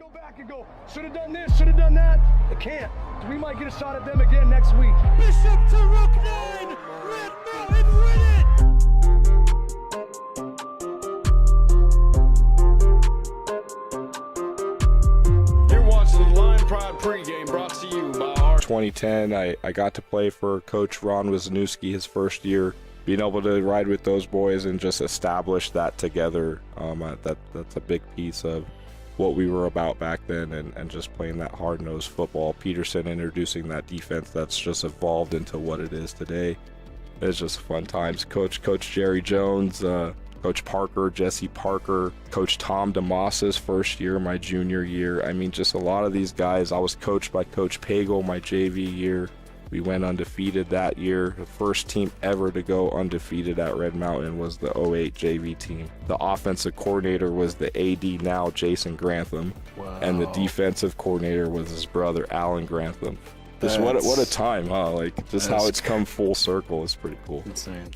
go back and go, should have done this, should have done that. They can't. So we might get a shot at them again next week. Bishop to Rook 9. Red Mountain win it. You're watching the Line Pride pregame brought to you by our 2010. I got to play for Coach Ron Wisniewski his first year. Being able to ride with those boys and just establish that together, that's a big piece of what we were about back then, and just playing that hard-nosed football. Peterson introducing that defense that's just evolved into what it is today. It's just fun times. Coach Jerry Jones, Coach Parker, Jesse Parker, Coach Tom DeMoss's first year, my junior year. I mean, just a lot of these guys. I was coached by Coach Pagel my JV year. We went undefeated that year. The first team ever to go undefeated at Red Mountain was the 08 JV team. The offensive coordinator was the AD now, Jason Grantham. Wow. And the defensive coordinator was his brother, Alan Grantham. Just what a time, huh? Like, just how it's come full circle is pretty cool. Insane.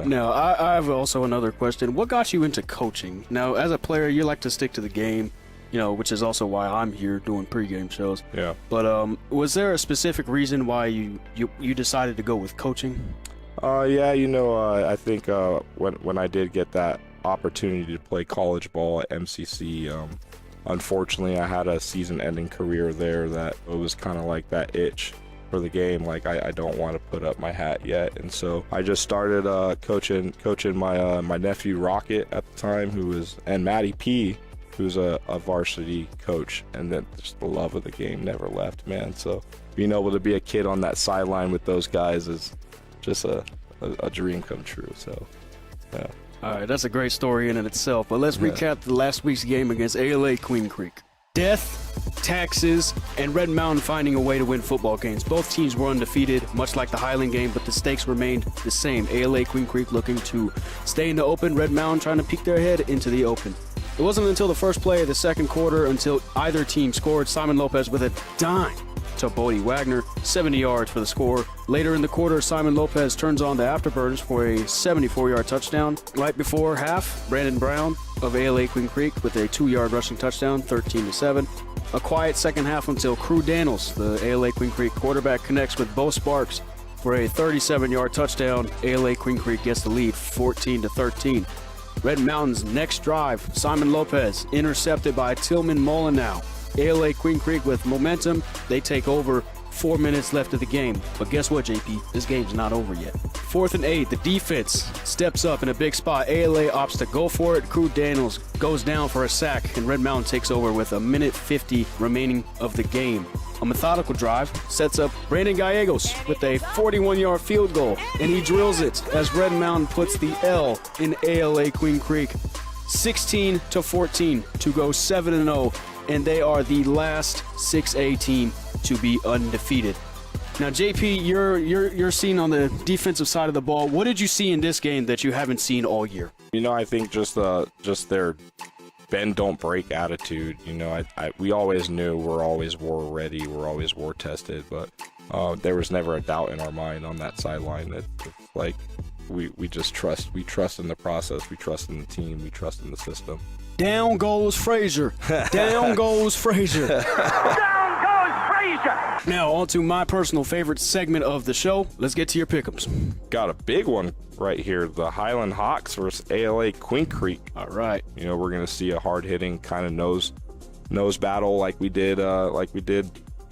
Now, I have also another question. What got you into coaching? Now, as a player, you like to stick to the game, you know, which is also why I'm here doing pregame shows. Yeah. But was there a specific reason why you decided to go with coaching? Yeah, you know, I think when I did get that opportunity to play college ball at MCC, unfortunately, I had a season-ending career there that it was kind of like that itch for the game. Like, I don't want to put up my hat yet, and so I just started coaching my nephew Rocket at the time, and Matty P, who's a varsity coach, and then just the love of the game never left, man. So being able to be a kid on that sideline with those guys is just a dream come true. So, yeah. All right, that's a great story in and itself, but let's recap the last week's game against ALA Queen Creek. Death, taxes, and Red Mountain finding a way to win football games. Both teams were undefeated, much like the Highland game, but the stakes remained the same. ALA Queen Creek looking to stay in the open, Red Mountain trying to peek their head into the open. It wasn't until the first play of the second quarter until either team scored. Simon Lopez with a dime to Bodie Wagner, 70 yards for the score. Later in the quarter, Simon Lopez turns on the afterburners for a 74-yard touchdown. Right before half, Brandon Brown of ALA Queen Creek with a 2-yard rushing touchdown, 13-7. A quiet second half until Crew Daniels, the ALA Queen Creek quarterback, connects with Bo Sparks for a 37-yard touchdown. ALA Queen Creek gets the lead, 14-13. Red Mountain's next drive, Simon Lopez intercepted by Tillman Molyneux. ALA Queen Creek with momentum, they take over. 4 minutes left of the game. But guess what, JP? This game's not over yet. 4th and 8, the defense steps up in a big spot. ALA opts to go for it. Crew Daniels goes down for a sack, and Red Mountain takes over with a minute 50 remaining of the game. A methodical drive sets up Brandon Gallegos with a 41-yard field goal, and he drills it as Red Mountain puts the L in ALA Queen Creek. 16-14 to go 7-0, and they are the last 6A team to be undefeated. Now, JP, you're seen on the defensive side of the ball. What did you see in this game that you haven't seen all year? You know, I think just their bend don't break attitude. You know, we always knew we're always war ready, we're always war tested, but there was never a doubt in our mind on that sideline that, like, we just trust. We trust in the process. We trust in the team. We trust in the system. Down goes Frazier. Down goes Frazier. Down goes Frazier. Now, on to my personal favorite segment of the show. Let's get to your pick'ems. Got a big one right here. The Highland Hawks versus ALA Queen Creek. All right. You know, we're going to see a hard-hitting kind of nose battle like we did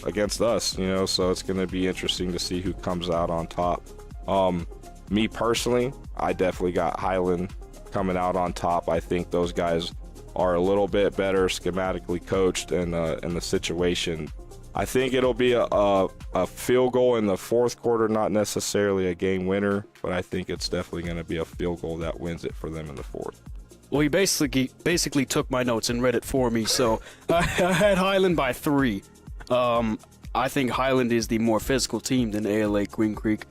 against us, you know, so it's going to be interesting to see who comes out on top. Me personally, I definitely got Highland coming out on top. I think those guys are a little bit better schematically coached in the situation. I think it'll be a field goal in the fourth quarter, not necessarily a game winner, but I think it's definitely going to be a field goal that wins it for them in the fourth. Well, he basically took my notes and read it for me, so I had Highland by 3. I think Highland is the more physical team than ALA Queen Creek.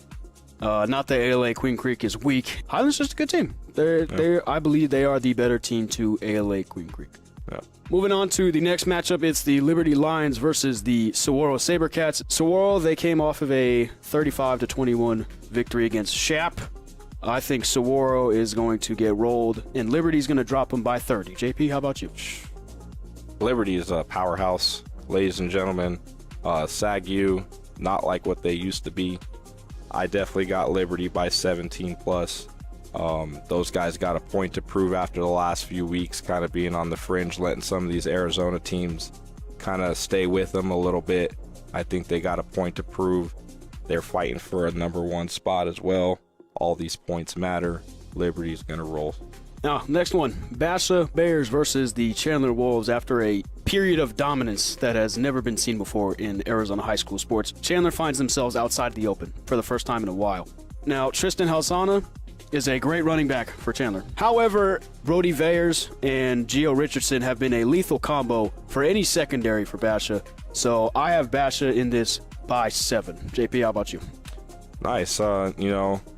Not that ALA Queen Creek is weak. Highland's just a good team. I believe they are the better team to ALA Queen Creek. Yeah. Moving on to the next matchup, it's the Liberty Lions versus the Saguaro Sabercats. Saguaro, they came off of a 35-21 victory against Shap. I think Saguaro is going to get rolled, and Liberty's going to drop them by 30. JP, how about you? Liberty is a powerhouse, ladies and gentlemen. SAGU, not like what they used to be. I definitely got Liberty by 17 plus. Those guys got a point to prove after the last few weeks, kind of being on the fringe, letting some of these Arizona teams kind of stay with them a little bit. I think they got a point to prove. They're fighting for a #1 spot as well. All these points matter. Liberty's going to roll. Now, next one, Basha Bears versus the Chandler Wolves after a period of dominance that has never been seen before in Arizona high school sports. Chandler finds themselves outside the open for the first time in a while. Now, Tristan Halsana is a great running back for Chandler. However, Brody Vayers and Gio Richardson have been a lethal combo for any secondary for Basha. So I have Basha in this by 7. JP, how about you? Nice.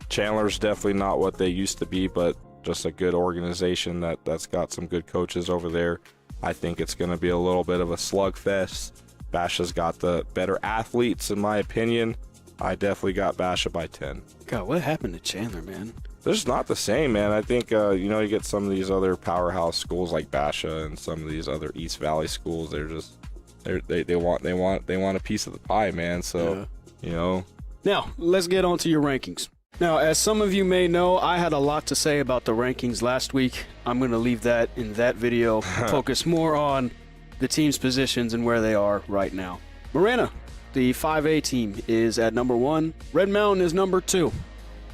Chandler's definitely not what they used to be, but just a good organization that's got some good coaches over there. I think it's going to be a little bit of a slugfest. Basha's got the better athletes, in my opinion. I definitely got Basha by 10. God, what happened to Chandler, man? They're just not the same, man. I think, you get some of these other powerhouse schools like Basha and some of these other East Valley schools. They want a piece of the pie, man. So, Now, let's get on to your rankings. Now, as some of you may know, I had a lot to say about the rankings last week. I'm going to leave that in that video, focus more on the team's positions and where they are right now. Marana, the 5A team, is at #1. Red Mountain is #2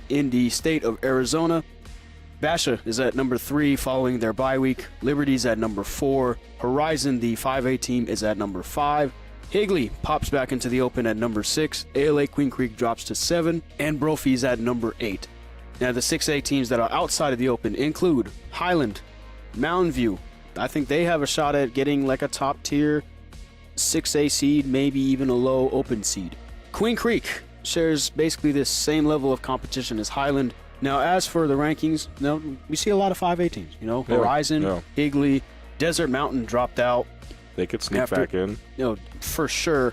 in the state of Arizona. Basha is at #3 following their bye week. Liberty's at #4. Horizon, the 5A team, is at #5. Higley pops back into the open at #6. ALA Queen Creek drops to 7. And Brophy's at #8. Now, the 6A teams that are outside of the open include Highland, Mountain View. I think they have a shot at getting like a top tier 6A seed, maybe even a low open seed. Queen Creek shares basically the same level of competition as Highland. Now, as for the rankings, we see a lot of 5A teams. Horizon, Higley, Desert Mountain dropped out. They could sneak back in. For sure.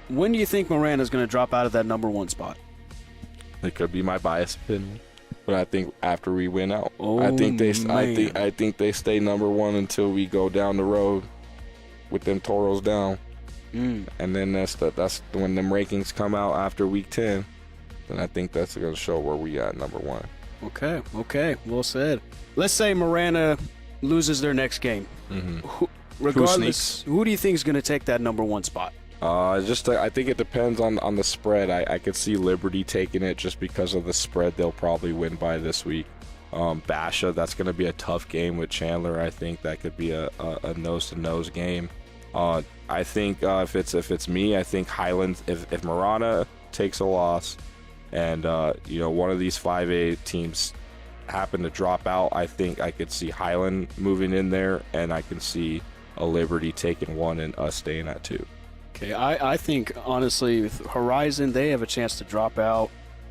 When do you think Marana's going to drop out of that #1 spot? It could be my biased opinion, but I think after we win out, Oh, I think they stay #1 until we go down the road with them Toros down, and then that's when them rankings come out after week 10. Then I think that's going to show where we at #1. Okay, well said. Let's say Marana loses their next game. Regardless, who do you think is going to take that #1 spot? I think it depends on the spread. I could see Liberty taking it just because of the spread they'll probably win by this week. Basha, that's going to be a tough game with Chandler. I think that could be a nose-to-nose game. I think if it's me, I think Highland, if Marana takes a loss and one of these 5A teams happen to drop out, I think I could see Highland moving in there, and I can see a Liberty taking 1 and us staying at 2. Okay, I think, honestly, with Horizon, they have a chance to drop out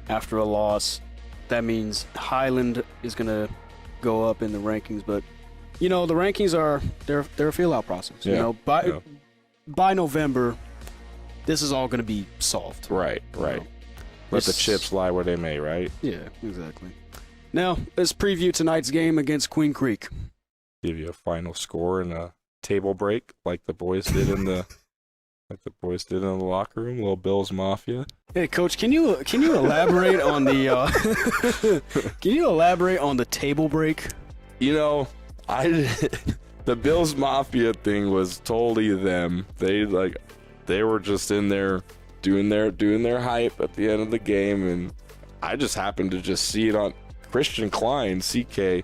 after a loss. That means Highland is going to go up in the rankings, but, the rankings they're a feel-out process. By November, this is all going to be solved. Right. Let the chips lie where they may, right? Yeah, exactly. Now, let's preview tonight's game against Queen Creek. Give you a final score and a table break like the boys did in the locker room, little Bills Mafia. Hey, Coach, can you elaborate on the table break? The Bills Mafia thing was totally them. They were just in there doing their hype at the end of the game, and I just happened to just see it on Christian Klein, CK.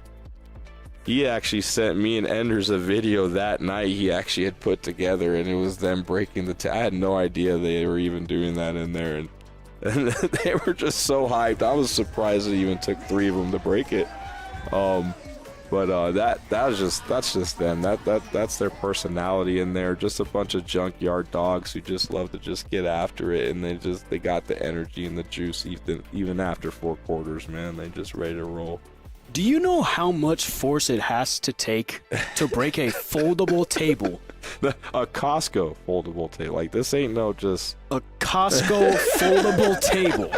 He actually sent me and Enders a video that night he actually had put together, and it was them breaking the I had no idea they were even doing that in there, and they were just so hyped. I was surprised it even took 3 of them to break it. But that's just them. That's their personality in there. Just a bunch of junkyard dogs who just love to just get after it, and they got the energy and the juice even after 4 quarters, man. They just ready to roll. Do you know how much force it has to take to break a foldable table? A Costco foldable table. Like, this ain't no just... A Costco foldable table.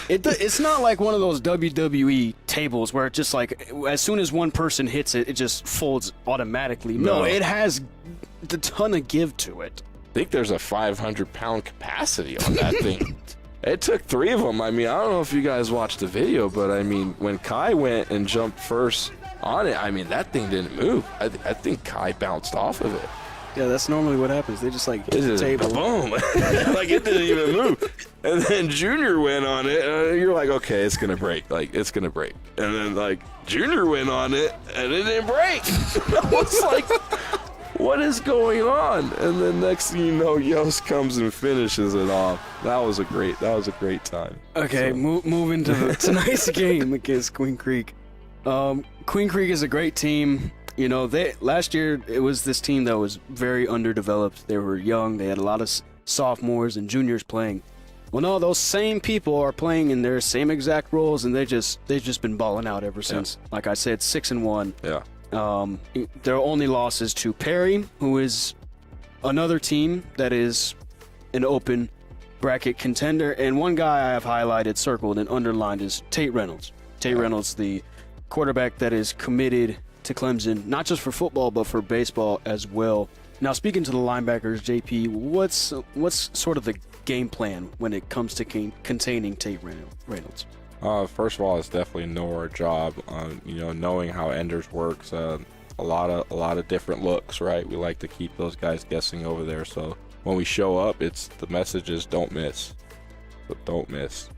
It's not like one of those WWE tables where it just like as soon as one person hits it, it just folds automatically. No, it has a ton of give to it. I think there's a 500-pound capacity on that thing. It took 3 of them. I mean, I don't know if you guys watched the video, but I mean, when Kai went and jumped first on it, I mean, that thing didn't move. I think Kai bounced off of it. Yeah, that's normally what happens. They just like hit the table. Boom. Like it didn't even move. And then Junior went on it, and you're like, okay, it's going to break. Like, it's going to break. And then, like, Junior went on it, and it didn't break. I was like, what is going on? And then next thing you know, Yost comes and finishes it off. That was a great time. Okay, so. Moving to tonight's game against Queen Creek. Queen Creek is a great team. You know, last year it was this team that was very underdeveloped. They were young. They had a lot of sophomores and juniors playing. Well, no, those same people are playing in their same exact roles, and they've just been balling out ever since. Yeah. Like I said, 6-1. Yeah. Their only losses to Perry, who is another team that is an open bracket contender, and one guy I have highlighted, circled, and underlined is Tate Reynolds. Tate Reynolds, the quarterback that is committed to Clemson, not just for football, but for baseball as well. Now, speaking to the linebackers, JP, what's sort of the game plan when it comes to containing Tate Reynolds? First of all, it's definitely know our job. You know, knowing how Enders works. A lot of different looks, right? We like to keep those guys guessing over there. So when we show up, the message is don't miss. But don't miss.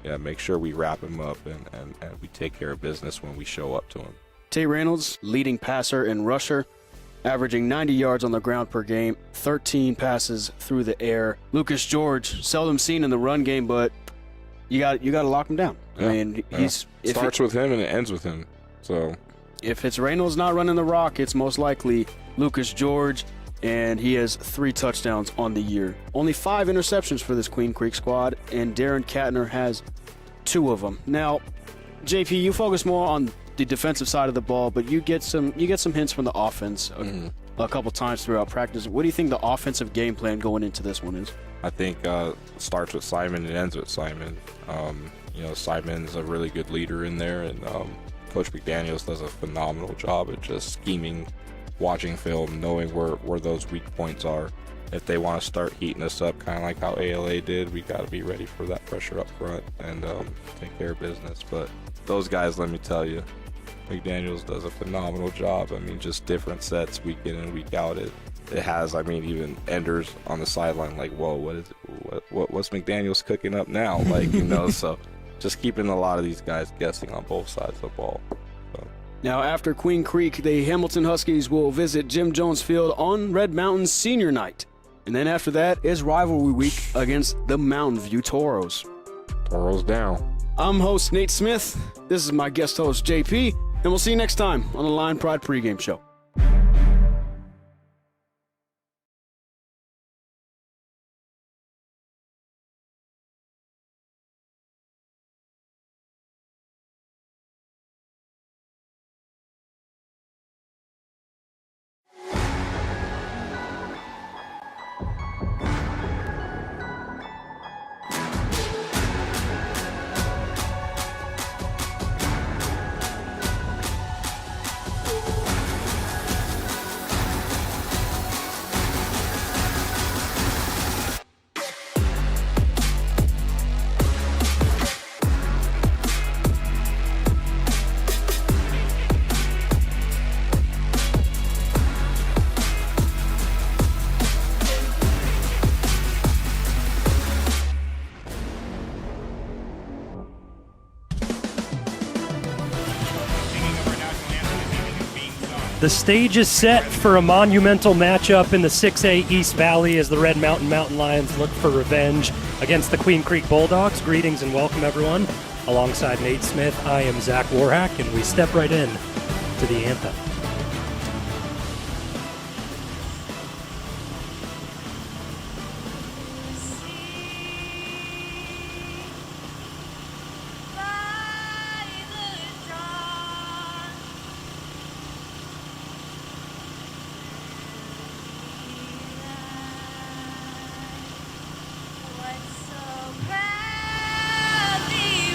Yeah, make sure we wrap him up and we take care of business when we show up to him. Tate Reynolds, leading passer and rusher, averaging 90 yards on the ground per game, 13 passes through the air. Lucas George, seldom seen in the run game, but you got to lock him down. Yeah, I mean, starts with him and it ends with him. So if it's Reynolds not running the rock, it's most likely Lucas George, and he has 3 touchdowns on the year. Only 5 interceptions for this Queen Creek squad, and Darren Katner has 2 of them. Now, JP, you focus more on the defensive side of the ball, but you get some hints from the offense a couple times throughout practice. What do you think the offensive game plan going into this one is? I think starts with Simon and ends with Simon. You know, Simon's a really good leader in there, and Coach McDaniels does a phenomenal job at just scheming, watching film, knowing where those weak points are. If they want to start heating us up, kind of like how ALA did, we got to be ready for that pressure up front and take care of business. But those guys, let me tell you, McDaniels does a phenomenal job. I mean, just different sets week in and week out. It has, I mean, even Enders on the sideline, like, whoa, what's McDaniels cooking up now? Like, you know, so just keeping a lot of these guys guessing on both sides of the ball. So. Now, after Queen Creek, the Hamilton Huskies will visit Jim Jones Field on Red Mountain Senior Night. And then after that is rivalry week against the Mountain View Toros. Toros down. I'm host Nate Smith. This is my guest host, JP. And we'll see you next time on the Line Pride Pregame Show. The stage is set for a monumental matchup in the 6A East Valley as the Red Mountain Mountain Lions look for revenge against the Queen Creek Bulldogs. Greetings and welcome, everyone. Alongside Nate Smith, I am Zach Warhack, and we step right in to the anthem. What's so proudly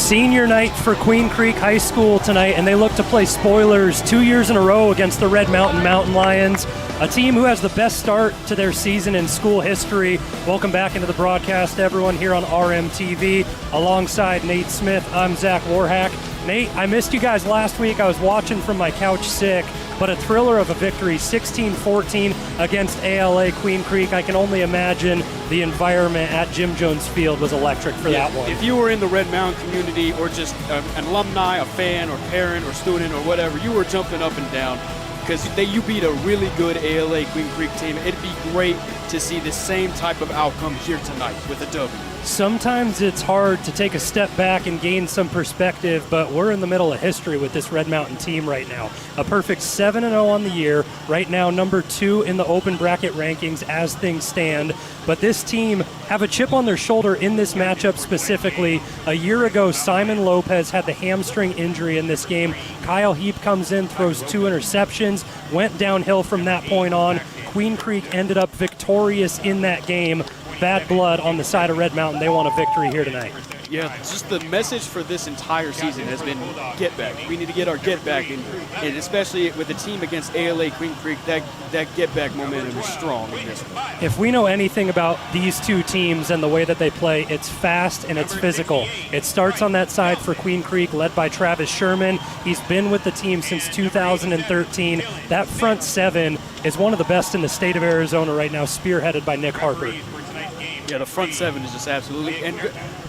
Senior night for Queen Creek High School tonight, and they look to play spoilers 2 years in a row against the Red Mountain Mountain Lions, a team who has the best start to their season in school history. Welcome back into the broadcast, everyone, here on RMTV. Alongside Nate Smith, I'm Zach Warhack. Nate, I missed you guys last week. I was watching from my couch sick, but a thriller of a victory, 16-14 against ALA Queen Creek. I can only imagine the environment at Jim Jones Field was electric for that one. If you were in the Red Mountain community or just an alumni, a fan, or parent, or student, or whatever, you were jumping up and down because you beat a really good ALA Queen Creek team. It'd be great to see the same type of outcome here tonight with a W. Sometimes it's hard to take a step back and gain some perspective, but we're in the middle of history with this Red Mountain team right now. A perfect 7-0 on the year, right now number 2 in the open bracket rankings as things stand. But this team have a chip on their shoulder in this matchup specifically. A year ago, Simon Lopez had the hamstring injury in this game. Kyle Heap comes in, throws 2 interceptions, went downhill from that point on. Queen Creek ended up victorious in that game. Bad blood on the side of Red Mountain. They want a victory here tonight. Yeah, just the message for this entire season has been get back. We need to get our get back, and especially with the team against ALA Queen Creek, that get back momentum is strong in this one. If we know anything about these two teams and the way that they play, it's fast and it's physical. It starts on that side for Queen Creek, led by Travis Sherman. He's been with the team since 2013. That front seven is one of the best in the state of Arizona right now, spearheaded by Nick Harper. Yeah, the front seven is just absolutely. And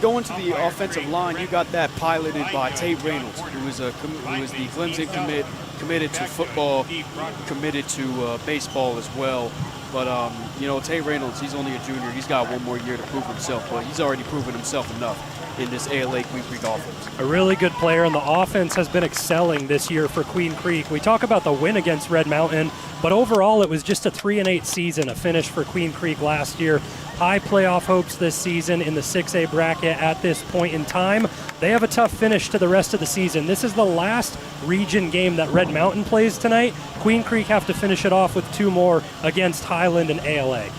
going to the offensive line, you got that piloted by Tate Reynolds, who is the Clemson committed to football, committed to baseball as well. But, Tate Reynolds, he's only a junior. He's got one more year to prove himself, but he's already proven himself enough in this ALA Queen Creek offense. A really good player, and the offense has been excelling this year for Queen Creek. We talk about the win against Red Mountain, but overall it was just a 3-8 season, a finish for Queen Creek last year. High playoff hopes this season in the 6A bracket at this point in time. They have a tough finish to the rest of the season. This is the last region game that Red Mountain plays tonight. Queen Creek have to finish it off with 2 more against Highland and ALA.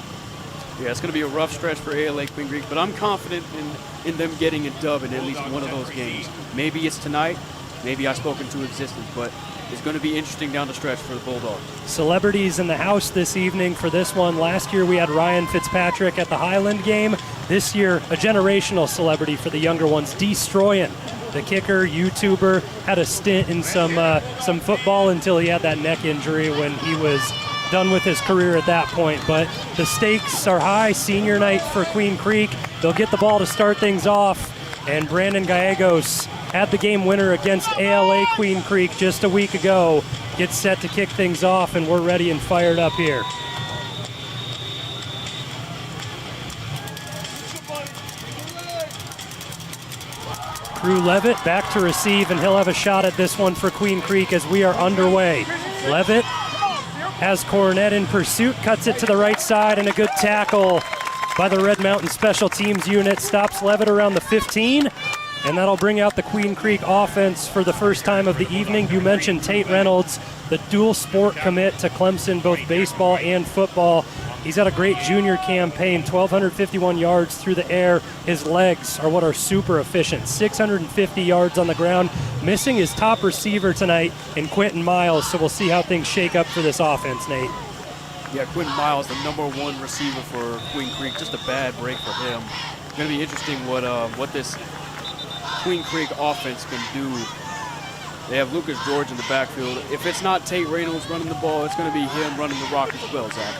Yeah, it's going to be a rough stretch for ALA Queen Creek, but I'm confident in them getting a dub in at least one of those games. Maybe it's tonight, maybe I spoke into existence, but it's going to be interesting down the stretch for the Bulldogs. Celebrities in the house this evening for this one. Last year we had Ryan Fitzpatrick at the Highland game. This year, a generational celebrity for the younger ones, Destroyin'. The kicker, YouTuber, had a stint in some football until he had that neck injury when he was done with his career at that point. But the stakes are high. Senior night for Queen Creek. They'll get the ball to start things off. And Brandon Gallegos had the game winner against ALA Queen Creek just a week ago. Gets set to kick things off, and we're ready and fired up here. Crew Levitt back to receive, and he'll have a shot at this one for Queen Creek as we are underway. Levitt has Cornett in pursuit, cuts it to the right side, and a good tackle by the Red Mountain Special Teams unit. Stops Levitt around the 15, and that'll bring out the Queen Creek offense for the first time of the evening. You mentioned Tate Reynolds, the dual sport commit to Clemson, both baseball and football. He's had a great junior campaign, 1,251 yards through the air. His legs are what are super efficient, 650 yards on the ground. Missing his top receiver tonight in Quentin Miles, so we'll see how things shake up for this offense, Nate. Yeah, Quentin Miles, the #1 receiver for Queen Creek, just a bad break for him. It's going to be interesting what this Queen Creek offense can do. They have Lucas George in the backfield. If it's not Tate Reynolds running the ball, it's going to be him running the rock as well, Zach.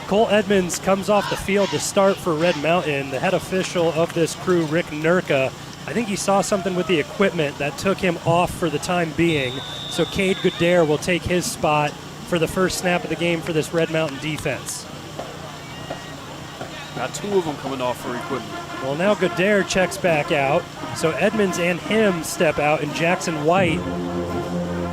Cole Edmonds comes off the field to start for Red Mountain. The head official of this crew, Rick Nurka, I think he saw something with the equipment that took him off for the time being. So Cade Goodare will take his spot for the first snap of the game for this Red Mountain defense. Got 2 of them coming off for equipment. Well, now Goodare checks back out. So Edmonds and him step out, and Jackson White,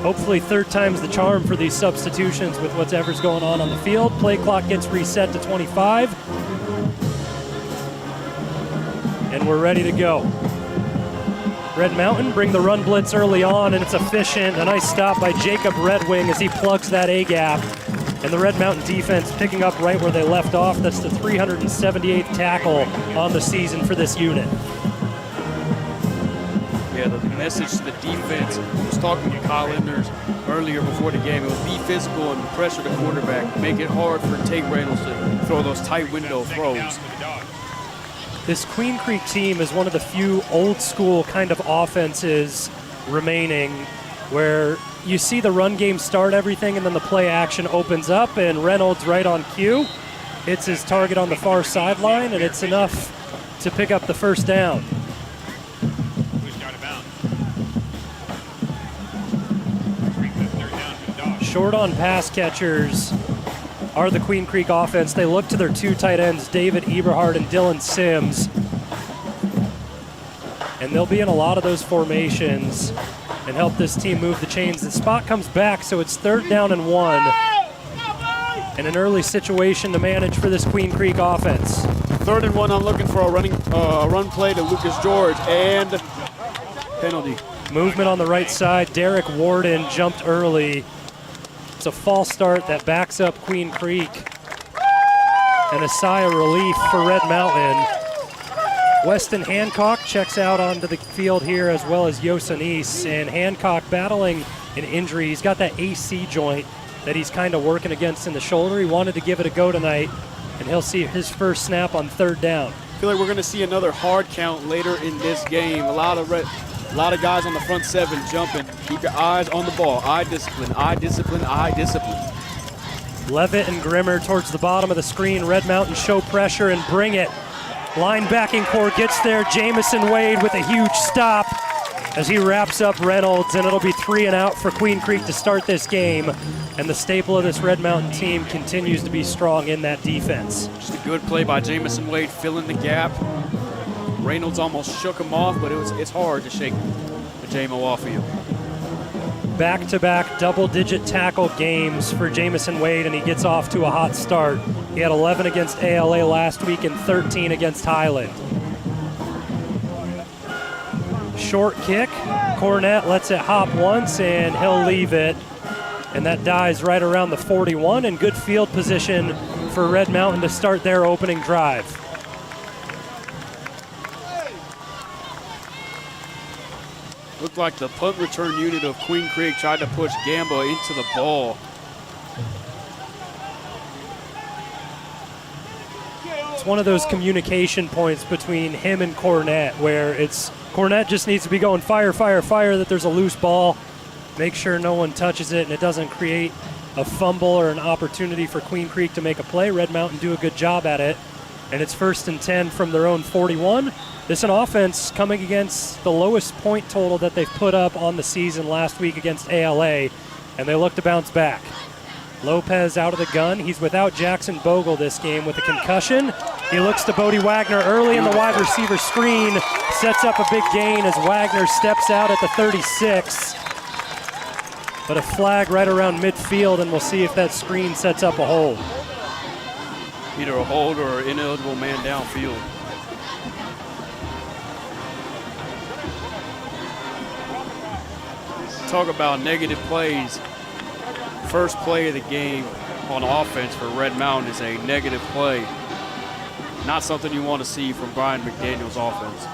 hopefully 3rd time's the charm for these substitutions with whatever's going on the field. Play clock gets reset to 25. And we're ready to go. Red Mountain bring the run blitz early on, and it's efficient. A nice stop by Jacob Redwing as he plugs that A-gap. And the Red Mountain defense picking up right where they left off. That's the 378th tackle on the season for this unit. Yeah, together. The message to the defense, I was talking to Kyle Enders earlier before the game, it was be physical and pressure the quarterback, make it hard for Tate Reynolds to throw those tight window throws. This Queen Creek team is one of the few old school kind of offenses remaining where you see the run game start everything and then the play action opens up and Reynolds right on cue hits his target on the far sideline and it's enough to pick up the first down. Short on pass catchers are the Queen Creek offense. They look to their two tight ends, David Eberhard and Dylan Sims. And they'll be in a lot of those formations and help this team move the chains. The spot comes back, so it's 3rd down and 1. And an early situation to manage for this Queen Creek offense. 3rd and 1, I'm looking for a run play to Lucas George and penalty. Movement on the right side. Derek Warden jumped early. It's a false start that backs up Queen Creek. And a sigh of relief for Red Mountain. Weston Hancock checks out onto the field here, as well as Yosanis. And Hancock battling an injury. He's got that AC joint that he's kind of working against in the shoulder. He wanted to give it a go tonight, and he'll see his first snap on 3rd down. I feel like we're going to see another hard count later in this game. A lot of guys on the front 7 jumping. Keep your eyes on the ball. Eye discipline, eye discipline, eye discipline. Levitt and Grimmer towards the bottom of the screen. Red Mountain show pressure and bring it. Linebacking core gets there. Jamison Wade with a huge stop as he wraps up Reynolds, and it'll be 3 and out for Queen Creek to start this game. And the staple of this Red Mountain team continues to be strong in that defense. Just a good play by Jamison Wade, filling the gap. Reynolds almost shook him off, but it's hard to shake the JMO off of you. Back-to-back double-digit tackle games for Jamison Wade, and he gets off to a hot start. He had 11 against ALA last week and 13 against Highland. Short kick. Cornett lets it hop once, and he'll leave it. And that dies right around the 41, and good field position for Red Mountain to start their opening drive. Looked like the punt return unit of Queen Creek tried to push Gamba into the ball. It's one of those communication points between him and Cornett where Cornett just needs to be going fire, fire, fire, that there's a loose ball. Make sure no one touches it and it doesn't create a fumble or an opportunity for Queen Creek to make a play. Red Mountain do a good job at it. And it's 1st and 10 from their own 41. This is an offense coming against the lowest point total that they've put up on the season last week against ALA, and they look to bounce back. Lopez out of the gun. He's without Jackson Bogle this game with a concussion. He looks to Bodie Wagner early in the wide receiver screen, sets up a big gain as Wagner steps out at the 36. But a flag right around midfield, and we'll see if that screen sets up a hold. Either a hold or an ineligible man downfield. Talk about negative plays. First play of the game on offense for Red Mountain is a negative play. Not something you want to see from Brian McDaniel's offense.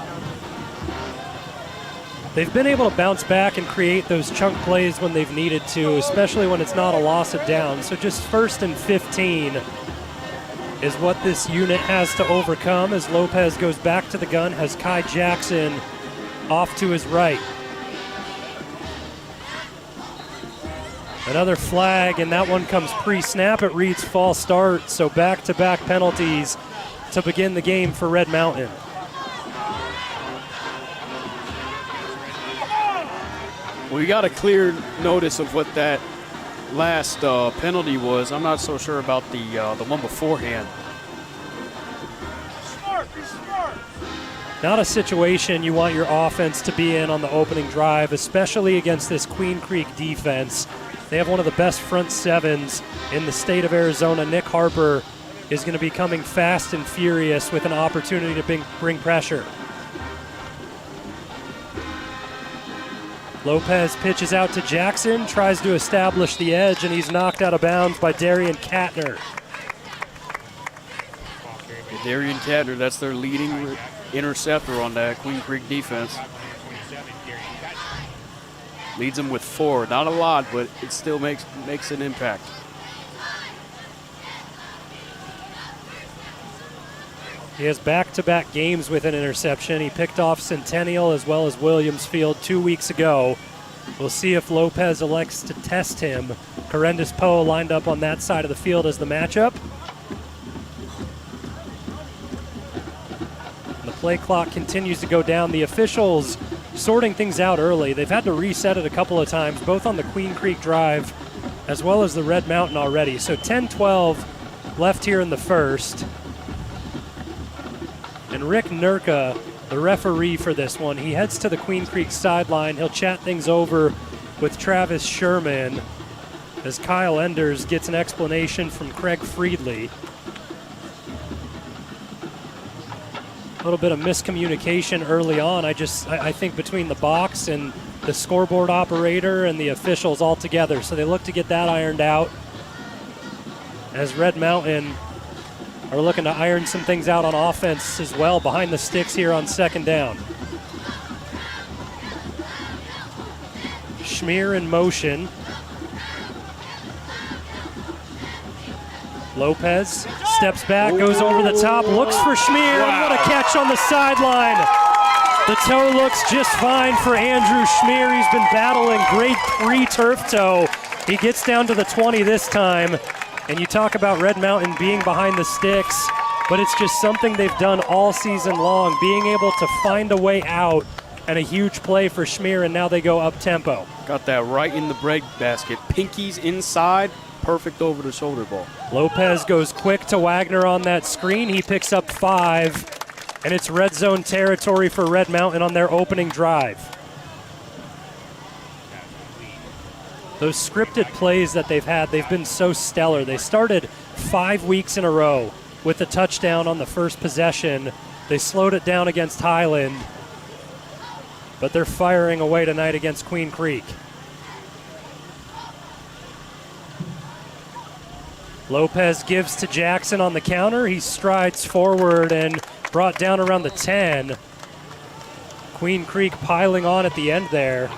They've been able to bounce back and create those chunk plays when they've needed to, especially when it's not a loss of down. So just 1st and 15 is what this unit has to overcome as Lopez goes back to the gun, has Kai Jackson off to his right. Another flag, and that one comes pre-snap. It reads false start, so back-to-back penalties to begin the game for Red Mountain. We got a clear notice of what that last penalty was. I'm not so sure about the one beforehand. Not a situation you want your offense to be in on the opening drive, especially against this Queen Creek defense. They have one of the best front 7s in the state of Arizona. Nick Harper is going to be coming fast and furious with an opportunity to bring pressure. Lopez pitches out to Jackson, tries to establish the edge, and he's knocked out of bounds by Darian Katner. Darian Katner, that's their leading interceptor on that Queen Creek defense. Leads them with 4. Not a lot, but it still makes an impact. He has back-to-back games with an interception. He picked off Centennial as well as Williams Field 2 weeks ago. We'll see if Lopez elects to test him. Correndous Poe lined up on that side of the field as the matchup. The play clock continues to go down. The officials sorting things out early. They've had to reset it a couple of times, both on the Queen Creek drive as well as the Red Mountain already. So 10-12 left here in the first. And Rick Nurka, the referee for this one, he heads to the Queen Creek sideline. He'll chat things over with Travis Sherman as Kyle Enders gets an explanation from Craig Friedley. A little bit of miscommunication early on, I think, between the box and the scoreboard operator and the officials all together. So they look to get that ironed out as Red Mountain are looking to iron some things out on offense as well behind the sticks here on second down. Schmier in motion. Lopez steps back, goes over the top, looks for Schmier, and what a catch on the sideline. The toe looks just fine for Andrew Schmier. He's been battling grade 3 turf toe. He gets down to the 20 this time. And you talk about Red Mountain being behind the sticks, but it's just something they've done all season long, being able to find a way out, and a huge play for Schmier, and now they go up-tempo. Got that right in the bread basket. Pinkies inside, perfect over-the-shoulder ball. Lopez goes quick to Wagner on that screen. He picks up 5, and it's red zone territory for Red Mountain on their opening drive. Those scripted plays that they've had, they've been so stellar. They started 5 weeks in a row with a touchdown on the first possession. They slowed it down against Highland, but they're firing away tonight against Queen Creek. Lopez gives to Jackson on the counter. He strides forward and brought down around the 10. Queen Creek piling on at the end there.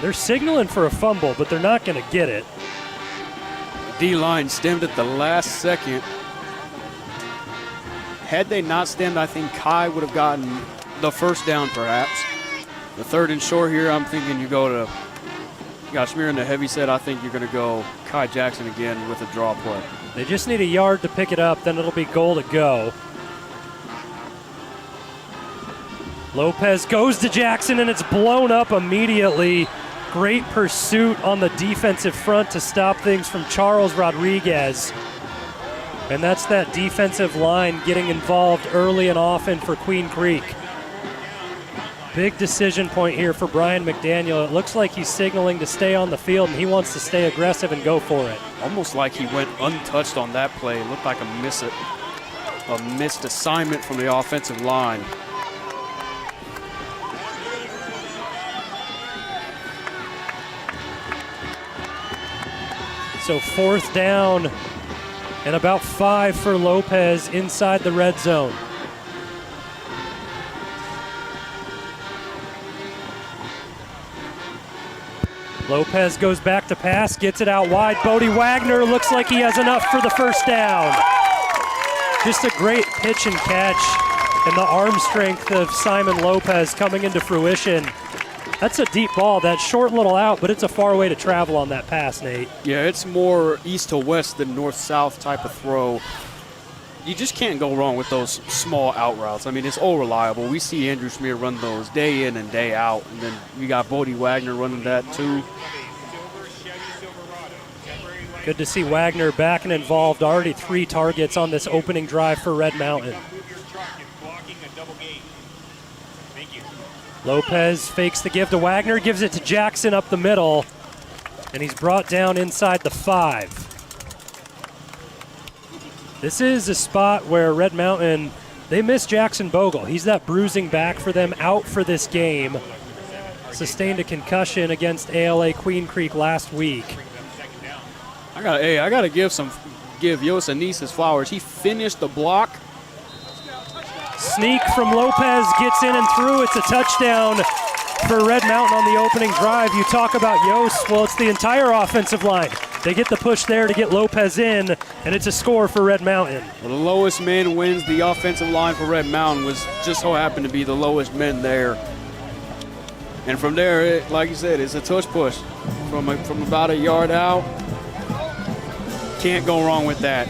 They're signaling for a fumble, but they're not going to get it. D-line stemmed at the last second. Had they not stemmed, I think Kai would have gotten the first down perhaps. The 3rd and short here, I'm thinking you got Schmier in the heavy set. I think you're going to go Kai Jackson again with a draw play. They just need a yard to pick it up, then it'll be goal to go. Lopez goes to Jackson, and it's blown up immediately. Great pursuit on the defensive front to stop things from Charles Rodriguez. And that's that defensive line getting involved early and often for Queen Creek. Big decision point here for Brian McDaniel. It looks like he's signaling to stay on the field, and he wants to stay aggressive and go for it. Almost like he went untouched on that play. It looked like a missed assignment from the offensive line. So 4th down and about 5 for Lopez inside the red zone. Lopez goes back to pass, gets it out wide. Bodie Wagner looks like he has enough for the first down. Just a great pitch and catch, and the arm strength of Simon Lopez coming into fruition. That's a deep ball. That short little out, but it's a far way to travel on that pass, Nate. Yeah, it's more east to west than north-south type of throw. You just can't go wrong with those small out routes. I mean, it's all reliable. We see Andrew Schmier run those day in and day out, and then you got Bodie Wagner running that too. Good to see Wagner back and involved. Already 3 targets on this opening drive for Red Mountain. Lopez fakes the give to Wagner, gives it to Jackson up the middle, and he's brought down inside the 5. This is a spot where Red Mountain, they miss Jackson Bogle. He's that bruising back for them, out for this game. Sustained a concussion against ALA Queen Creek last week. I gotta give Yosanis his flowers. He finished the block. Sneak from Lopez, gets in and through. It's a touchdown. for Red Mountain on the opening drive. You talk about Yost, well, it's the entire offensive line. They get the push there to get Lopez in, and it's a score for Red Mountain. Well, the lowest man wins. The offensive line for Red Mountain was just so happened to be the lowest men there. And from there, like you said, it's a tush push from about a yard out. Can't go wrong with that.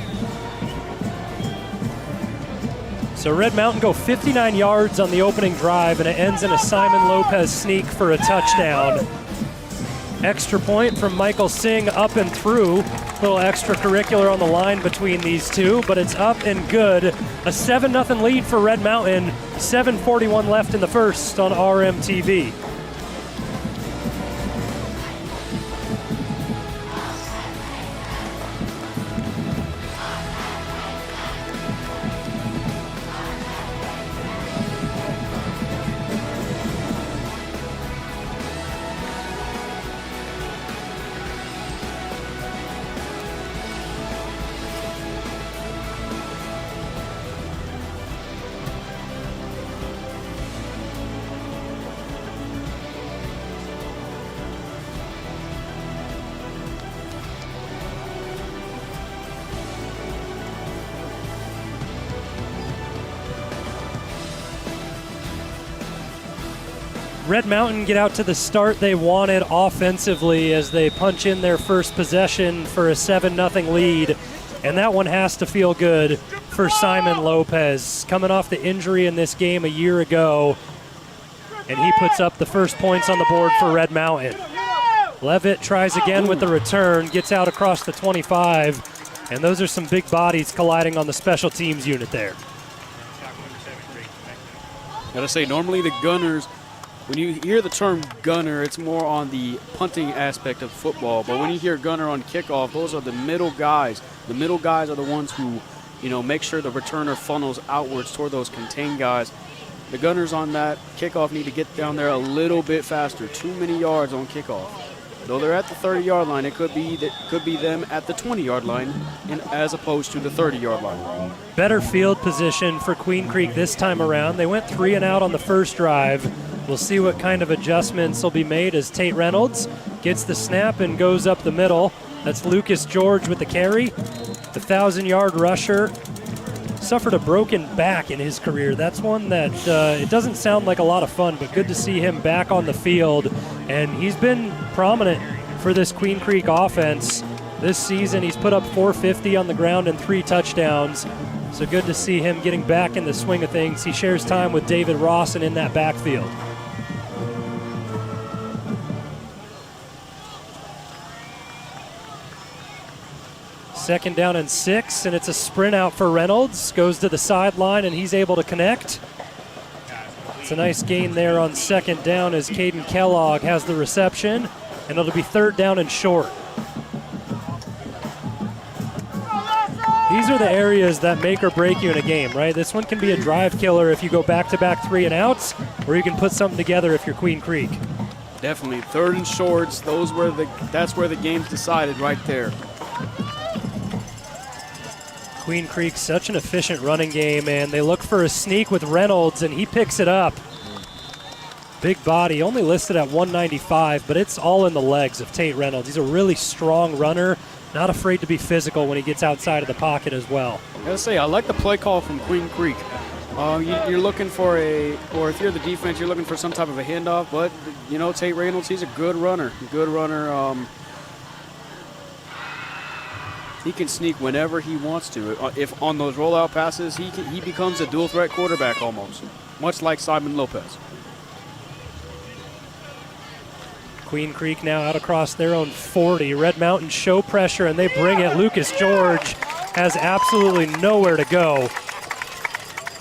So Red Mountain go 59 yards on the opening drive, and it ends in a Simon Lopez sneak for a touchdown. Extra point from Michael Singh up and through. Little extracurricular on the line between these two, but it's up and good. A 7-0 lead for Red Mountain. 7:41 left in the first on RMTV. Red Mountain get out to the start they wanted offensively as they punch in their first possession for a 7-0 lead. And that one has to feel good for Simon Lopez. Coming off the injury in this game a year ago, and he puts up the first points on the board for Red Mountain. Levitt tries again with the return, gets out across the 25, and those are some big bodies colliding on the special teams unit there. Gotta say, normally the gunners, when you hear the term gunner, it's more on the punting aspect of football. But when you hear gunner on kickoff, those are the middle guys. The middle guys are the ones who, make sure the returner funnels outwards toward those contained guys. The gunners on that kickoff need to get down there a little bit faster. Too many yards on kickoff. Though they're at the 30-yard line, it could be them at the 20-yard line as opposed to the 30-yard line. Better field position for Queen Creek this time around. They went 3 and out on the first drive. We'll see what kind of adjustments will be made as Tate Reynolds gets the snap and goes up the middle. That's Lucas George with the carry. The 1,000-yard rusher suffered a broken back in his career. That's one that it doesn't sound like a lot of fun, but good to see him back on the field. And he's been prominent for this Queen Creek offense this season. He's put up 450 on the ground and 3 touchdowns. So good to see him getting back in the swing of things. He shares time with David Rawson in that backfield. Second down and 6, and it's a sprint out for Reynolds. Goes to the sideline, and he's able to connect. It's a nice gain there on second down as Caden Kellogg has the reception, and it'll be third down and short. These are the areas that make or break you in a game, right? This one can be a drive killer if you go back-to-back 3 and outs, or you can put something together if you're Queen Creek. Definitely, third and shorts, that's where the game's decided right there. Queen Creek, such an efficient running game, and they look for a sneak with Reynolds, and he picks it up. Big body, only listed at 195, but it's all in the legs of Tate Reynolds. He's a really strong runner, not afraid to be physical when he gets outside of the pocket as well. I gotta say, I like the play call from Queen Creek. You're looking for or if you're the defense, you're looking for some type of a handoff, but, Tate Reynolds, he's a good runner. He can sneak whenever he wants to. If on those rollout passes, he becomes a dual threat quarterback almost, much like Simon Lopez. Queen Creek now out across their own 40. Red Mountain show pressure, and they bring it. Lucas George has absolutely nowhere to go.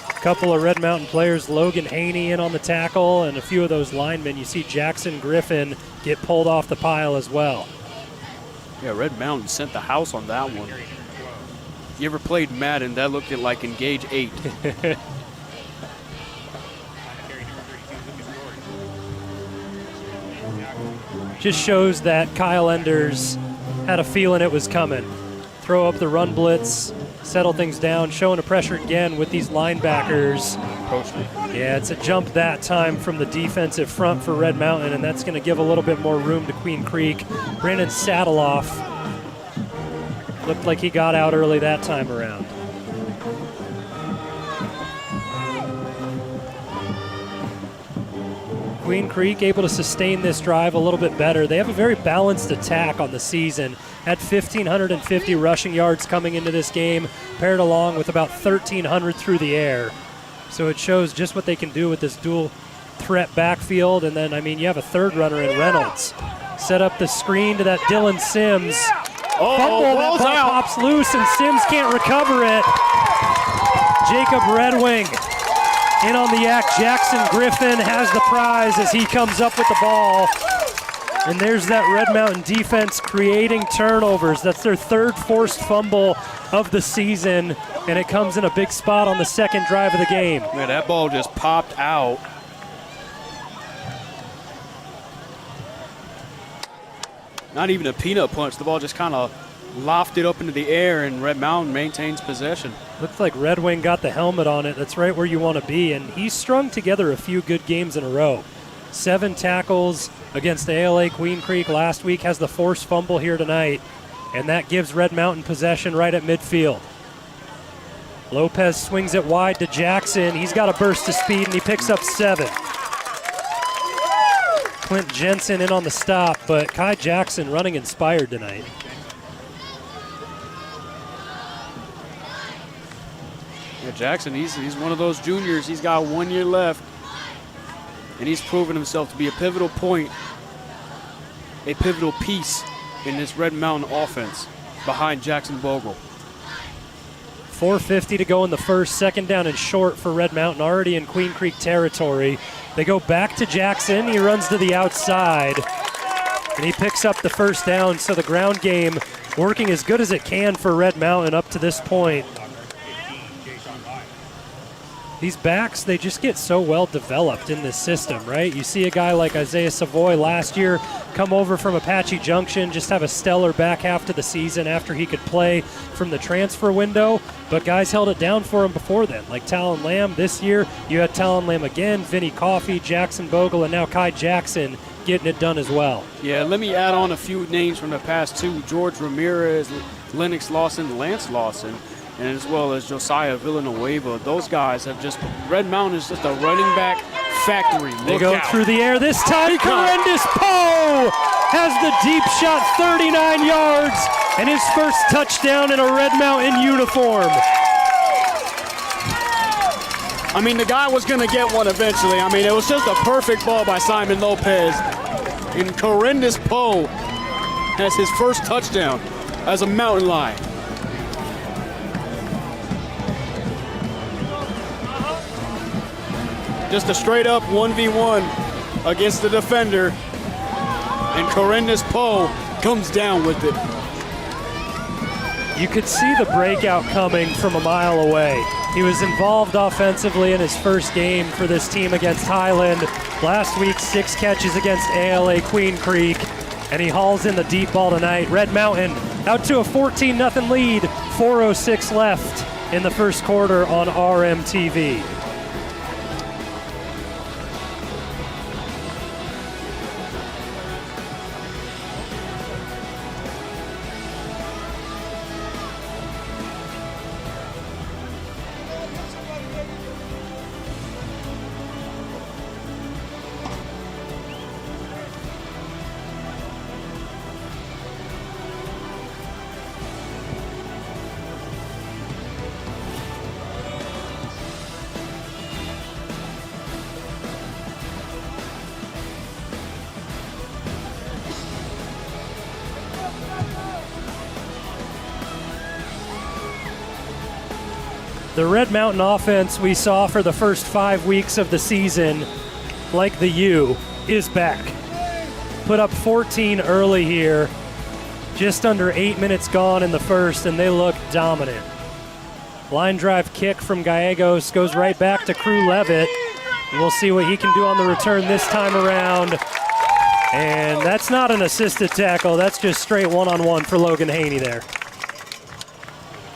A couple of Red Mountain players, Logan Haney in on the tackle, and a few of those linemen. You see Jackson Griffin get pulled off the pile as well. Yeah, Red Mountain sent the house on that one. If you ever played Madden, that looked like Engage 8. Just shows that Kyle Enders had a feeling it was coming. Throw up the run blitz, settle things down, showing a pressure again with these linebackers. Yeah, it's a jump that time from the defensive front for Red Mountain, and that's going to give a little bit more room to Queen Creek. Brandon Saddleoff looked like he got out early that time around. Queen Creek able to sustain this drive a little bit better. They have a very balanced attack on the season. Had 1,550 rushing yards coming into this game, paired along with about 1,300 through the air. So it shows just what they can do with this dual threat backfield. And then, I mean, you have a third runner in Reynolds. Set up the screen to that Dylan Sims. Fumble, that ball pops loose, and Sims can't recover it. Jacob Red Wing in on the act. Jackson Griffin has the prize as he comes up with the ball. And there's that Red Mountain defense creating turnovers. That's their third forced fumble of the season, and it comes in a big spot on the second drive of the game. Man, that ball just popped out. Not even a peanut punch. The ball just kind of lofted up into the air, and Red Mountain maintains possession. Looks like Red Wing got the helmet on it. That's right where you want to be, and he's strung together a few good games in a row. 7 tackles against the ALA Queen Creek last week, has the forced fumble here tonight, and that gives Red Mountain possession right at midfield. Lopez swings it wide to Jackson. He's got a burst of speed, and he picks up 7. Clint Jensen in on the stop, but Kai Jackson running inspired tonight. Yeah, Jackson, he's one of those juniors. He's got 1 year left, and he's proven himself to be a pivotal point, a pivotal piece in this Red Mountain offense behind Jackson Bogle. 4:50 to go in the first. Second down and short for Red Mountain, already in Queen Creek territory. They go back to Jackson. He runs to the outside, and he picks up the first down. So the ground game working as good as it can for Red Mountain up to this point. These backs, they just get so well developed in this system, right? You see a guy like Isaiah Savoy last year come over from Apache Junction, just have a stellar back half to the season after he could play from the transfer window, but guys held it down for him before then, like Talon Lamb. This year, you had Talon Lamb again, Vinny Coffey, Jackson Bogle, and now Kai Jackson getting it done as well. Yeah, let me add on a few names from the past two. George Ramirez, Lennox Lawson, Lance Lawson, and as well as Josiah Villanueva. Those guys have just, Red Mountain is just a running back factory. They go through the air this time. Correndous Poe has the deep shot, 39 yards, and his first touchdown in a Red Mountain uniform. I mean, the guy was going to get one eventually. I mean, it was just a perfect ball by Simon Lopez. And Correndous Poe has his first touchdown as a Mountain Lion. Just a straight up 1v1 against the defender, and Correndous Poe comes down with it. You could see the breakout coming from a mile away. He was involved offensively in his first game for this team against Highland. Last week, 6 catches against ALA Queen Creek, and he hauls in the deep ball tonight. Red Mountain out to a 14-0 lead, 4:06 left in the first quarter on RMTV. The Red Mountain offense we saw for the first 5 weeks of the season, like the U, is back. Put up 14 early here, just under 8 minutes gone in the first, and they look dominant. Line drive kick from Gallegos goes right back to Crew Levitt. We'll see what he can do on the return this time around. And that's not an assisted tackle, that's just straight one-on-one for Logan Haney there.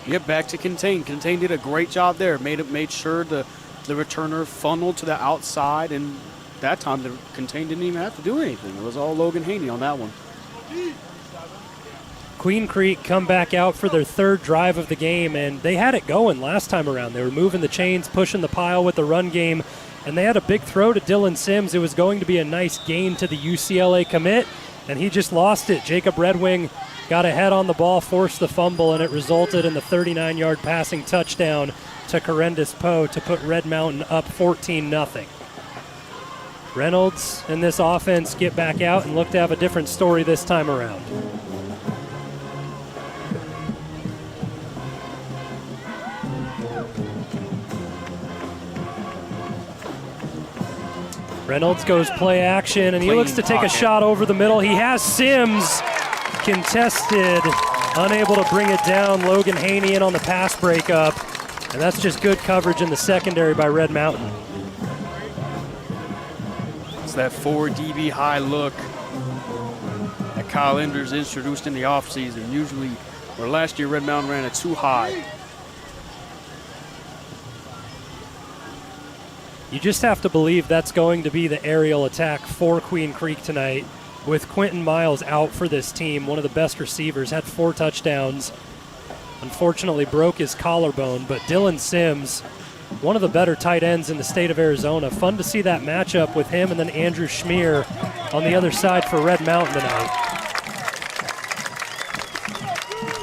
Get back to Contain. Contain did a great job there. Made sure the returner funneled to the outside, and that time the Contain didn't even have to do anything. It was all Logan Haney on that one. Queen Creek come back out for their third drive of the game, and they had it going last time around. They were moving the chains, pushing the pile with the run game, and they had a big throw to Dylan Sims. It was going to be a nice gain to the UCLA commit, and he just lost it. Jacob Red Wing got ahead on the ball, forced the fumble, and it resulted in the 39-yard passing touchdown to Corendus Poe to put Red Mountain up 14-0. Reynolds and this offense get back out and look to have a different story this time around. Reynolds goes play action, and he looks to take a shot over the middle. He has Sims contested, unable to bring it down. Logan Haney in on the pass breakup, and that's just good coverage in the secondary by Red Mountain. It's that 4 DB high look that Kyle Enders introduced in the offseason. Usually, or last year, Red Mountain ran it too high. You just have to believe that's going to be the aerial attack for Queen Creek tonight, with Quentin Miles out for this team, one of the best receivers, had 4 touchdowns. Unfortunately broke his collarbone, but Dylan Sims, one of the better tight ends in the state of Arizona. Fun to see that matchup with him and then Andrew Schmier on the other side for Red Mountain tonight.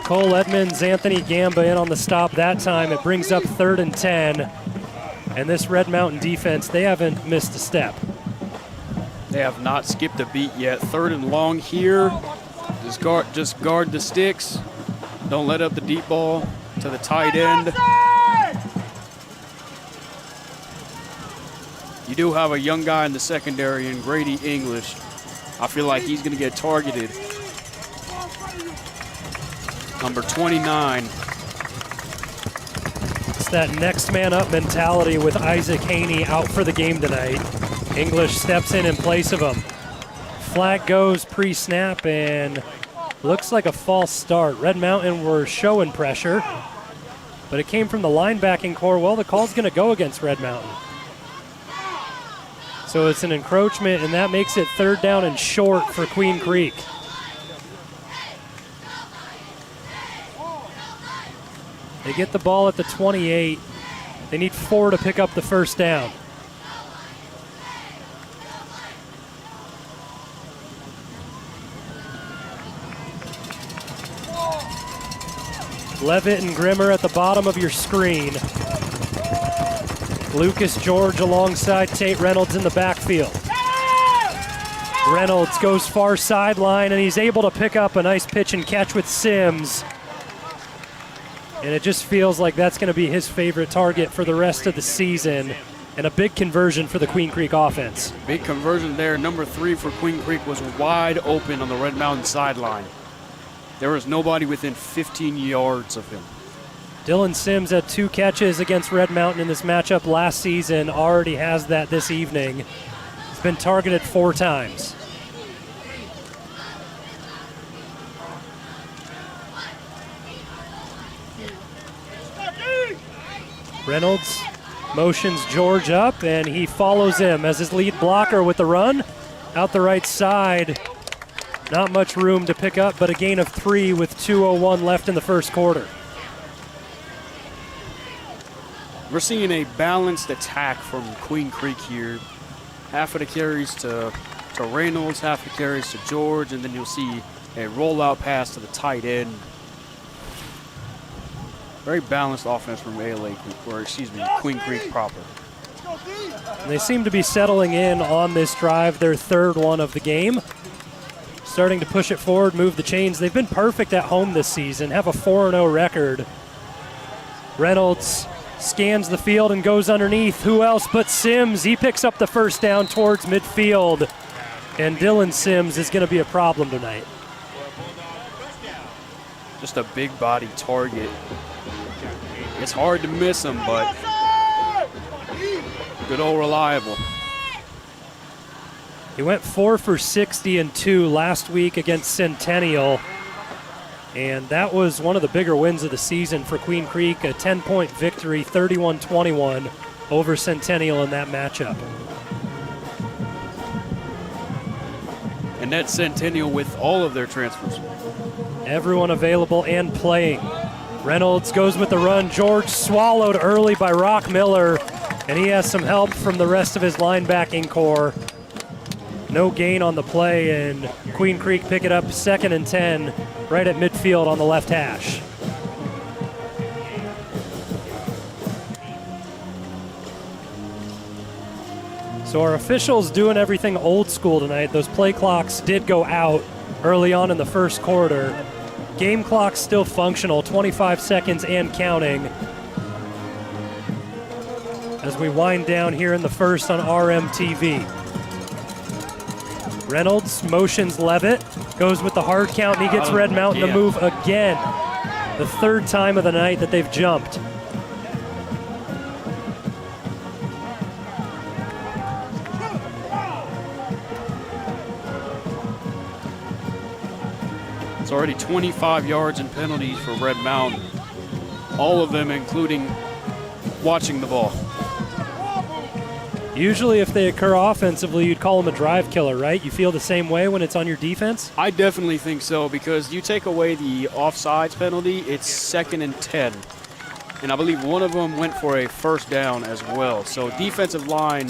Cole Edmonds, Anthony Gamba in on the stop that time. It brings up 3rd and 10. And this Red Mountain defense, they haven't missed a step. They have not skipped a beat yet. 3rd and long here. Just guard the sticks. Don't let up the deep ball to the tight end. You do have a young guy in the secondary in Grady English. I feel like he's going to get targeted. Number 29. That next man up mentality with Isaac Haney out for the game tonight. English steps in place of him. Flag goes pre-snap and looks like a false start. Red Mountain were showing pressure, but it came from the linebacking core. Well, the call's going to go against Red Mountain. So it's an encroachment, and that makes it 3rd down and short for Queen Creek. They get the ball at the 28. They need 4 to pick up the first down. Levitt and Grimmer at the bottom of your screen. Lucas George alongside Tate Reynolds in the backfield. Reynolds goes far sideline, and he's able to pick up a nice pitch and catch with Sims. And it just feels like that's going to be his favorite target for the rest of the season, and a big conversion for the Queen Creek offense. Big conversion there. Number 3 for Queen Creek was wide open on the Red Mountain sideline. There was nobody within 15 yards of him. Dylan Sims had 2 catches against Red Mountain in this matchup last season, already has that this evening. He's been targeted 4 times. Reynolds motions George up, and he follows him as his lead blocker with the run. Out the right side. Not much room to pick up, but a gain of 3 with 2:01 left in the first quarter. We're seeing a balanced attack from Queen Creek here. Half of the carries to Reynolds, half the carries to George, and then you'll see a rollout pass to the tight end. Very balanced offense from Queen Creek proper. And they seem to be settling in on this drive, their 3rd one of the game. Starting to push it forward, move the chains. They've been perfect at home this season, have a 4-0 record. Reynolds scans the field and goes underneath. Who else but Sims? He picks up the first down towards midfield. And Dylan Sims is going to be a problem tonight. Just a big body target. It's hard to miss him, but good old reliable. He went 4 for 60 and 2 last week against Centennial. And that was one of the bigger wins of the season for Queen Creek, a 10-point victory, 31-21 over Centennial in that matchup. And that's Centennial with all of their transfers. Everyone available and playing. Reynolds goes with the run. George swallowed early by Rock Miller, and he has some help from the rest of his linebacking core. No gain on the play, and Queen Creek pick it up 2nd and 10 right at midfield on the left hash. So our officials doing everything old school tonight. Those play clocks did go out early on in the first quarter. Game clock's still functional, 25 seconds and counting. As we wind down here in the first on RMTV. Reynolds motions Levitt, goes with the hard count, and he gets Red Mountain to move again. The 3rd time of the night that they've jumped. It's already 25 yards and penalties for Red Mountain. All of them including watching the ball. Usually if they occur offensively, you'd call them a drive killer, right? You feel the same way when it's on your defense? I definitely think so, because you take away the offsides penalty, it's 2nd and 10. And I believe one of them went for a first down as well. So defensive line,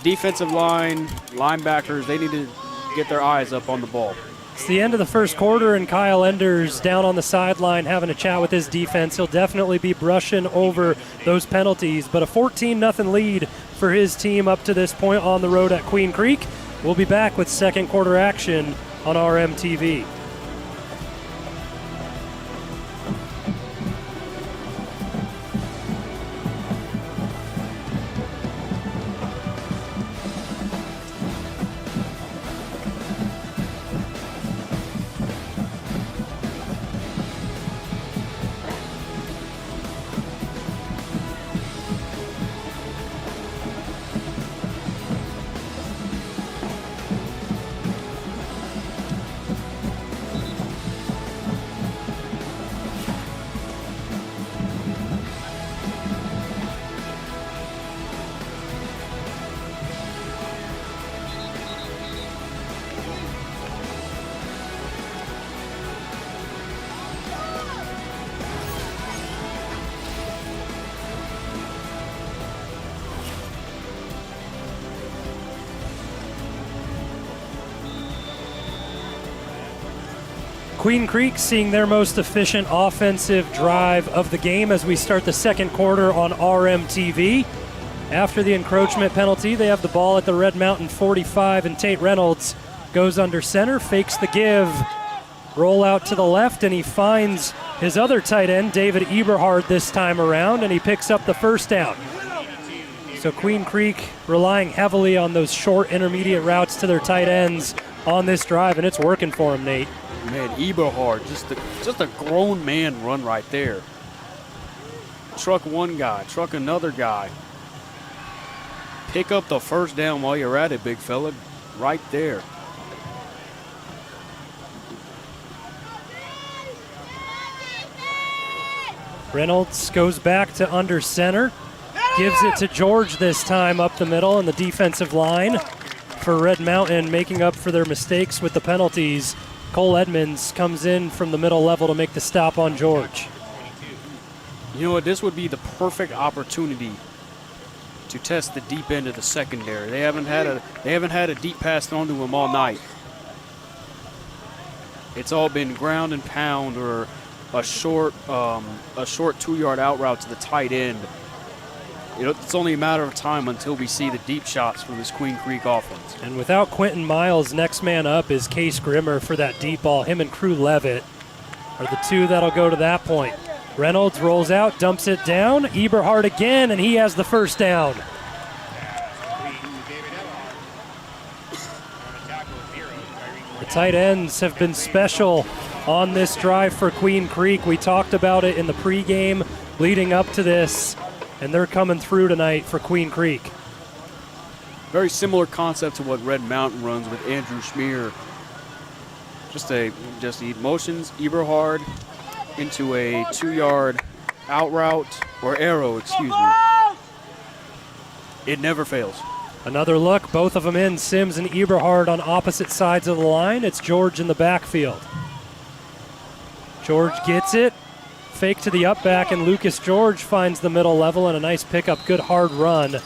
linebackers, they need to get their eyes up on the ball. It's the end of the first quarter, and Kyle Enders down on the sideline having a chat with his defense. He'll definitely be brushing over those penalties, but a 14-0 lead for his team up to this point on the road at Queen Creek. We'll be back with second quarter action on RMTV. Queen Creek seeing their most efficient offensive drive of the game as we start the second quarter on RMTV. After the encroachment penalty, they have the ball at the Red Mountain 45, and Tate Reynolds goes under center, fakes the give, roll out to the left, and he finds his other tight end, David Eberhard, this time around, and he picks up the first down. So Queen Creek relying heavily on those short intermediate routes to their tight ends on this drive, and it's working for them, Nate. Man, Eberhard, just a grown man run right there. Truck one guy, truck another guy. Pick up the first down while you're at it, big fella. Right there. Reynolds goes back to under center. Gives it to George this time up the middle, and the defensive line for Red Mountain making up for their mistakes with the penalties. Cole Edmonds comes in from the middle level to make the stop on George. You know what? This would be the perfect opportunity to test the deep end of the secondary. They haven't had a deep pass thrown to them all night. It's all been ground and pound or a short 2-yard out route to the tight end. You know, it's only a matter of time until we see the deep shots from this Queen Creek offense. And without Quentin Miles, next man up is Case Grimmer for that deep ball. Him and Crew Levitt are the two that'll go to that point. Reynolds rolls out, dumps it down. Eberhard again, and he has the first down. The tight ends have been special on this drive for Queen Creek. We talked about it in the pregame leading up to this, and they're coming through tonight for Queen Creek. Very similar concept to what Red Mountain runs with Andrew Schmier Just the motions, Eberhard into a 2-yard out route, or arrow, excuse me. It never fails. Another look, both of them in, Sims and Eberhard on opposite sides of the line. It's George in the backfield. George gets it, fake to the up back, and Lucas George finds the middle level and a nice pickup, good hard run.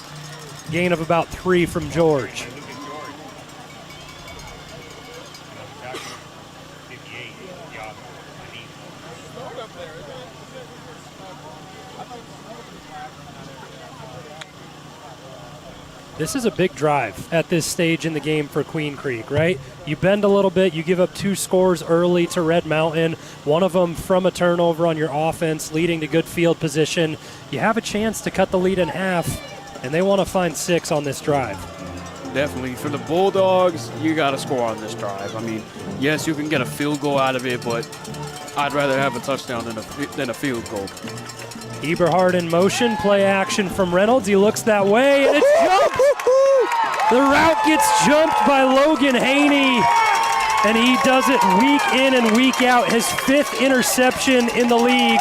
Gain of about 3 from George. This is a big drive at this stage in the game for Queen Creek, right? You bend a little bit, you give up 2 scores early to Red Mountain, one of them from a turnover on your offense, leading to good field position. You have a chance to cut the lead in half, and they want to find 6 on this drive. Definitely. For the Bulldogs, you got to score on this drive. I mean, yes, you can get a field goal out of it, but I'd rather have a touchdown than a field goal. Eberhard in motion, play action from Reynolds. He looks that way, and it's jumped. The route gets jumped by Logan Haney, and he does it week in and week out. His 5th interception in the league,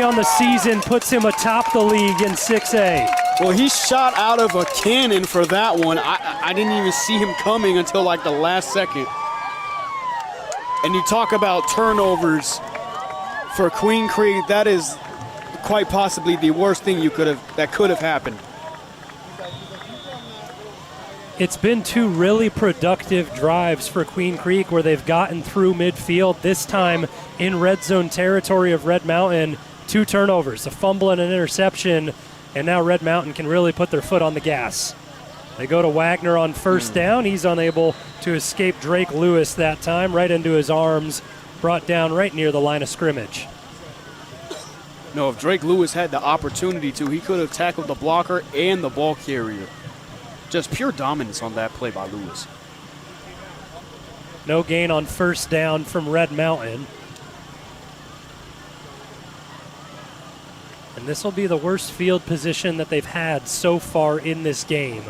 on the season, puts him atop the league in 6A. Well, he shot out of a cannon for that one. I didn't even see him coming until like the last second. And you talk about turnovers for Queen Creek, that is quite possibly the worst thing that could have happened. It's been 2 really productive drives for Queen Creek where they've gotten through midfield, this time in red zone territory of Red Mountain. 2 turnovers, a fumble and an interception, and now Red Mountain can really put their foot on the gas. They go to Wagner on first down. He's unable to escape Drake Lewis that time, right into his arms, brought down right near the line of scrimmage. No, if Drake Lewis had the opportunity to, he could have tackled the blocker and the ball carrier. Just pure dominance on that play by Lewis. No gain on first down from Red Mountain. And this will be the worst field position that they've had so far in this game.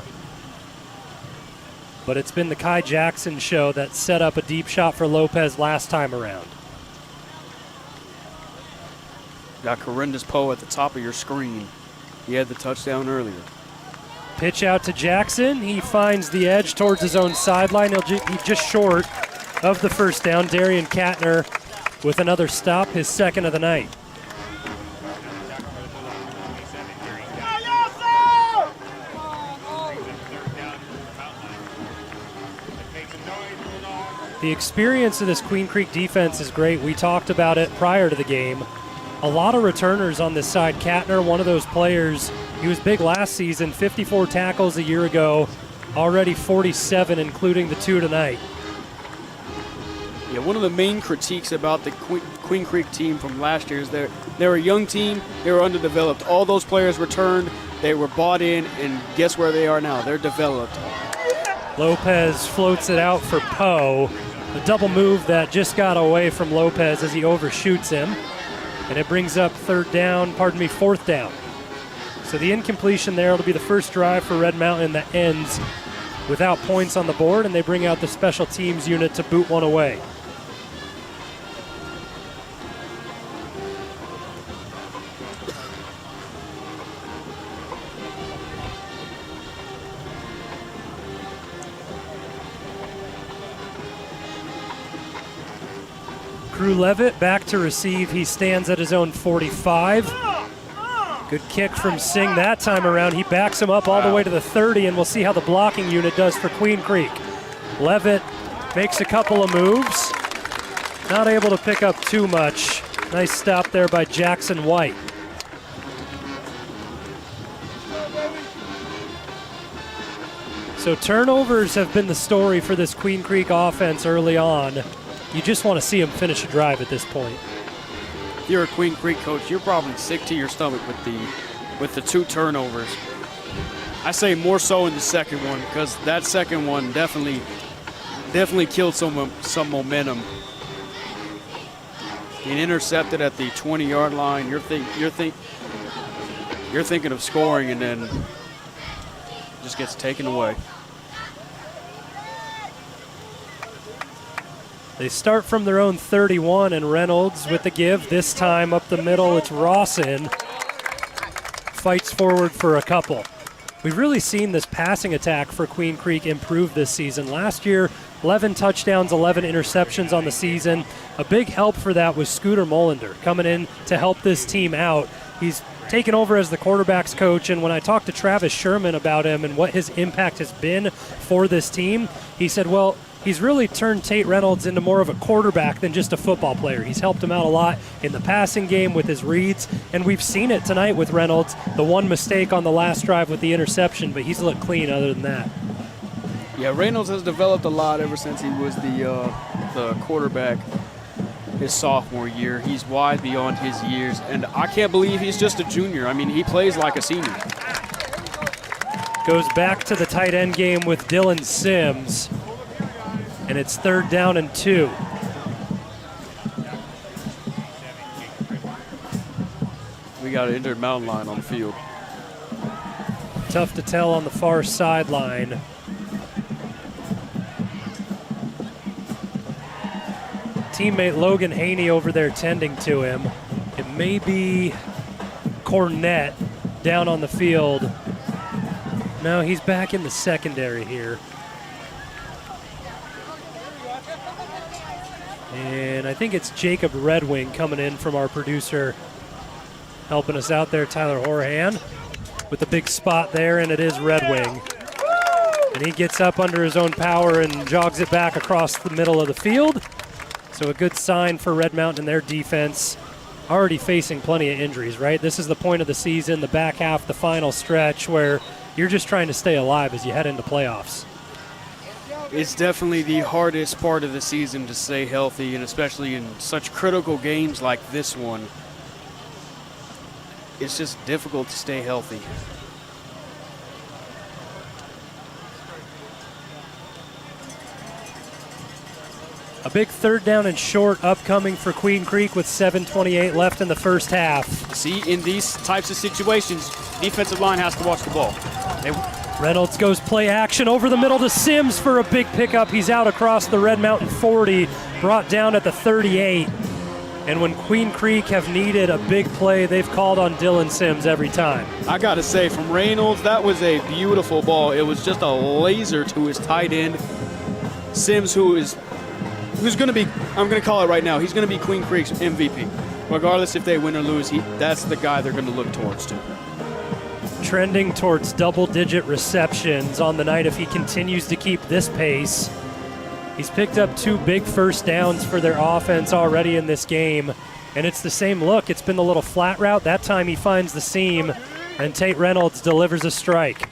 But it's been the Kai Jackson show that set up a deep shot for Lopez last time around. Got Corindus Poe at the top of your screen. He had the touchdown earlier. Pitch out to Jackson. He finds the edge towards his own sideline. He's just short of the first down. Darian Katner with another stop, his 2nd of the night. The experience of this Queen Creek defense is great. We talked about it prior to the game. A lot of returners on this side. Katner, one of those players, he was big last season, 54 tackles a year ago, already 47, including the 2 tonight. Yeah, one of the main critiques about the Queen Creek team from last year is they're a young team, they were underdeveloped. All those players returned, they were bought in, and guess where they are now? They're developed. Lopez floats it out for Poe. A double move that just got away from Lopez as he overshoots him. And it brings up 4th down. So the incompletion there, it'll be the first drive for Red Mountain that ends without points on the board, and they bring out the special teams unit to boot one away. Crew Levitt back to receive. He stands at his own 45. Good kick from Singh that time around. He backs him up all the way to the 30, and we'll see how the blocking unit does for Queen Creek. Levitt makes a couple of moves. Not able to pick up too much. Nice stop there by Jackson White. So turnovers have been the story for this Queen Creek offense early on. You just want to see them finish a drive at this point. If you're a Queen Creek coach, you're probably sick to your stomach with the 2 turnovers. I say more so in the second one, because that second one definitely killed some momentum. Being intercepted at the 20-yard line, you're thinking of scoring, and then it just gets taken away. They start from their own 31, and Reynolds with the give. This time up the middle, it's Rawson. Fights forward for a couple. We've really seen this passing attack for Queen Creek improve this season. Last year, 11 touchdowns, 11 interceptions on the season. A big help for that was Scooter Molander coming in to help this team out. He's taken over as the quarterback's coach, and when I talked to Travis Sherman about him and what his impact has been for this team, he said, well, he's really turned Tate Reynolds into more of a quarterback than just a football player. He's helped him out a lot in the passing game with his reads, and we've seen it tonight with Reynolds. The one mistake on the last drive with the interception, but he's looked clean other than that. Yeah, Reynolds has developed a lot ever since he was the quarterback his sophomore year. He's wide beyond his years, and I can't believe he's just a junior. I mean, he plays like a senior. Goes back to the tight end game with Dylan Sims. And it's 3rd down and 2. We got an injured mountain lion on the field. Tough to tell on the far sideline. Teammate Logan Haney over there tending to him. It may be Cornett down on the field. No, he's back in the secondary here. And I think it's Jacob Redwing coming in from our producer, helping us out there, Tyler Horahan, with the big spot there, and it is Redwing. And he gets up under his own power and jogs it back across the middle of the field. So a good sign for Red Mountain and their defense. Already facing plenty of injuries, right? This is the point of the season, the back half, the final stretch, where you're just trying to stay alive as you head into playoffs. It's definitely the hardest part of the season to stay healthy, and especially in such critical games like this one. It's just difficult to stay healthy. A big 3rd down and short upcoming for Queen Creek with 7:28 left in the first half. See, in these types of situations, defensive line has to watch the ball. Reynolds goes play action over the middle to Sims for a big pickup. He's out across the Red Mountain 40, brought down at the 38. And when Queen Creek have needed a big play, they've called on Dylan Sims every time. I got to say, from Reynolds, that was a beautiful ball. It was just a laser to his tight end. Sims, who's going to be, I'm going to call it right now, he's going to be Queen Creek's MVP. Regardless if they win or lose, that's the guy they're going to look towards too. Trending towards double-digit receptions on the night if he continues to keep this pace. He's picked up 2 big first downs for their offense already in this game, and it's the same look. It's been the little flat route. That time he finds the seam, and Tate Reynolds delivers a strike.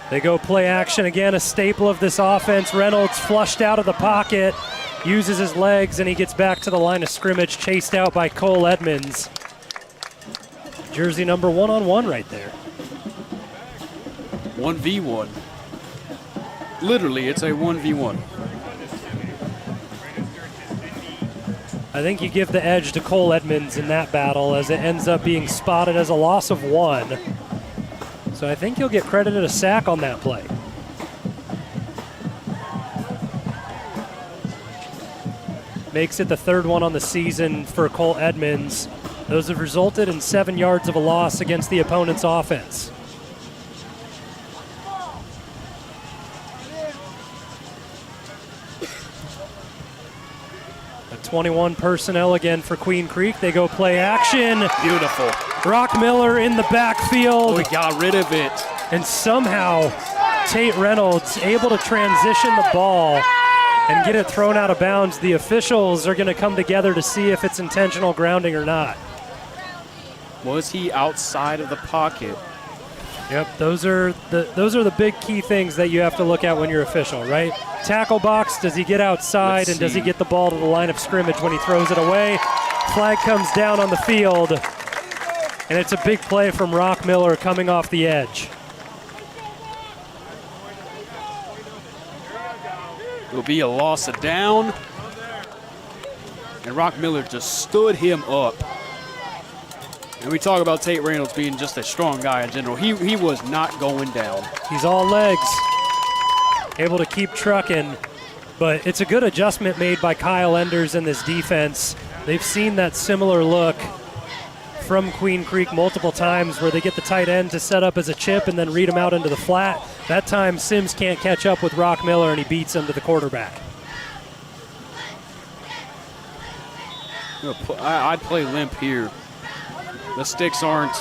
They go play action again, a staple of this offense. Reynolds flushed out of the pocket, uses his legs, and he gets back to the line of scrimmage, chased out by Cole Edmonds. Jersey number 1-on-1 right there. 1v1. Literally, it's a 1v1. I think you give the edge to Cole Edmonds in that battle, as it ends up being spotted as a loss of 1. So I think you'll get credited a sack on that play. Makes it the 3rd one on the season for Cole Edmonds. Those have resulted in 7 yards of a loss against the opponent's offense. A 21 personnel again for Queen Creek. They go play action. Beautiful. Brock Miller in the backfield. We got rid of it. And somehow Tate Reynolds able to transition the ball and get it thrown out of bounds. The officials are going to come together to see if it's intentional grounding or not. Was he outside of the pocket? Yep, those are the big key things that you have to look at when you're official, right? Tackle box, does he get outside, and does he get the ball to the line of scrimmage when he throws it away? Flag comes down on the field, and it's a big play from Rock Miller coming off the edge. It'll be a loss of down. And Rock Miller just stood him up. And we talk about Tate Reynolds being just a strong guy in general. He was not going down. He's all legs, able to keep trucking. But it's a good adjustment made by Kyle Enders in this defense. They've seen that similar look from Queen Creek multiple times where they get the tight end to set up as a chip and then read him out into the flat. That time Sims can't catch up with Rock Miller and he beats him to the quarterback. I'd play limp here. The sticks are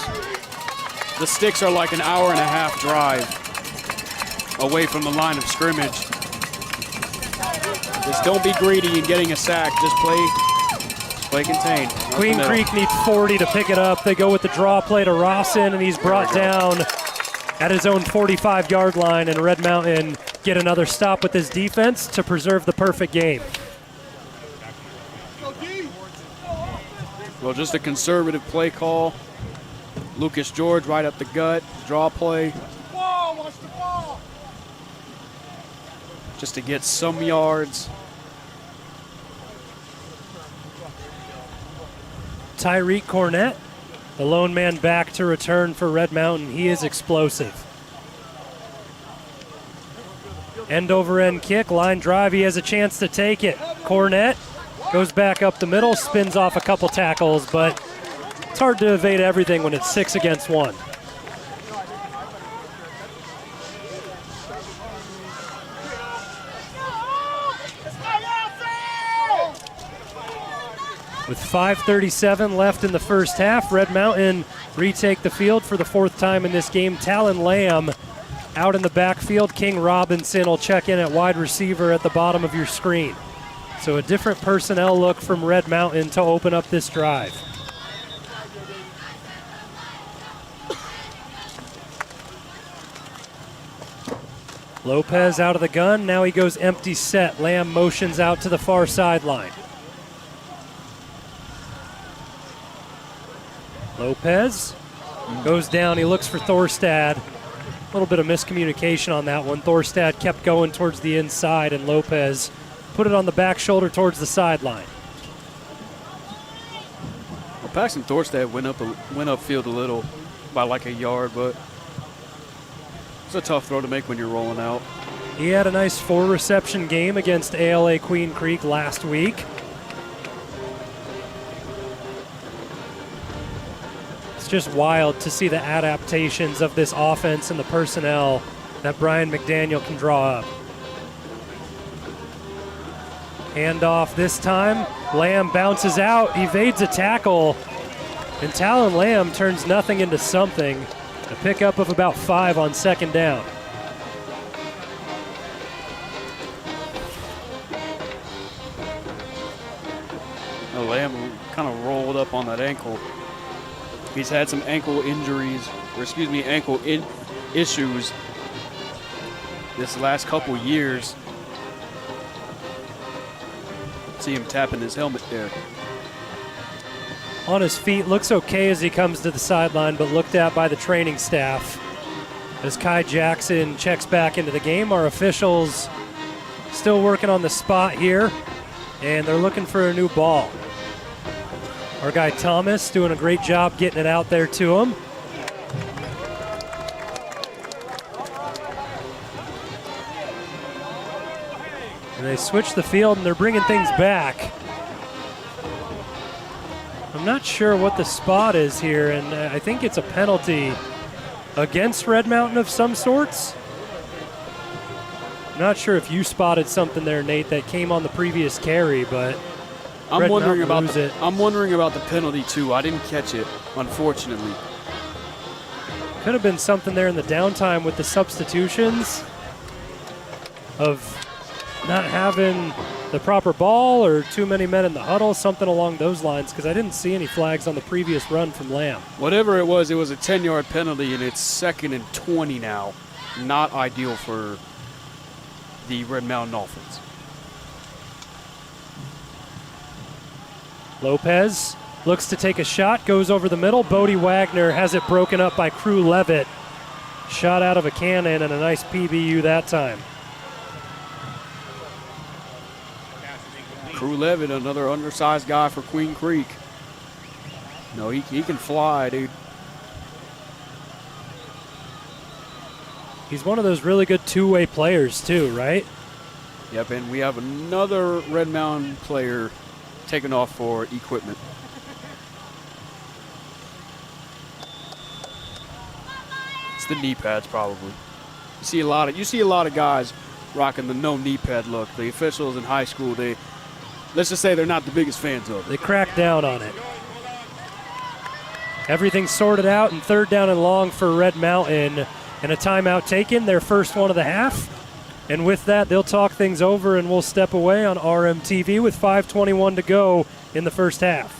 like an hour and a half drive away from the line of scrimmage. Just don't be greedy in getting a sack. Just play contained. Queen Creek needs 40 to pick it up. They go with the draw play to Rawson, and he's brought down at his own 45-yard line, and Red Mountain get another stop with his defense to preserve the perfect game. Well, just a conservative play call. Lucas George right up the gut, draw play. Just to get some yards. Tyreek Cornett, the lone man back to return for Red Mountain. He is explosive. End over end kick, line drive. He has a chance to take it. Cornett goes back up the middle, spins off a couple tackles, but it's hard to evade everything when it's 6 against 1. With 5:37 left in the first half, Red Mountain retake the field for the 4th time in this game. Talon Lamb out in the backfield. King Robinson will check in at wide receiver at the bottom of your screen. So a different personnel look from Red Mountain to open up this drive. Lopez out of the gun. Now he goes empty set. Lamb motions out to the far sideline. Lopez goes down. He looks for Thorstad. A little bit of miscommunication on that one. Thorstad kept going towards the inside, and Lopez put it on the back shoulder towards the sideline. Well, Paxton Thorstad went upfield a little by like a yard, but it's a tough throw to make when you're rolling out. He had a nice 4-reception game against ALA Queen Creek last week. Just wild to see the adaptations of this offense and the personnel that Brian McDaniel can draw up. Handoff this time. Lamb bounces out, evades a tackle, and Talon Lamb turns nothing into something. A pickup of about 5 on 2nd down. Lamb kind of rolled up on that ankle. He's had some ankle issues this last couple years. See him tapping his helmet there. On his feet, looks okay as he comes to the sideline, but looked at by the training staff. As Kai Jackson checks back into the game, our officials still working on the spot here, and they're looking for a new ball. Our guy Thomas doing a great job getting it out there to him. And they switch the field and they're bringing things back. I'm not sure what the spot is here, and I think it's a penalty against Red Mountain of some sorts. I'm not sure if you spotted something there, Nate, that came on the previous carry, but I'm wondering about the penalty too. I didn't catch it, unfortunately. Could have been something there in the downtime with the substitutions of not having the proper ball or too many men in the huddle, something along those lines, because I didn't see any flags on the previous run from Lamb. Whatever it was a 10-yard penalty, and it's 2nd and 20 now. Not ideal for the Red Mountain offense. Lopez looks to take a shot, goes over the middle. Bodie Wagner has it broken up by Crew Levitt. Shot out of a cannon and a nice PBU that time. Crew Levitt, another undersized guy for Queen Creek. No, he can fly, dude. He's one of those really good two-way players too, right? Yep, and we have another Red Mountain player taking off for equipment. It's the knee pads, probably. You see a lot of guys rocking the no knee pad look. The officials in high school, let's just say they're not the biggest fans of it. They crack down on it. Everything's sorted out, and 3rd down and long for Red Mountain. And a timeout taken, their first one of the half. And with that, they'll talk things over, and we'll step away on RMTV with 5:21 to go in the first half.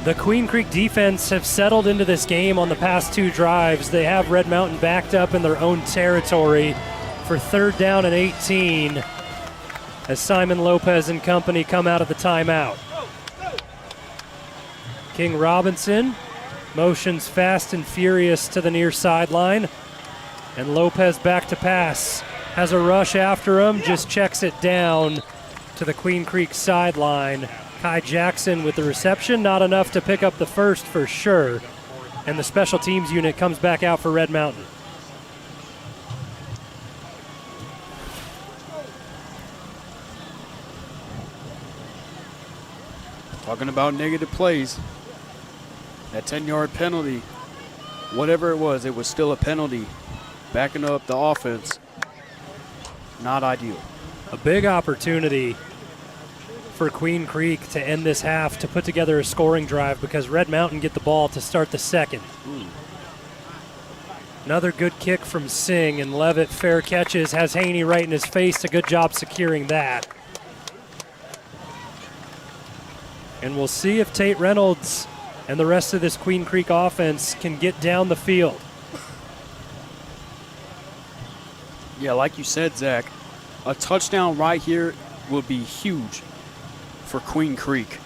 The Queen Creek defense have settled into this game on the past 2 drives. They have Red Mountain backed up in their own territory for 3rd down and 18 as Simon Lopez and company come out of the timeout. King Robinson motions fast and furious to the near sideline, and Lopez back to pass. Has a rush after him, just checks it down to the Queen Creek sideline. Kai Jackson with the reception, not enough to pick up the first for sure. And the special teams unit comes back out for Red Mountain. Talking about negative plays. That 10-yard penalty, whatever it was still a penalty. Backing up the offense, not ideal. A big opportunity for Queen Creek to end this half, to put together a scoring drive, because Red Mountain get the ball to start the second. Another good kick from Singh, and Levitt fair catches, has Haney right in his face. A good job securing that. And we'll see if Tate Reynolds and the rest of this Queen Creek offense can get down the field. Yeah, like you said, Zach, a touchdown right here would be huge for Queen Creek.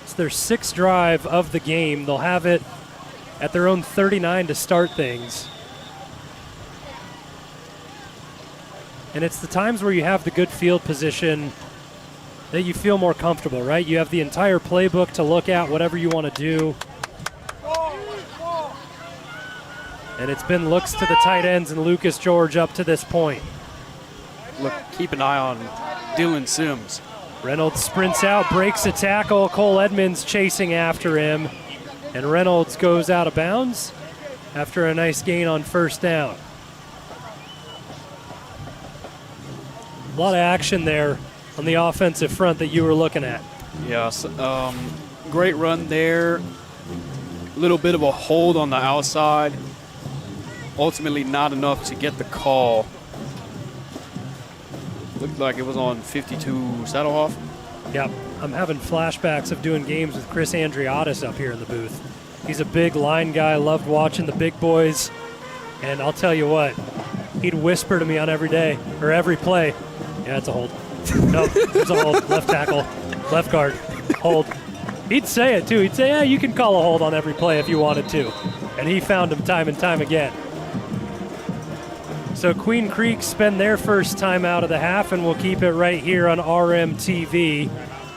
It's their 6th drive of the game. They'll have it at their own 39 to start things. And it's the times where you have the good field position that you feel more comfortable, right? You have the entire playbook to look at, whatever you want to do. And it's been looks to the tight ends and Lucas George up to this point. Look, keep an eye on Dylan Sims. Reynolds sprints out, breaks a tackle. Cole Edmonds chasing after him. And Reynolds goes out of bounds after a nice gain on 1st down. A lot of action there on the offensive front that you were looking at. Yes, great run there. A little bit of a hold on the outside. Ultimately not enough to get the call. Looked like it was on 52 Saddlehoff. Yep, I'm having flashbacks of doing games with Chris Andriotis up here in the booth. He's a big line guy, loved watching the big boys. And I'll tell you what, he'd whisper to me on every day, or every play, yeah, it's a hold. Nope, it's a hold. Left tackle, left guard, hold. He'd say it too. He'd say, yeah, you can call a hold on every play if you wanted to. And he found him time and time again. So Queen Creek spend their first time out of the half, and we'll keep it right here on RMTV.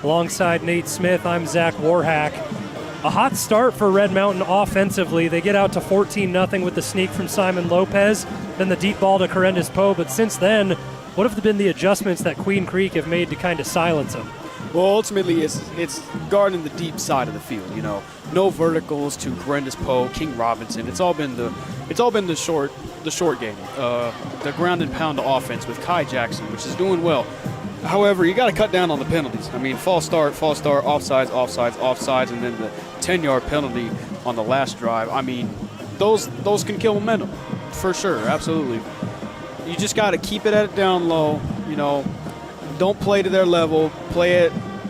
Alongside Nate Smith, I'm Zach Warhack. A hot start for Red Mountain offensively. They get out to 14-0 with the sneak from Simon Lopez, then the deep ball to Corendus Poe. But since then, what have been the adjustments that Queen Creek have made to kind of silence them? Well, ultimately, it's guarding the deep side of the field. You know, no verticals to Corendus Poe, King Robinson. It's all been the short game, the ground and pound offense with Kai Jackson, which is doing well. However, you got to cut down on the penalties. I mean, false start, offsides, and then the 10-yard penalty on the last drive. I mean, those can kill momentum for sure, absolutely. You just got to keep it down low. You know, don't play to their level.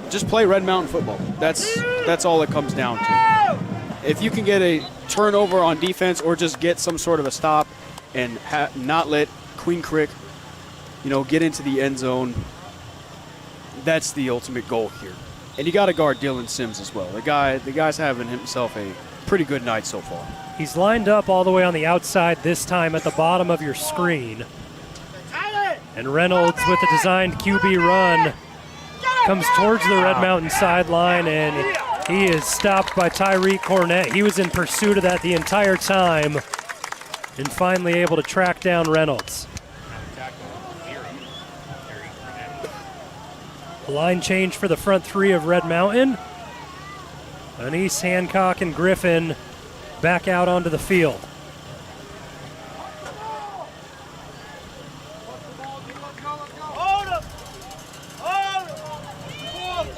Just play Red Mountain football. That's all it comes down to. If you can get a turnover on defense or just get some sort of a stop and not let Queen Creek, get into the end zone. That's the ultimate goal here. And you got to guard Dylan Sims as well. The guy's having himself a pretty good night so far. He's lined up all the way on the outside this time at the bottom of your screen. And Reynolds with the designed QB run comes towards the Red Mountain sideline, and he is stopped by Tyreek Cornett. He was in pursuit of that the entire time and finally able to track down Reynolds. Line change for the front three of Red Mountain. Anise, Hancock, and Griffin back out onto the field.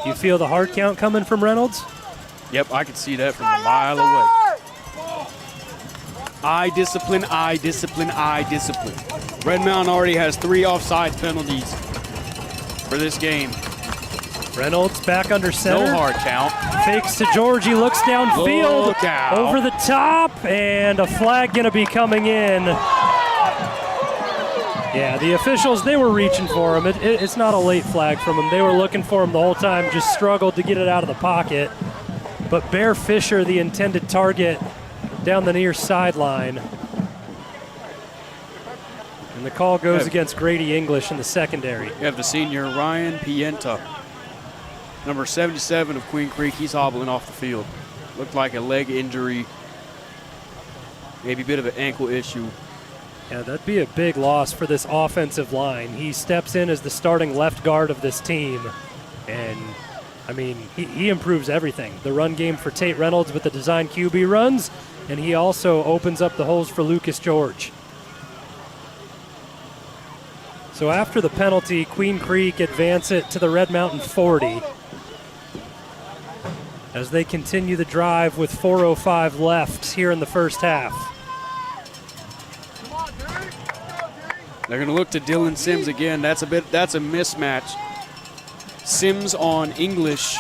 You feel the hard count coming from Reynolds? Yep, I can see that from a mile away. Eye discipline, eye discipline, eye discipline. Red Mountain already has 3 offside penalties for this game. Reynolds back under center. No hard count. Fakes to George. He looks downfield. Look out. Over the top, and a flag going to be coming in. Yeah, the officials, they were reaching for him. It's not a late flag from him. They were looking for him the whole time, just struggled to get it out of the pocket. But Bear Fisher, the intended target, down the near sideline. And the call goes against Grady English in the secondary. You have the senior Ryan Pienta. Number 77 of Queen Creek, he's hobbling off the field. Looked like a leg injury, maybe a bit of an ankle issue. Yeah, that'd be a big loss for this offensive line. He steps in as the starting left guard of this team. And, I mean, he improves everything. The run game for Tate Reynolds with the design QB runs, and he also opens up the holes for Lucas George. So after the penalty, Queen Creek advance it to the Red Mountain 40. As they continue the drive with 4:05 left here in the first half. They're going to look to Dylan Sims again. That's a mismatch. Sims on English.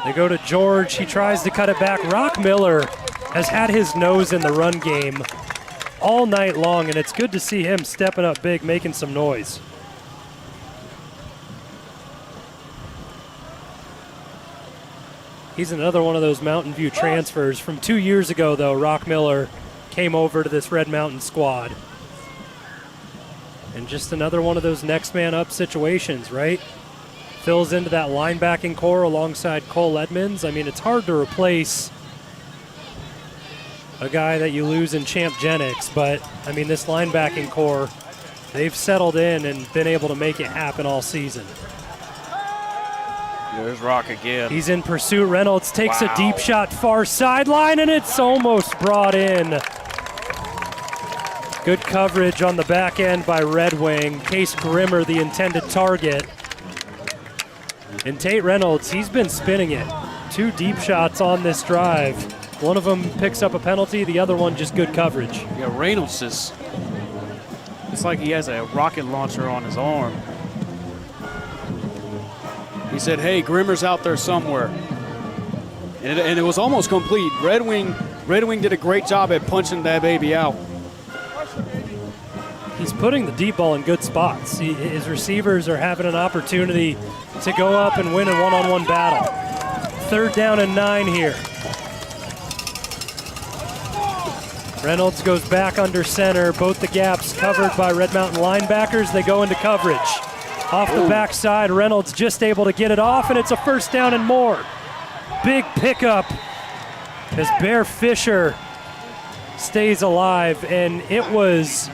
They go to George. He tries to cut it back. Rock Miller has had his nose in the run game all night long, and it's good to see him stepping up big, making some noise. He's another one of those Mountain View transfers. From 2 years ago, though, Rock Miller came over to this Red Mountain squad. And just another one of those next man up situations, right? Fills into that linebacking core alongside Cole Edmonds. I mean, it's hard to replace a guy that you lose in Champ Jennings, but I mean, this linebacking core, they've settled in and been able to make it happen all season. There's Rock again. He's in pursuit. Reynolds takes a deep shot far sideline, and it's almost brought in. Good coverage on the back end by Red Wing. Case Grimmer, the intended target. And Tate Reynolds, he's been spinning it. 2 deep shots on this drive. One of them picks up a penalty, the other one just good coverage. Yeah, Reynolds it's like he has a rocket launcher on his arm. He said, hey, Grimmer's out there somewhere. And it was almost complete. Red Wing did a great job at punching that baby out. He's putting the deep ball in good spots. His receivers are having an opportunity to go up and win a one-on-one battle. 3rd down and 9 here. Reynolds goes back under center. Both the gaps covered by Red Mountain linebackers. They go into coverage. Off the backside, Reynolds just able to get it off, and it's a first down and more. Big pickup as Bear Fisher stays alive, and it was,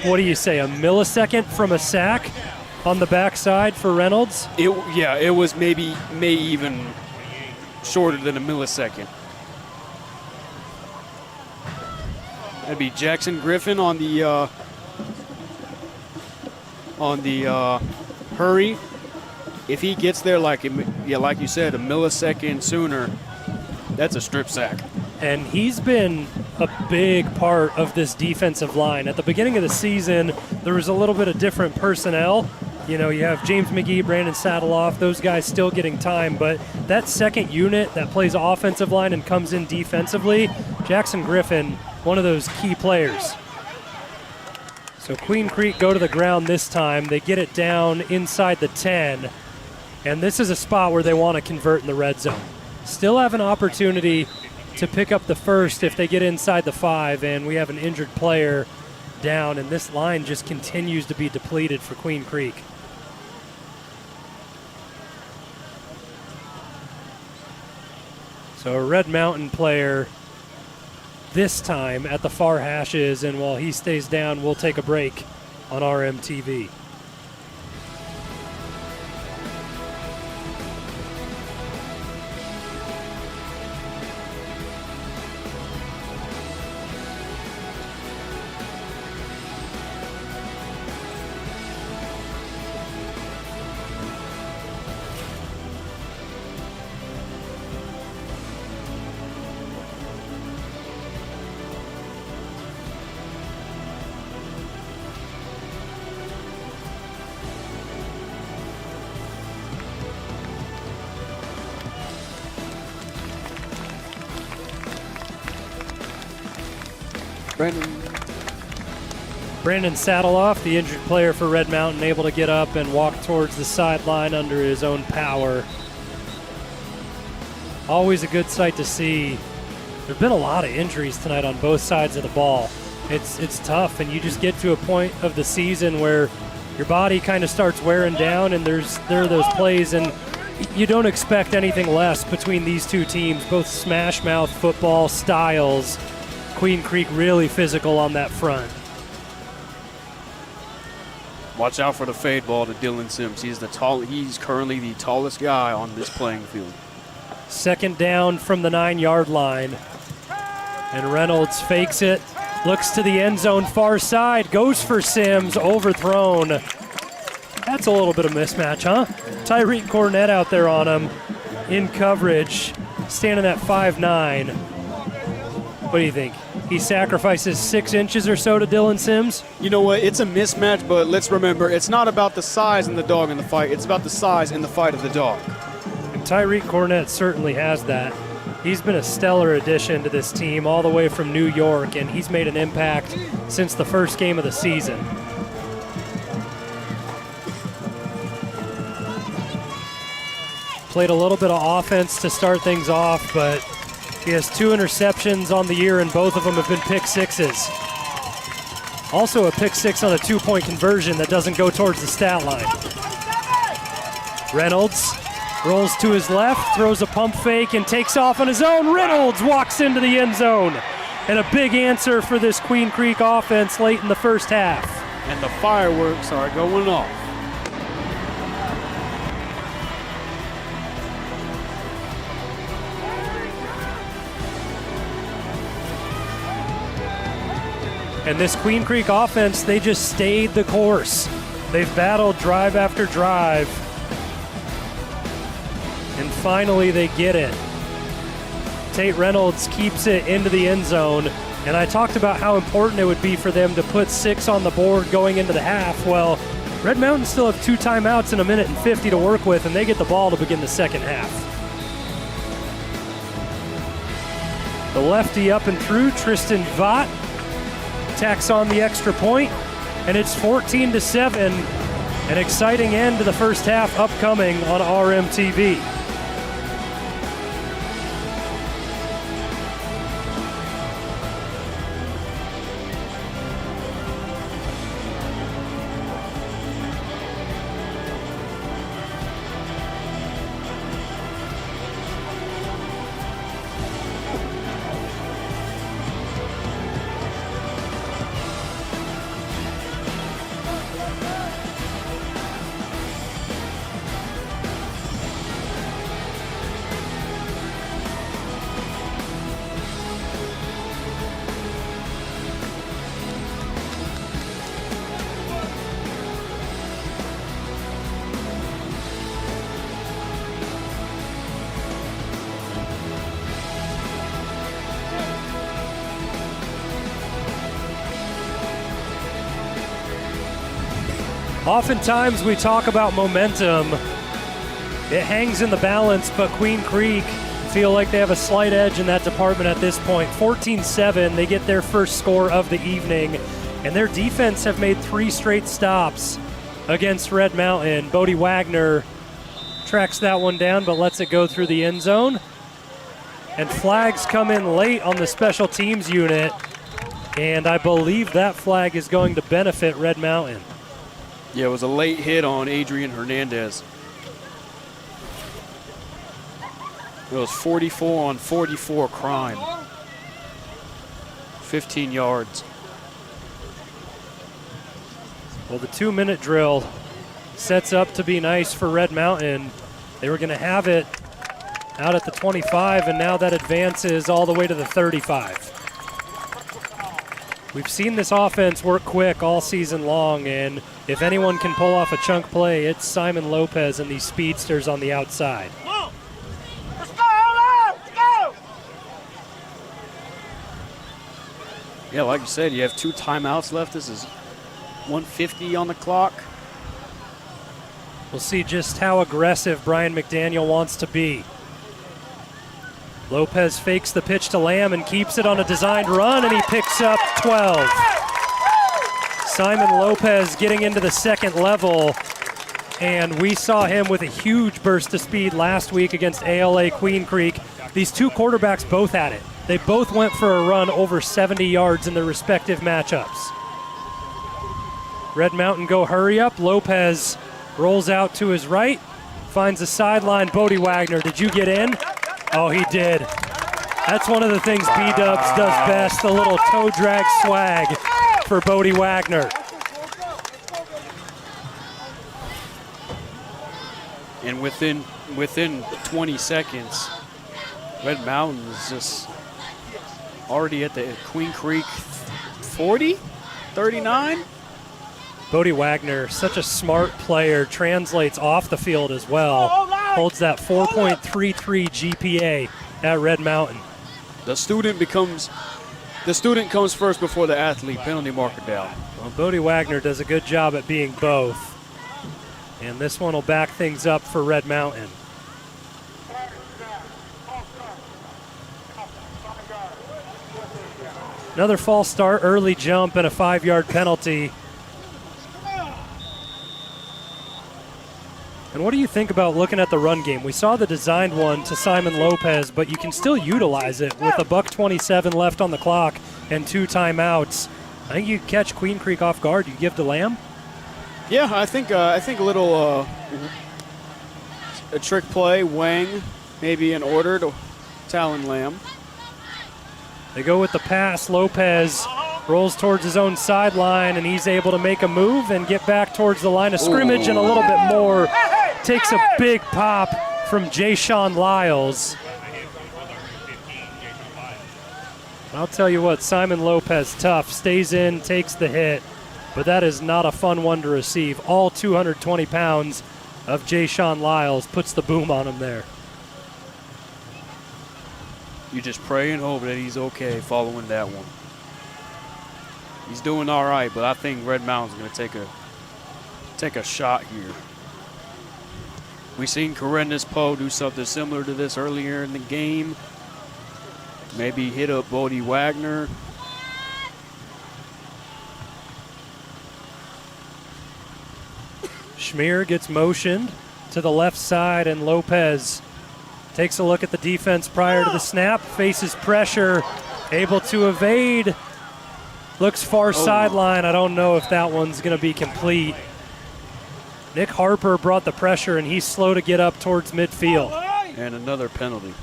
what do you say, a millisecond from a sack on the backside for Reynolds? It was maybe even shorter than a millisecond. That'd be Jackson Griffin on the hurry. If he gets there like you said, a millisecond sooner, that's a strip sack. And he's been a big part of this defensive line. At the beginning of the season, there was a little bit of different personnel. You know, you have James McGee, Brandon Saddleoff, those guys still getting time, but that second unit that plays offensive line and comes in defensively, Jackson Griffin, one of those key players. So Queen Creek go to the ground this time. They get it down inside the 10, and this is a spot where they want to convert in the red zone. Still have an opportunity to pick up the first if they get inside the 5, and we have an injured player down, and this line just continues to be depleted for Queen Creek. So a Red Mountain player this time at the far hashes, and while he stays down, we'll take a break on RMTV. Brandon Saddleoff, the injured player for Red Mountain, able to get up and walk towards the sideline under his own power. Always a good sight to see. There have been a lot of injuries tonight on both sides of the ball. It's tough, and you just get to a point of the season where your body kind of starts wearing down, and there are those plays, and you don't expect anything less between these two teams, both smash mouth football styles. Queen Creek really physical on that front. Watch out for the fade ball to Dylan Sims. He's currently the tallest guy on this playing field. Second down from the 9-yard line. And Reynolds fakes it, looks to the end zone far side, goes for Sims, overthrown. That's a little bit of mismatch, huh? Tyreek Cornett out there on him in coverage, standing at 5'9". What do you think? He sacrifices 6 inches or so to Dylan Sims? You know what? It's a mismatch, but let's remember, it's not about the size and the dog in the fight. It's about the size and the fight of the dog. And Tyreek Cornett certainly has that. He's been a stellar addition to this team all the way from New York, and he's made an impact since the first game of the season. Played a little bit of offense to start things off, but he has 2 interceptions on the year, and both of them have been pick sixes. Also a pick 6 on a 2-point conversion that doesn't go towards the stat line. Reynolds rolls to his left, throws a pump fake, and takes off on his own. Reynolds walks into the end zone. And a big answer for this Queen Creek offense late in the first half. And the fireworks are going off. And this Queen Creek offense, they just stayed the course. They've battled drive after drive. And finally they get it. Tate Reynolds keeps it into the end zone. And I talked about how important it would be for them to put 6 on the board going into the half. Well, Red Mountain still have 2 timeouts and 1:50 to work with, and they get the ball to begin the second half. The lefty up and through, Tristan Vaught, tacks on the extra point, and it's 14-7. An exciting end to the first half upcoming on RMTV. Oftentimes we talk about momentum. It hangs in the balance, but Queen Creek feel like they have a slight edge in that department at this point. 14-7, they get their first score of the evening, and their defense have made 3 straight stops against Red Mountain. Bodie Wagner tracks that one down, but lets it go through the end zone. And flags come in late on the special teams unit, and I believe that flag is going to benefit Red Mountain. Yeah, it was a late hit on Adrian Hernandez. It was 44 on 44 crime. 15 yards. Well, the 2-minute drill sets up to be nice for Red Mountain. They were going to have it out at the 25, and now that advances all the way to the 35. We've seen this offense work quick all season long, and if anyone can pull off a chunk play, it's Simon Lopez and these speedsters on the outside. Yeah, like you said, you have 2 timeouts left. This is 1:50 on the clock. We'll see just how aggressive Brian McDaniel wants to be. Lopez fakes the pitch to Lamb and keeps it on a designed run, and he picks up 12. Simon Lopez getting into the second level, and we saw him with a huge burst of speed last week against ALA Queen Creek. These 2 quarterbacks both had it. They both went for a run over 70 yards in their respective matchups. Red Mountain go hurry up. Lopez rolls out to his right, finds the sideline. Bodie Wagner, did you get in? Oh, he did. That's one of the things B-Dubs does best, the little toe drag swag for Bodie Wagner. And within 20 seconds, Red Mountain is just already at the Queen Creek 40, 39. Bodie Wagner, such a smart player, translates off the field as well. Holds that 4.33 GPA at Red Mountain. The student comes first before the athlete. Penalty marker down. Well, Bodie Wagner does a good job at being both. And this one will back things up for Red Mountain. Another false start, early jump, and a 5-yard penalty. And what do you think about looking at the run game? We saw the designed one to Simon Lopez, but you can still utilize it with $1:27 left on the clock and 2 timeouts. I think you catch Queen Creek off guard. You give to Lamb? Yeah, I think a little a trick play, wang, maybe in order to Talon Lamb. They go with the pass. Lopez rolls towards his own sideline, and he's able to make a move and get back towards the line of scrimmage and a little bit more. Takes a big pop from Jay-Sean Lyles. I'll tell you what, Simon Lopez, tough, stays in, takes the hit, but that is not a fun one to receive. All 220 pounds of Jay-Sean Lyles puts the boom on him there. You just pray and hope that he's okay following that one. He's doing all right, but I think Red Mountain's going to take a shot here. We seen Corendus Poe do something similar to this earlier in the game. Maybe hit up Bodie Wagner. Schmier gets motioned to the left side, and Lopez takes a look at the defense prior to the snap, faces pressure, able to evade. Looks far sideline. I don't know if that one's going to be complete. Nick Harper brought the pressure, and he's slow to get up towards midfield. And another penalty.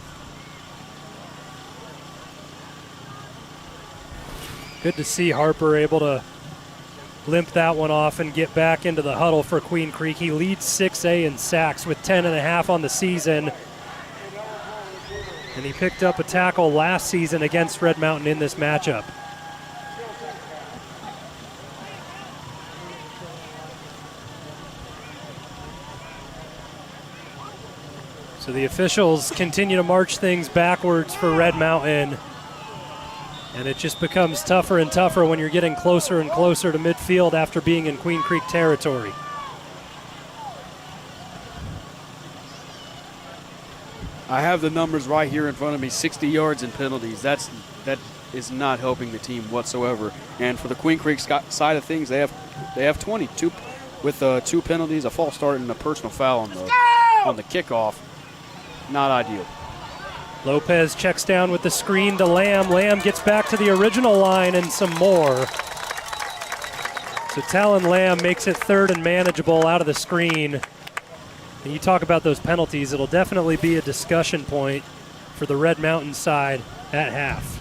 Good to see Harper able to limp that one off and get back into the huddle for Queen Creek. He leads 6A in sacks with 10.5 on the season. And he picked up a tackle last season against Red Mountain in this matchup. So the officials continue to march things backwards for Red Mountain. And it just becomes tougher and tougher when you're getting closer and closer to midfield after being in Queen Creek territory. I have the numbers right here in front of me. 60 yards and penalties. That is not helping the team whatsoever. And for the Queen Creek side of things, they have 22 with 2 penalties, a false start, and a personal foul on the kickoff. Not ideal. Lopez checks down with the screen to Lamb. Lamb gets back to the original line and some more. So Talon Lamb makes it 3rd and manageable out of the screen. And you talk about those penalties, it'll definitely be a discussion point for the Red Mountain side at half.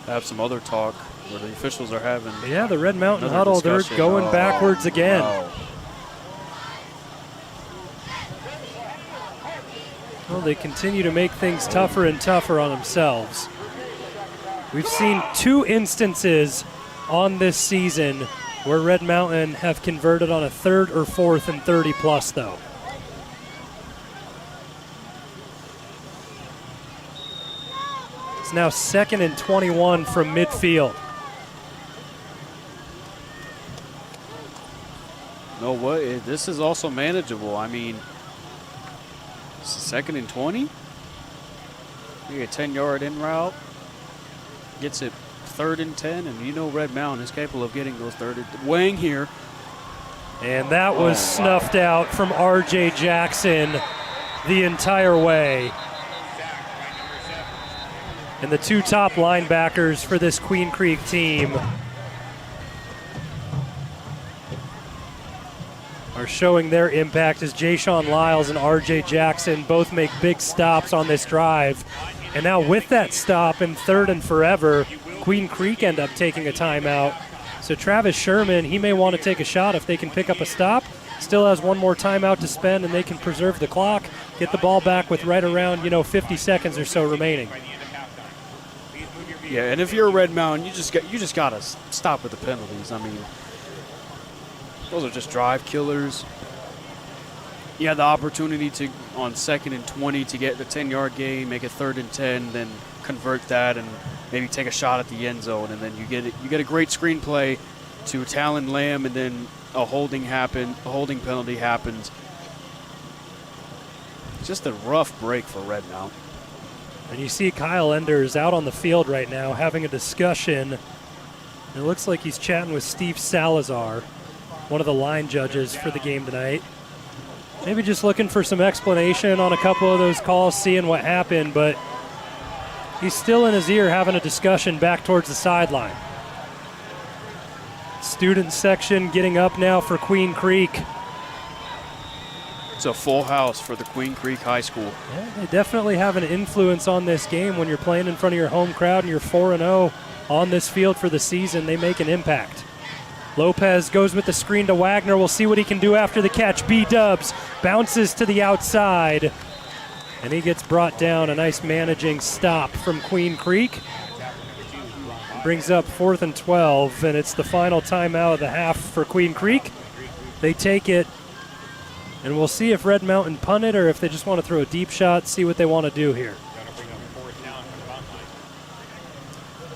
Have some other talk where the officials are having. Yeah, the Red Mountain huddle, they're going backwards again. Wow. Well, they continue to make things tougher and tougher on themselves. We've seen 2 instances on this season where Red Mountain have converted on a 3rd or 4th and 30 plus though. It's now 2nd and 21 from midfield. No, what? This is also manageable. I mean, 2nd and 20. You get a 10-yard in route. Gets it 3rd and 10, and you know Red Mountain is capable of getting those 3rd. Wang here. And that was snuffed out from R.J. Jackson the entire way. And the 2 top linebackers for this Queen Creek team are showing their impact as Jayshon Lyles and R.J. Jackson both make big stops on this drive. And now with that stop in 3rd and forever, Queen Creek end up taking a timeout. So Travis Sherman, he may want to take a shot if they can pick up a stop. Still has 1 more timeout to spend, and they can preserve the clock, get the ball back with right around 50 seconds or so remaining. Yeah, and if you're a Red Mountain, you just gotta stop with the penalties. I mean, those are just drive killers. You had the opportunity to, on 2nd and 20, to get the 10-yard gain, make it 3rd and 10, then convert that and maybe take a shot at the end zone, and then you get a great screenplay to Talon Lamb, and then a holding penalty happens. Just a rough break for Red Mountain. And you see Kyle Enders out on the field right now having a discussion. It looks like he's chatting with Steve Salazar, one of the line judges for the game tonight. Maybe just looking for some explanation on a couple of those calls, seeing what happened, but he's still in his ear having a discussion back towards the sideline. Student section getting up now for Queen Creek. It's a full house for the Queen Creek High School. Yeah, they definitely have an influence on this game. When you're playing in front of your home crowd and you're 4-0 on this field for the season, they make an impact. Lopez goes with the screen to Wagner. We'll see what he can do after the catch. B-Dubs bounces to the outside, and he gets brought down. A nice managing stop from Queen Creek. Brings up 4th and 12, and it's the final timeout of the half for Queen Creek. They take it, and we'll see if Red Mountain punt it or if they just want to throw a deep shot, see what they want to do here.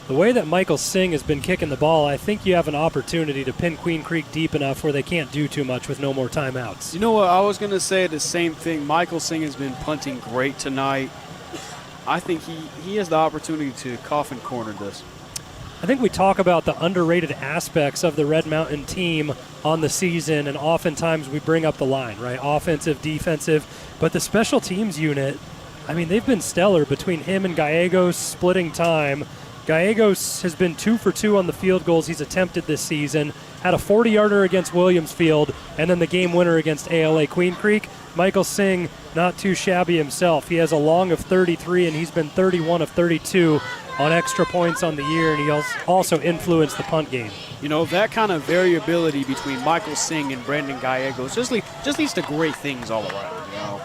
The way that Michael Singh has been kicking the ball, I think you have an opportunity to pin Queen Creek deep enough where they can't do too much with no more timeouts. You know what? I was going to say the same thing. Michael Singh has been punting great tonight. I think he has the opportunity to coffin corner this. I think we talk about the underrated aspects of the Red Mountain team on the season, and oftentimes we bring up the line, right? Offensive, defensive, but the special teams unit, I mean, they've been stellar between him and Gallegos splitting time. Gallegos has been 2 for 2 on the field goals he's attempted this season, had a 40-yarder against Williamsfield, and then the game winner against ALA Queen Creek. Michael Singh, not too shabby himself. He has a long of 33, and he's been 31 of 32 on extra points on the year, and he also influenced the punt game. You know, that kind of variability between Michael Singh and Brandon Gallegos just leads to great things all around, you know.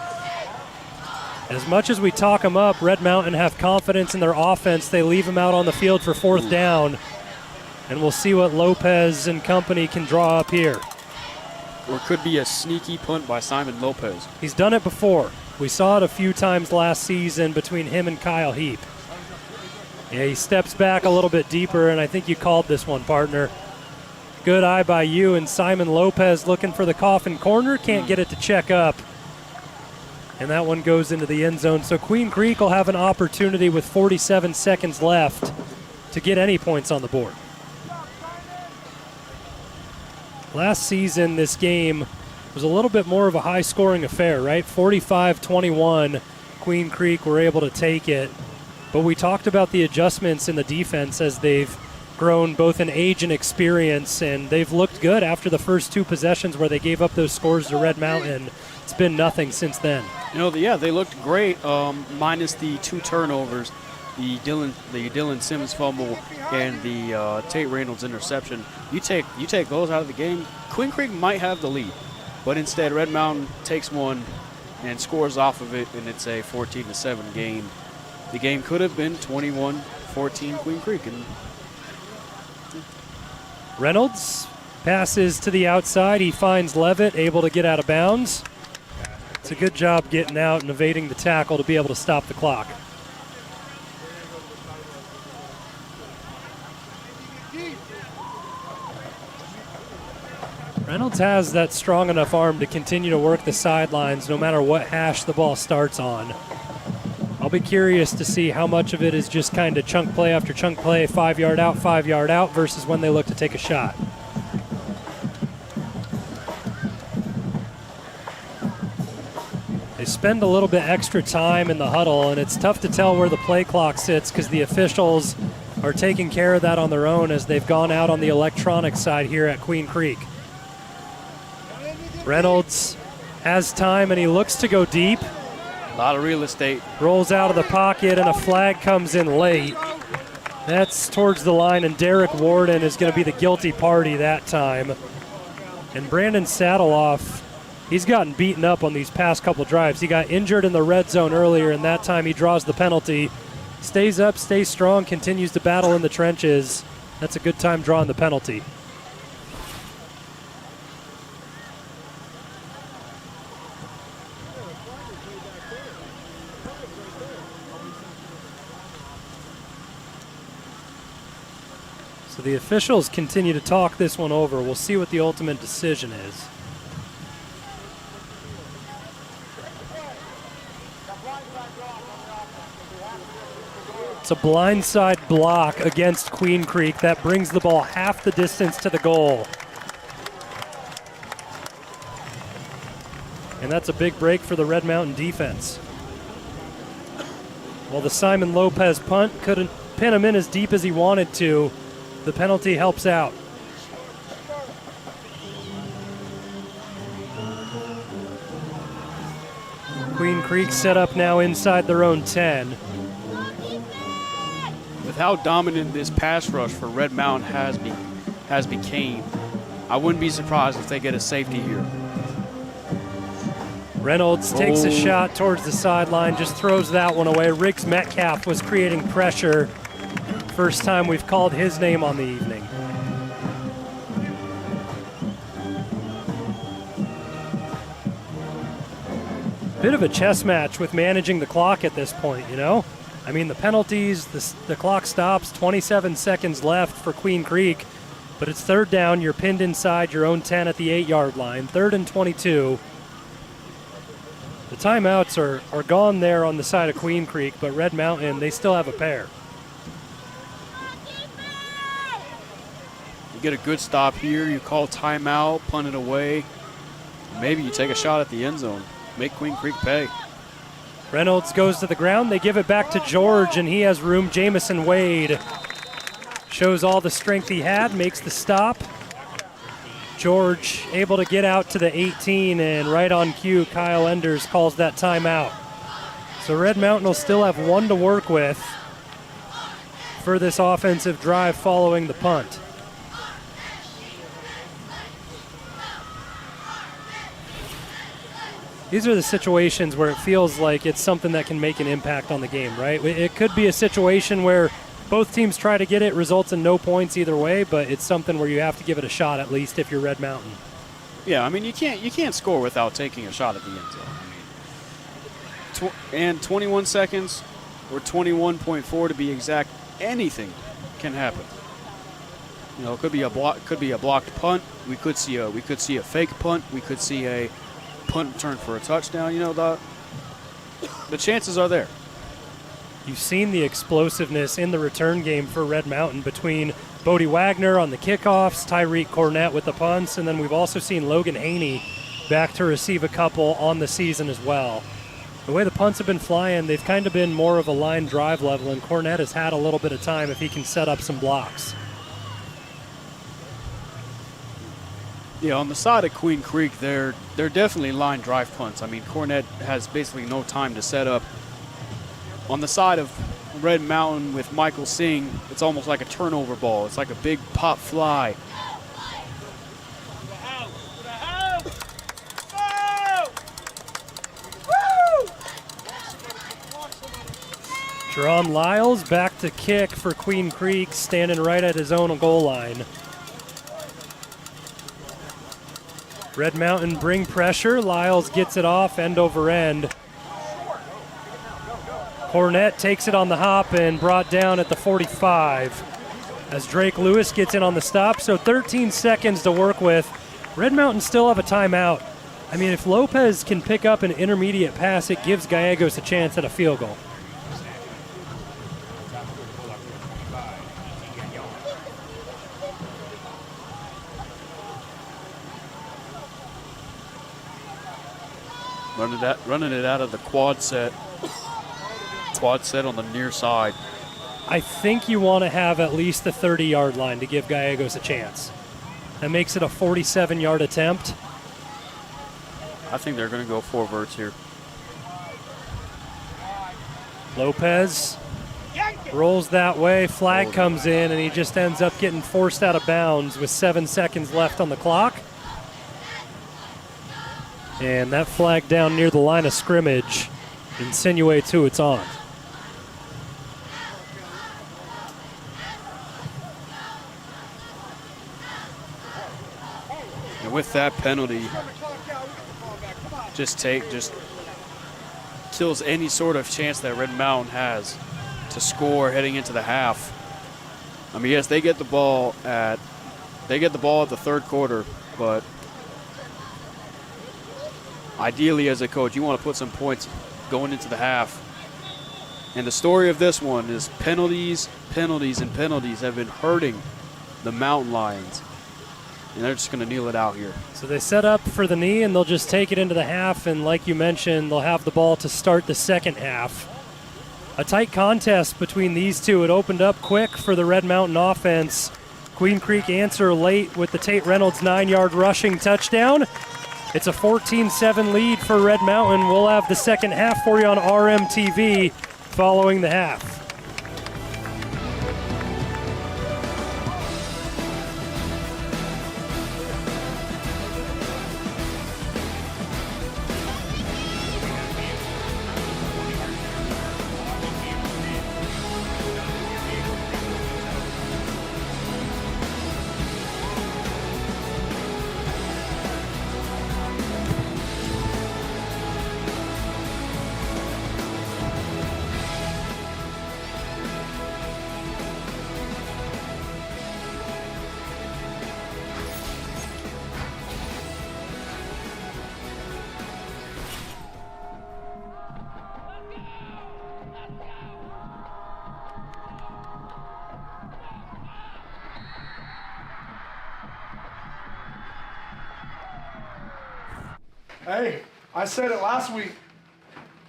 As much as we talk them up, Red Mountain have confidence in their offense. They leave them out on the field for 4th down, and we'll see what Lopez and company can draw up here. Or it could be a sneaky punt by Simon Lopez. He's done it before. We saw it a few times last season between him and Kyle Heap. Yeah, he steps back a little bit deeper, and I think you called this one, partner. Good eye by you, and Simon Lopez looking for the coffin corner. Can't get it to check up. And that one goes into the end zone. So Queen Creek will have an opportunity with 47 seconds left to get any points on the board. Last season, this game was a little bit more of a high-scoring affair, right? 45-21, Queen Creek were able to take it. But we talked about the adjustments in the defense as they've grown both in age and experience, and they've looked good after the first 2 possessions where they gave up those scores to Red Mountain. It's been nothing since then. They looked great, minus the 2 turnovers, the Dylan Simmons fumble and the Tate Reynolds interception. You take those out of the game, Queen Creek might have the lead, but instead Red Mountain takes one and scores off of it, and it's a 14-7 game. The game could have been 21-14 Queen Creek. And Reynolds passes to the outside. He finds Levitt, able to get out of bounds. It's a good job getting out and evading the tackle to be able to stop the clock. Reynolds has that strong enough arm to continue to work the sidelines no matter what hash the ball starts on. I'll be curious to see how much of it is just kind of chunk play after chunk play, 5-yard out, versus when they look to take a shot. They spend a little bit extra time in the huddle, and it's tough to tell where the play clock sits because the officials are taking care of that on their own as they've gone out on the electronic side here at Queen Creek. Reynolds has time, and he looks to go deep. a lot of real estate. Rolls out of the pocket, and a flag comes in late. That's towards the line, and Derek Warden is going to be the guilty party that time. And Brandon Saddleoff, he's gotten beaten up on these past couple drives. He got injured in the red zone earlier, and that time he draws the penalty. Stays up, stays strong, continues to battle in the trenches. That's a good time drawing the penalty. So the officials continue to talk this one over. We'll see what the ultimate decision is. It's a blindside block against Queen Creek. That brings the ball half the distance to the goal. And that's a big break for the Red Mountain defense. Well, the Simon Lopez punt couldn't pin him in as deep as he wanted to. The penalty helps out. Queen Creek set up now inside their own 10. With how dominant this pass rush for Red Mountain has became, I wouldn't be surprised if they get a safety here. Reynolds takes a shot towards the sideline, just throws that one away. Riggs Metcalf was creating pressure. First time we've called his name on the evening. Bit of a chess match with managing the clock at this point, you know? I mean, the penalties, the clock stops, 27 seconds left for Queen Creek, but it's third down. You're pinned inside your own 10 at the 8-yard line, 3rd and 22. The timeouts are gone there on the side of Queen Creek, but Red Mountain, they still have a pair. You get a good stop here, you call timeout, punt it away. Maybe you take a shot at the end zone. Make Queen Creek pay. Reynolds goes to the ground. They give it back to George, and he has room. Jamison Wade shows all the strength he had, makes the stop. George able to get out to the 18, and right on cue, Kyle Enders calls that timeout. So Red Mountain will still have one to work with for this offensive drive following the punt. These are the situations where it feels like it's something that can make an impact on the game, right? It could be a situation where both teams try to get it, results in no points either way, but it's something where you have to give it a shot at least if you're Red Mountain. Yeah, I mean, you can't score without taking a shot at the end zone. And 21 seconds, or 21.4 to be exact, anything can happen. You know, it could be a blocked punt. We could see a fake punt. We could see a punt return for a touchdown. You know, the chances are there. You've seen the explosiveness in the return game for Red Mountain between Bodie Wagner on the kickoffs, Tyreek Cornett with the punts, and then we've also seen Logan Haney back to receive a couple on the season as well. The way the punts have been flying, they've kind of been more of a line drive level, and Cornett has had a little bit of time if he can set up some blocks. Yeah, on the side of Queen Creek, they're definitely line drive punts. I mean, Cornett has basically no time to set up. On the side of Red Mountain with Michael Singh, it's almost like a turnover ball. It's like a big pop fly. Jerron Lyles back to kick for Queen Creek, standing right at his own goal line. Red Mountain bring pressure. Lyles gets it off end over end. Cornett takes it on the hop and brought down at the 45 as Drake Lewis gets in on the stop. So 13 seconds to work with. Red Mountain still have a timeout. I mean, if Lopez can pick up an intermediate pass, it gives Gallegos a chance at a field goal. Running it out of the quad set. Quad set on the near side. I think you want to have at least the 30-yard line to give Gallegos a chance. That makes it a 47-yard attempt. I think they're going to go 4 verts here. Lopez rolls that way. Flag comes in, and he just ends up getting forced out of bounds with 7 seconds left on the clock. And that flag down near the line of scrimmage insinuates who it's on. And with that penalty, just kills any sort of chance that Red Mountain has to score heading into the half. I mean, yes, they get the ball at the third quarter, but ideally, as a coach, you want to put some points going into the half. And the story of this one is penalties, penalties, and penalties have been hurting the Mountain Lions. And they're just going to kneel it out here. So they set up for the knee, and they'll just take it into the half. And like you mentioned, they'll have the ball to start the second half. A tight contest between these two. It opened up quick for the Red Mountain offense. Queen Creek answer late with the Tate Reynolds 9-yard rushing touchdown. It's a 14-7 lead for Red Mountain. We'll have the second half for you on RMTV following the half. Hey, I said it last week.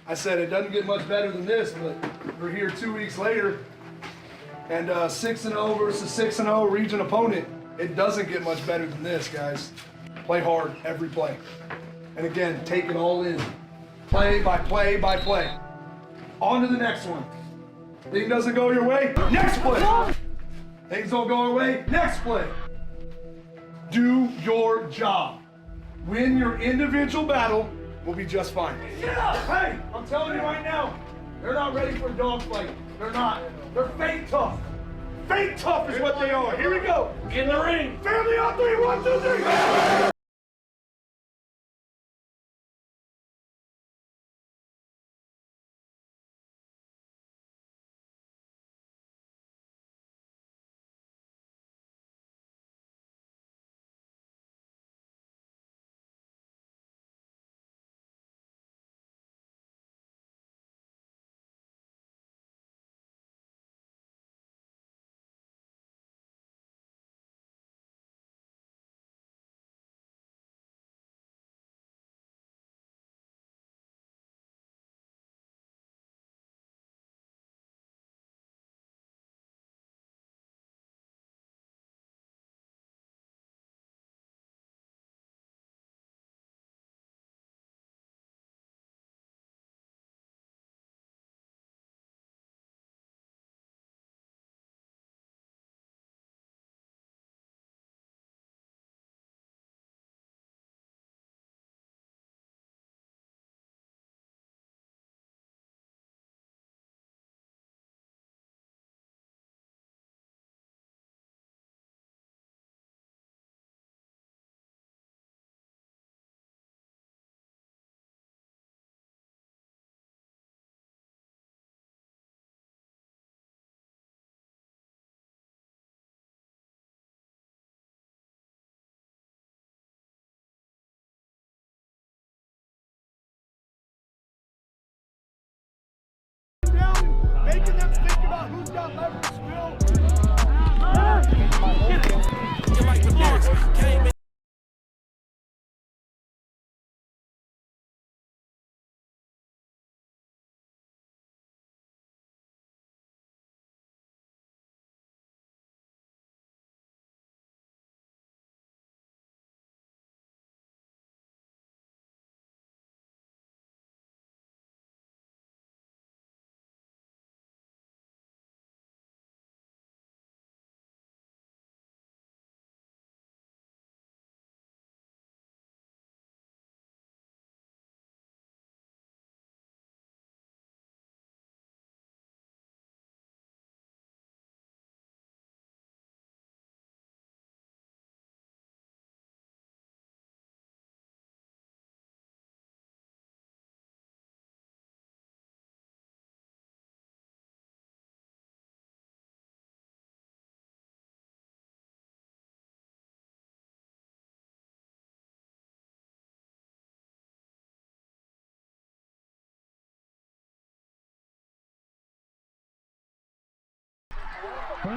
I said it doesn't get much better than this, but we're here 2 weeks later, and 6-0 versus 6-0 region opponent. It doesn't get much better than this, guys. Play hard every play. And again, take it all in. Play by play by play. On to the next one. Thing doesn't go your way, next play. Things don't go your way, next play. Do your job. Win your individual battle, we'll be just fine. Hey, I'm telling you right now, they're not ready for a dogfight. They're not. They're fake tough. Fake tough is what they are. Here we go. In the ring. Family on 3, 1, 2, 3. Hey,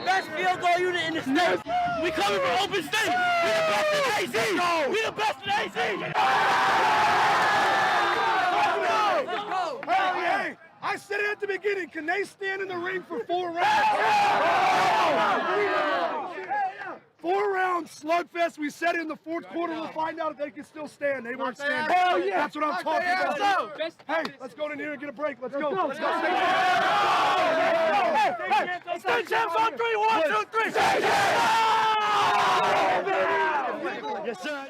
best field goal unit in the state. We coming for open state. We the best in AC. We the best in AC. Let's go. Hey, I said it at the beginning. Can they stand in the ring for 4 rounds? 4-round slugfest. We said it in the fourth quarter. We'll find out if they can still stand. They weren't standing. Hell yeah. That's what I'm talking about. Hey, let's go in here and get a break. Let's go. Let's go. Hey, state champs on 3. 1, 2, 3. Yes, sir.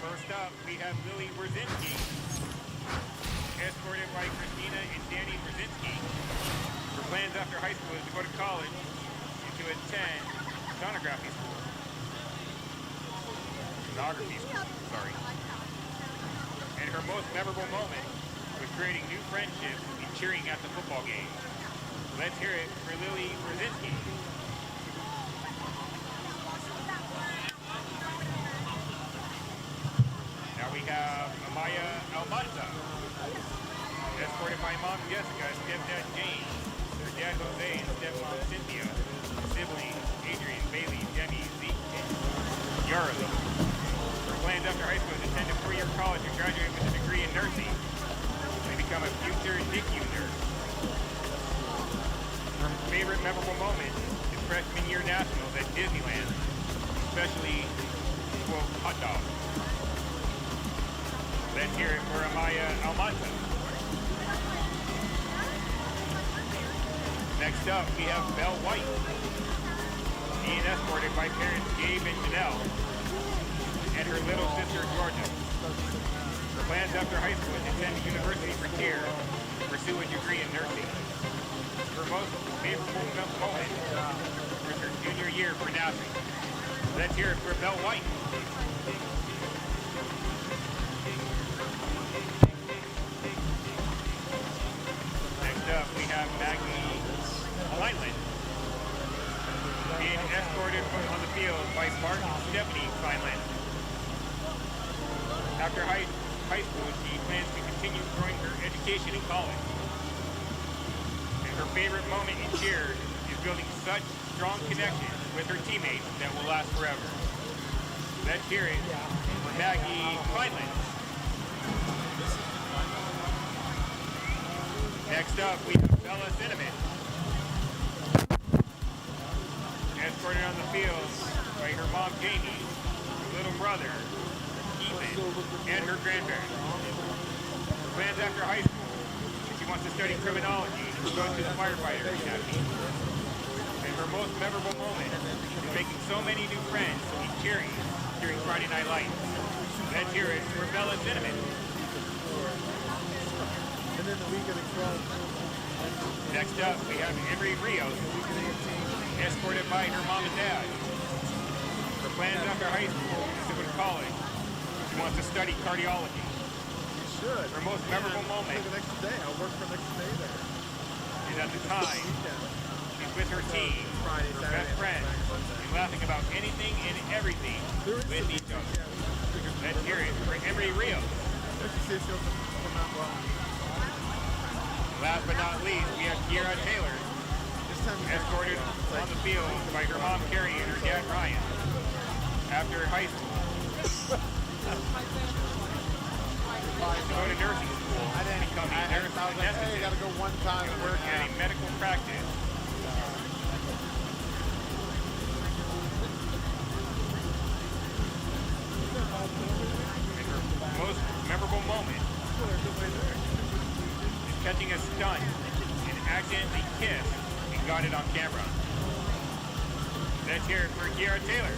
First up, we have Lily Brzezinski, escorted by Christina and Danny Brzezinski. Her plans after high school is to go to college and to attend sonography school. Sonography school, sorry. And her most memorable moment was creating new friendships and cheering at the football game. Let's hear it for Lily Brzezinski. Now we have Amaya Almanza, escorted by mom Jessica, stepdad James, their dad Jose, and stepmom Cynthia, siblings Adrian, Bailey, Demi, Zeke, and Yara. Her plans after high school is to attend a 4-year college and graduate with a degree in nursing and become a future NICU nurse. Her favorite memorable moment is freshman year nationals at Disneyland, especially, quote, hot dogs. Let's hear it for Amaya Almanza. Next up, we have Belle White, being escorted by parents Gabe and Janelle, and her little sister Georgia. Her plans after high school is to attend the university for cheer and pursue a degree in nursing. Her most favorable moment was her junior year for NASA. Let's hear it for Belle White. Up, we have Maggie Kleinland being escorted on the field by Bart and Stephanie Kleinland. After high school, she plans to continue growing her education in college. And her favorite moment in cheer is building such strong connections with her teammates that will last forever. Let's hear it for Maggie Kleinland. Next up, we have Bella Cinnamon, escorted on the field by her mom, Jamie, her little brother, Ethan, and her grandparents. Her plans after high school, she wants to study criminology and go to the firefighter academy. And her most memorable moment is making so many new friends and cheering during Friday Night Lights. Let's hear it for Bella Cinnamon. Next up, we have Emery Rios, escorted by her mom and dad. Her plans after high school is to go to college. She wants to study cardiology. You should. Her most memorable moment the next day. I'll work for the next day there. is at the time she's with her team, her best friends, and laughing about anything and everything with each other. Let's hear it for Emery Rios. Last but not least, we have Kiera Taylor, escorted on the field by her mom Carrie and her dad Ryan. After high school, to go to nursing school and become a nurse anesthetist. You gotta go one time and work at a medical practice. And her most memorable moment catching a stunt and accidentally kissed and got it on camera. Let's hear it for Kiera Taylor.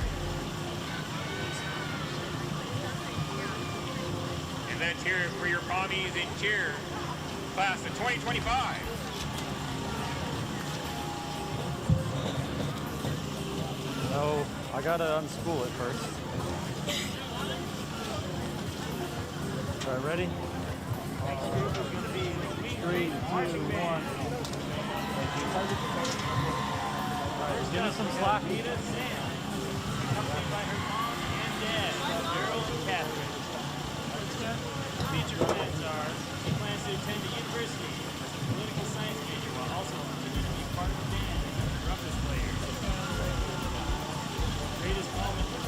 And let's hear it for your Pommies in cheer class of 2025. No, I gotta unspool it first. right, ready? Next group is going to be Queen Marching Band. Give us some slack. Rita Sam, accompanied by her mom and dad, Daryl and Catherine. Feature plans are she plans to attend the university as a political science major while also continuing to be part of the band as a trumpet player. Greatest moment for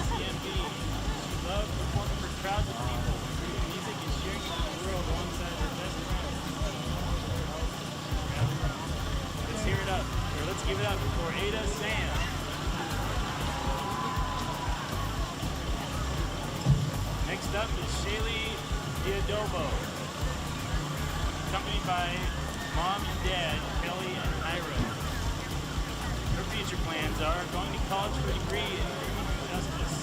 CMB. She loved performing for crowds of people, creating music and sharing it with the world alongside her best friend. Let's hear it up, or let's give it up for Ada Sam. Next up is Shaylee Diadobo, accompanied by mom and dad, Kelly and Ira. Her future plans are going to college for a degree in criminal justice.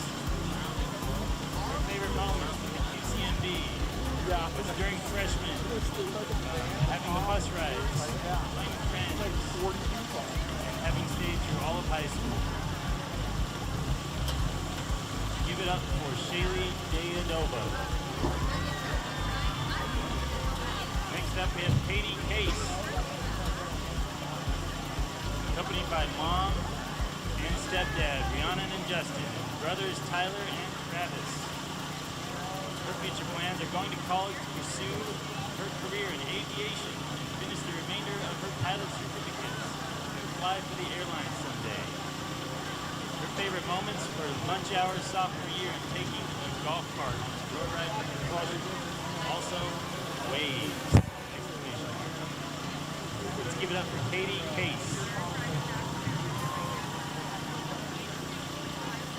Her favorite moment in the QCMB was during freshman, having the bus rides, playing with friends, and having stayed through all of high school. Give it up for Shaylee Diadobo. Next up, we have Katie Case, accompanied by mom and stepdad, Rhiannon and Justin, brothers Tyler and Travis. Her future plans are going to college to pursue her career in aviation and finish the remainder of her pilot certificates and fly for the airline someday. Her favorite moments were lunch hours sophomore year and taking a golf cart on a road ride with her brother. Also, waves! Let's give it up for Katie Case.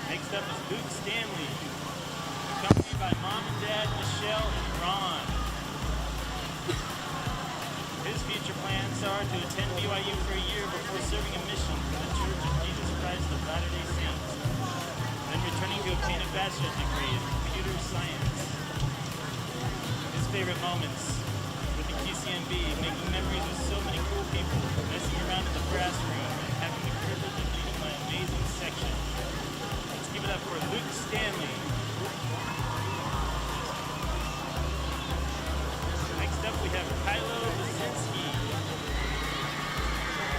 Next up is Luke Stanley, accompanied by mom and dad, Michelle and Ron. His future plans are to attend BYU for a year before serving a mission for the Church of Jesus Christ of Latter-day Saints, then returning to obtain a bachelor's degree in computer science. His favorite moments with the QCMB, making memories with so many cool people, messing around in the brass room, and having the privilege of leading my amazing section. Let's give it up for Luke Stanley. Next up, we have Kylo Lazinski,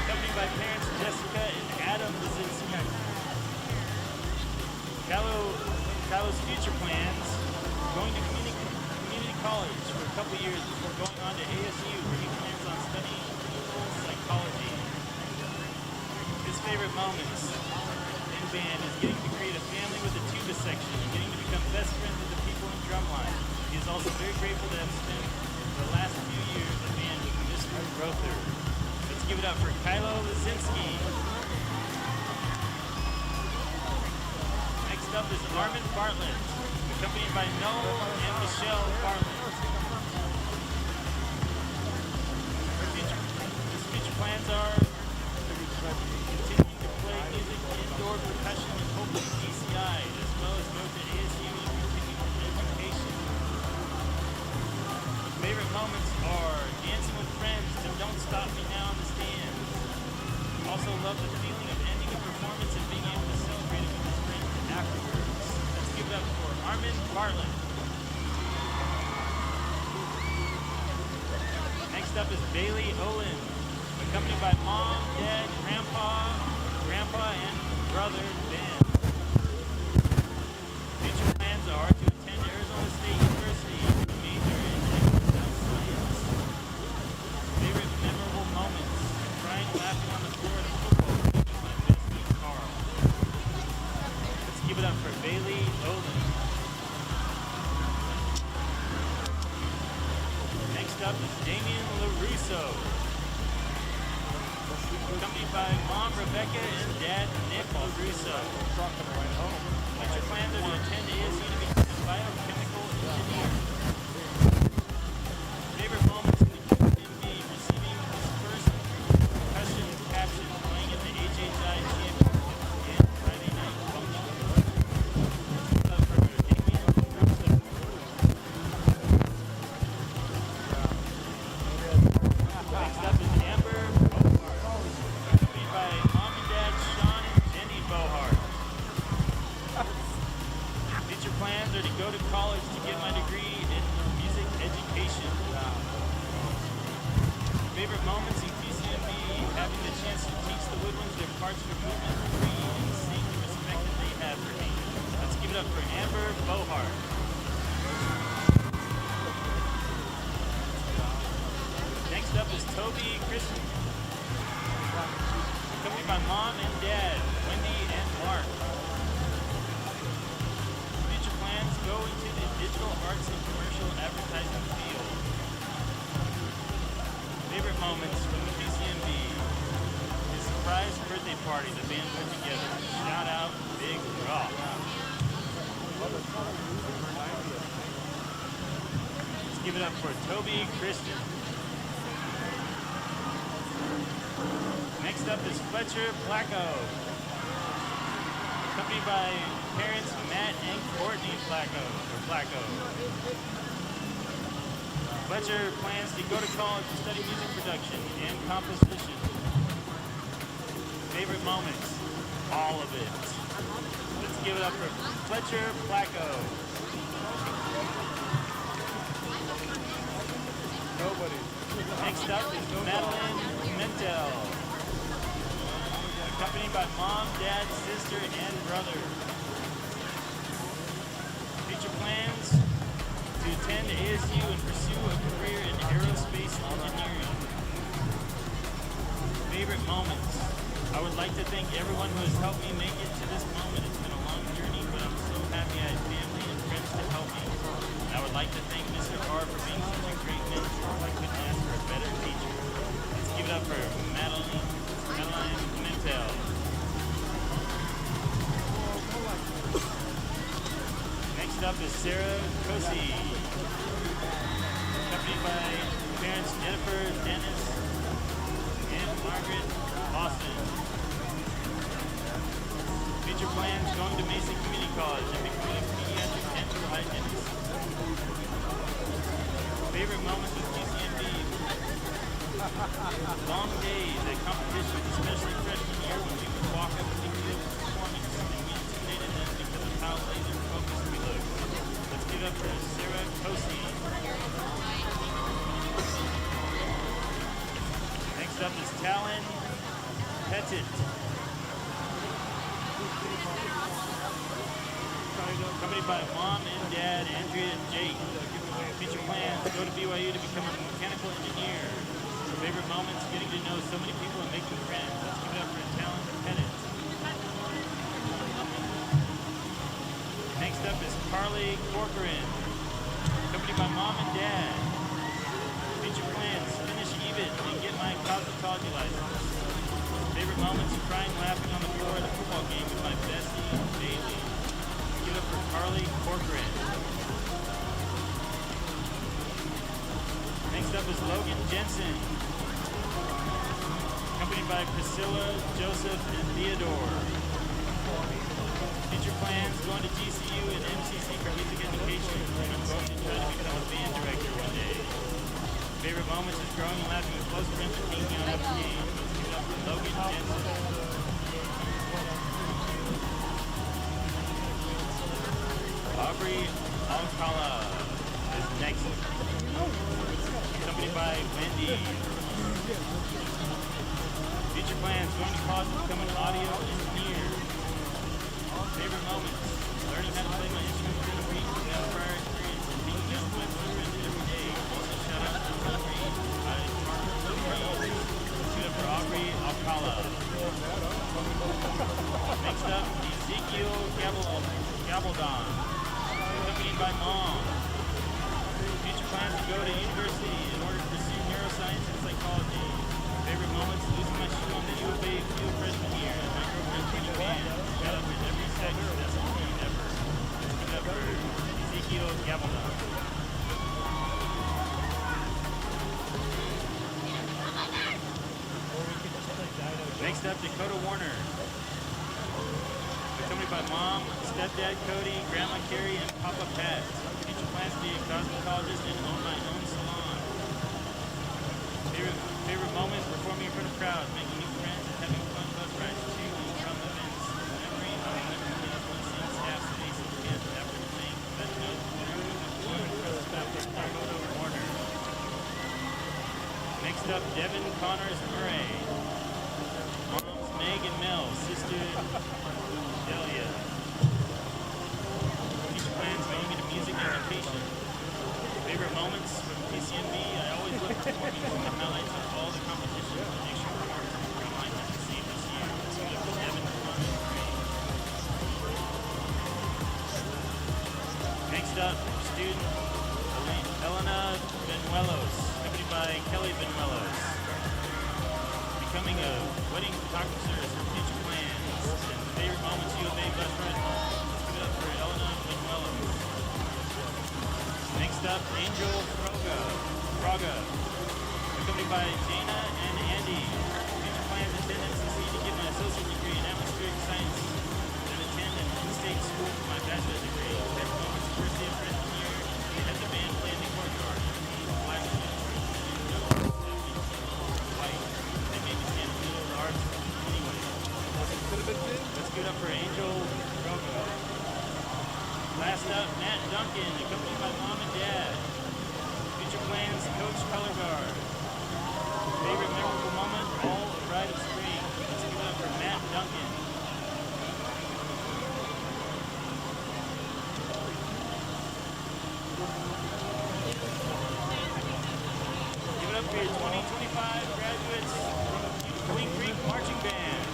accompanied by parents Jessica and Adam Lazinski. Kylo's future plans, going to community college for a couple years before going on to ASU, where he plans on studying clinical psychology. His favorite moments in band is getting to create a family with the tuba section and getting to become best friends with the people in drumline. He is also very grateful to have spent the last few years of band with Mr. Rother. Let's give it up for Kylo Lazinski. Next up is Armin Bartlett, accompanied by Noel and Michelle Bartlett. His future plans are continuing to play music, indoor percussion, and hopefully DCI, as well as go to ASU and continue with education. Favorite moments are dancing with friends to Don't Stop Me Now in the stands. Also love the feeling of ending a performance and being able to celebrate it with his friends afterwards. Let's give it up for Armin Bartlett. Next up is Bailey Olin, accompanied by mom, dad, grandpa, and brother Ben. Future plans are to attend Arizona State University with a major in exercise science. Favorite memorable moments: crying, laughing on the floor at a football game with my bestie Carl. Let's give it up for Bailey Olin. Next up is Damian LaRusso, accompanied by mom Rebecca and dad Nick LaRusso. Future plans are to attend ASU to become a biochemical engineer. Favorite moments in the QMB: receiving his first percussion caption, playing at the HHI Championship and Friday night function. For Damian LaRusso. Next up is Amber Bohart, accompanied by mom and dad Sean and Jenny Bohart. Future plans are to go to college to get my degree in Favorite moments in PCMB, having the chance to teach the Woodwinds their parts for movement, free, and seeing the respect that they have for me. Let's give it up for Amber Bohart. Next up is Toby Christian, accompanied by Mom and Dad, Wendy and Mark. Future plans go into the digital arts and commercial advertising field. Favorite moments from the PCMB. His surprise birthday party the band put together. Shout out Big Rock. Let's give it up for Toby Christian. Next up is Fletcher Flacco, accompanied by parents Matt and Courtney Flacco. Fletcher plans to go to college to study music production and composition. Favorite moments? All of it. Let's give it up for Fletcher Flacco. Nobody. Next up is Madeline Mentel, accompanied by Mom, Dad, sister, and brother. Future plans? To attend ASU and pursue a career in aerospace engineering. Favorite moments? I would like to thank everyone who has helped me make it to this moment. It's been a long journey, but I'm so happy I had family and friends to help me. And I would like to thank Mr. R for being such a great mentor. I couldn't ask for a better teacher. Let's give it up for Madeline Mentel. Next up is Sarah Cosi, accompanied by parents Jennifer Dennis and Margaret Austin. Future plans: going to Mason Community College and becoming a pediatric dental hygienist. Favorite moments with PCMB? Long days at competitions, especially freshman year when we would walk up to the field performing and we intimidated them because of how laser focused we looked. Let's give it up for Sarah Cosi. Next up is Talon Pettit, accompanied by Mom and Dad, Andrea and Jake. Future plans: go to BYU to become a mechanical engineer. Favorite moments: getting to know so many people and making friends. Let's give it up for Talon Pettit. Next up is Carly Corcoran, accompanied by Mom and Dad. Future plans: finish even and get my cosmetology license. Favorite moments: crying, laughing on the floor at a football game with my bestie, Bailey. Give it up for Carly Corcoran. Next up is Logan Jensen, accompanied by Priscilla, Joseph, and Theodore. Future plans: going to GCU and MCC for music education, and I'm going to try to become a band director one day. Favorite moments is growing and laughing with close friends and hanging out after games. Let's give it up for Logan Jensen. Aubrey Alcala is next, accompanied by Wendy. Future plans: going to college to become an audio engineer. Favorite moments: learning how to play my instrument in the week without prior experience and being out with my friends every day. Also, shout out to Aubrey by Mark Lee. Let's give it up for Aubrey Alcala. Next up, Ezekiel Gabaldon, accompanied by Mom. Future plans: to go to university in order to pursue neuroscience and psychology. Favorite moments: losing my shoe on the U of A field freshman year and my girlfriend joining band. Got up in every section, that's all me ever. Let's give it up for Ezekiel Gabaldon. Next up, Dakota Warner, accompanied by Mom, Stepdad Cody, Grandma Carrie, and Papa Pat. Future plans: to be a cosmetologist and own my own salon. Favorite moment: performing in front of crowds, making new friends, and having fun bus rides to and from events. Memory: I remember seeing staff space and kids after playing professional. One impressive Dakota Warner. Next up, Devin Connors Murray. Moms Meg and Mel, sister Delia. Future plans going into music education. Favorite moments from PCNB? I always look for performing the highlights of all the competitions to make sure our online is the same this year. Let's go to Devin Connors Murray. Next up, student Elena Benuelos, accompanied by Kelly Benuelos. Becoming a wedding photographer is her future plans. And favorite moments U of A bus ride home. Let's give it up for Elena Benuelos. Next up, Angel Fraga, accompanied by Dana and Andy. Future plans attendance is need to get my associate degree in atmospheric science and attend an in-state school for my bachelor's degree. Favorite moments first day of freshman year. They had the band play in the courtyard. They made me stand in the middle of the arts anyway. Let's give it up for Angel Fraga. Last up, Matt Duncan, accompanied by mom and dad. Future plans, Coach Color Guard. Favorite memorable moment, all a ride of spring. Let's give it up for Matt Duncan. Give it up for your 2025 graduates from Queen Creek Marching Band.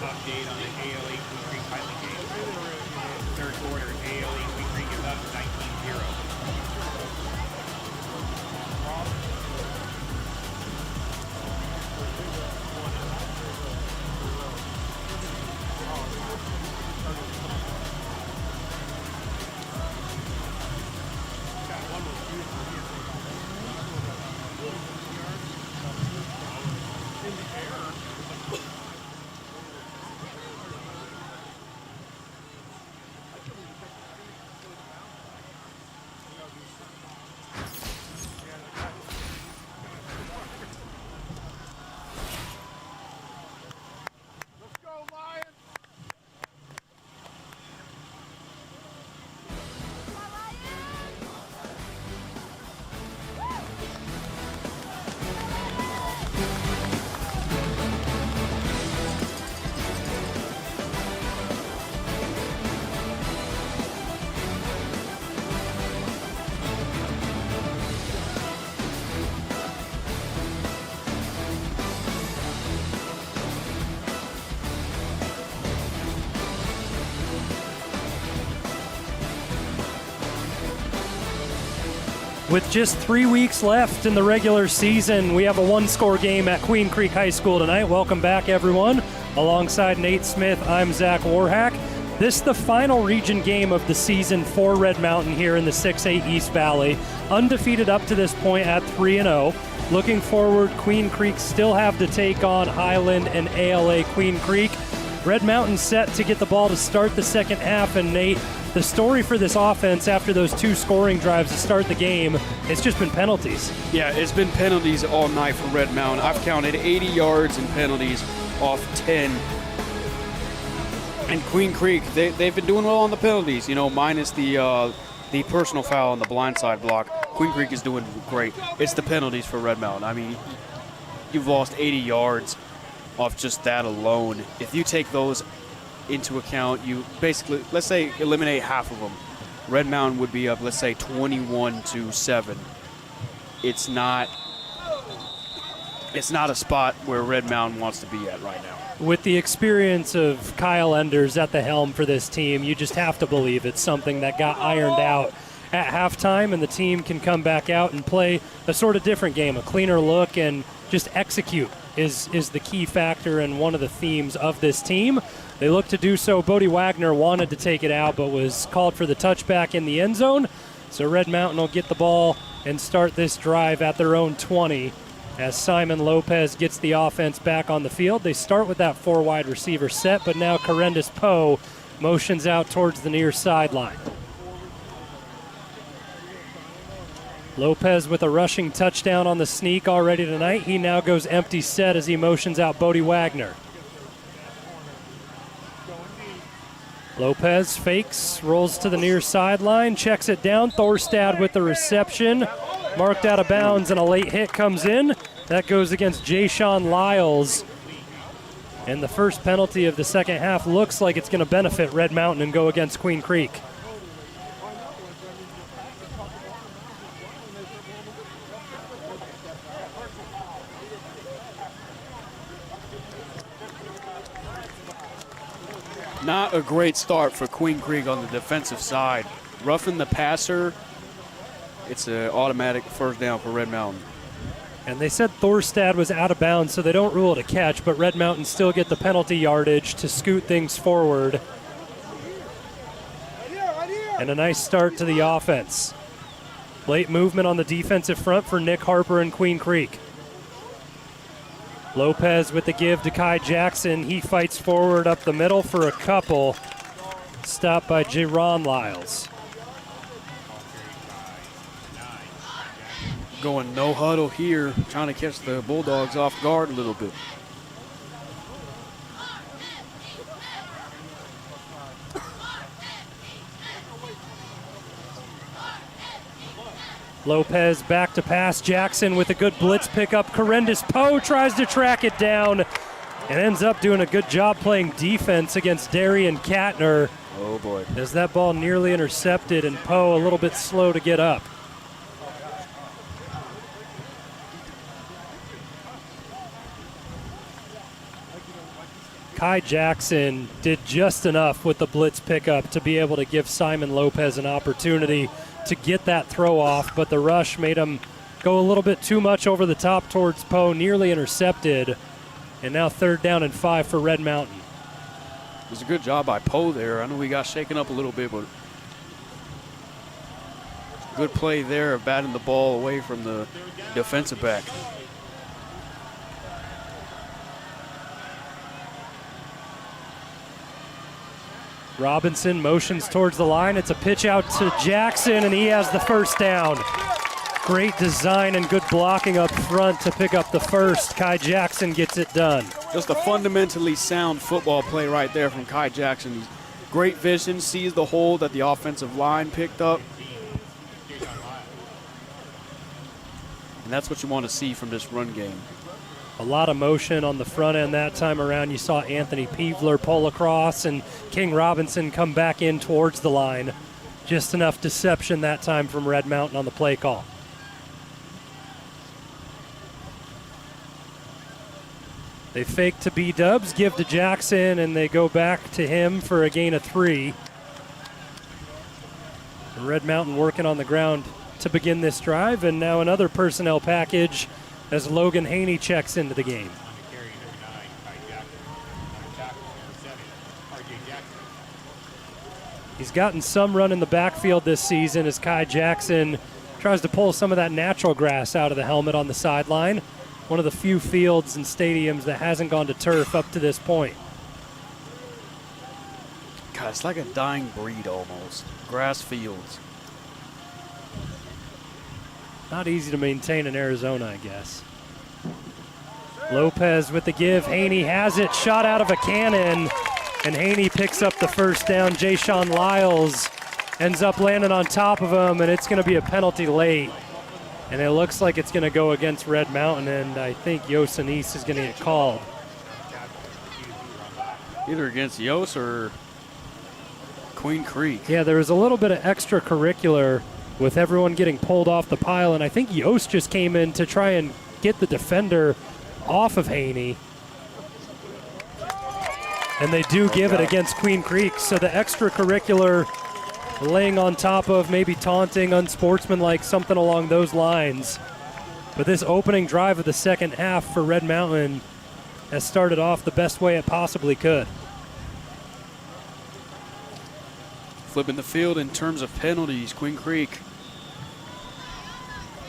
Update on the ALA Queen Creek Highland game. Third quarter, ALA Queen Creek is up 19-0. With just 3 weeks left in the regular season, we have a one-score game at Queen Creek High School tonight. Welcome back, everyone. Alongside Nate Smith, I'm Zach Warhack. This is the final region game of the season for Red Mountain here in the 6A East Valley. Undefeated up to this point at 3-0. Looking forward, Queen Creek still have to take on Highland and ALA Queen Creek. Red Mountain set to get the ball to start the second half, and Nate, the story for this offense after those 2 scoring drives to start the game, it's just been penalties. Yeah, it's been penalties all night for Red Mountain. I've counted 80 yards in penalties off 10. And Queen Creek, they've been doing well on the penalties, minus the personal foul on the blindside block. Queen Creek is doing great. It's the penalties for Red Mountain. I mean, you've lost 80 yards off just that alone. If you take those into account, you basically, let's say, eliminate half of them. Red Mountain would be up, let's say, 21-7. It's not a spot where Red Mountain wants to be at right now. With the experience of Kyle Enders at the helm for this team, you just have to believe it's something that got ironed out at halftime, and the team can come back out and play a sort of different game, a cleaner look, and just execute is the key factor and one of the themes of this team. They look to do so. Bodie Wagner wanted to take it out but was called for the touchback in the end zone. So Red Mountain will get the ball and start this drive at their own 20 as Simon Lopez gets the offense back on the field. They start with that 4 wide receiver set, but now Corendus Poe motions out towards the near sideline. Lopez with a rushing touchdown on the sneak already tonight. He now goes empty set as he motions out Bodie Wagner. Lopez fakes, rolls to the near sideline, checks it down. Thorstad with the reception. Marked out of bounds, and a late hit comes in. That goes against Jay-Sean Lyles. And the first penalty of the second half looks like it's going to benefit Red Mountain and go against Queen Creek. Not a great start for Queen Creek on the defensive side. Roughing the passer, it's an automatic first down for Red Mountain. And they said Thorstad was out of bounds, so they don't rule it a catch, but Red Mountain still get the penalty yardage to scoot things forward. And a nice start to the offense. Late movement on the defensive front for Nick Harper and Queen Creek. Lopez with the give to Kai Jackson. He fights forward up the middle for a couple. Stopped by Jaron Lyles. Going no huddle here, trying to catch the Bulldogs off guard a little bit. Lopez back to pass. Jackson with a good blitz pickup. Corendus Poe tries to track it down and ends up doing a good job playing defense against Darian Katner. Oh boy. As that ball nearly intercepted, and Poe a little bit slow to get up. Kai Jackson did just enough with the blitz pickup to be able to give Simon Lopez an opportunity to get that throw off, but the rush made him go a little bit too much over the top towards Poe, nearly intercepted, and now 3rd down and 5 for Red Mountain. It was a good job by Poe there. I know he got shaken up a little bit, but good play there of batting the ball away from the defensive back. Robinson motions towards the line. It's a pitch out to Jackson, and he has the first down. Great design and good blocking up front to pick up the first. Kai Jackson gets it done. Just a fundamentally sound football play right there from Kai Jackson. He's great vision, sees the hole that the offensive line picked up. And that's what you want to see from this run game. A lot of motion on the front end that time around. You saw Anthony Peevler pull across and King Robinson come back in towards the line. Just enough deception that time from Red Mountain on the play call. They fake to B-Dubs, give to Jackson, and they go back to him for a gain of 3. Red Mountain working on the ground to begin this drive, and now another personnel package as Logan Haney checks into the game. He's gotten some run in the backfield this season as Kai Jackson tries to pull some of that natural grass out of the helmet on the sideline. One of the few fields and stadiums that hasn't gone to turf up to this point. God, it's like a dying breed almost. Grass fields. Not easy to maintain in Arizona, I guess. Lopez with the give. Haney has it, shot out of a cannon, and Haney picks up the first down. Jayshon Lyles ends up landing on top of him, and it's going to be a penalty late. And it looks like it's going to go against Red Mountain, and I think Yosemite is going to get called. Either against Yos or Queen Creek. Yeah, there was a little bit of extracurricular with everyone getting pulled off the pile, and I think Yost just came in to try and get the defender off of Haney. And they do give it against Queen Creek, so the extracurricular laying on top of, maybe taunting, unsportsmanlike, something along those lines. But this opening drive of the second half for Red Mountain has started off the best way it possibly could. Flipping the field in terms of penalties, Queen Creek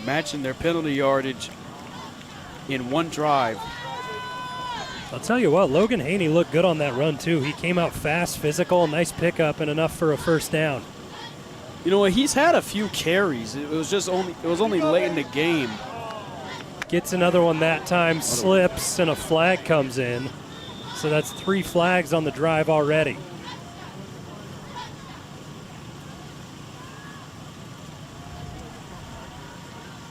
matching their penalty yardage in one drive. I'll tell you what, Logan Haney looked good on that run too. He came out fast, physical, nice pickup, and enough for a first down. You know, he's had a few carries. It was only late in the game. Gets another one that time, slips, and a flag comes in. So that's 3 flags on the drive already.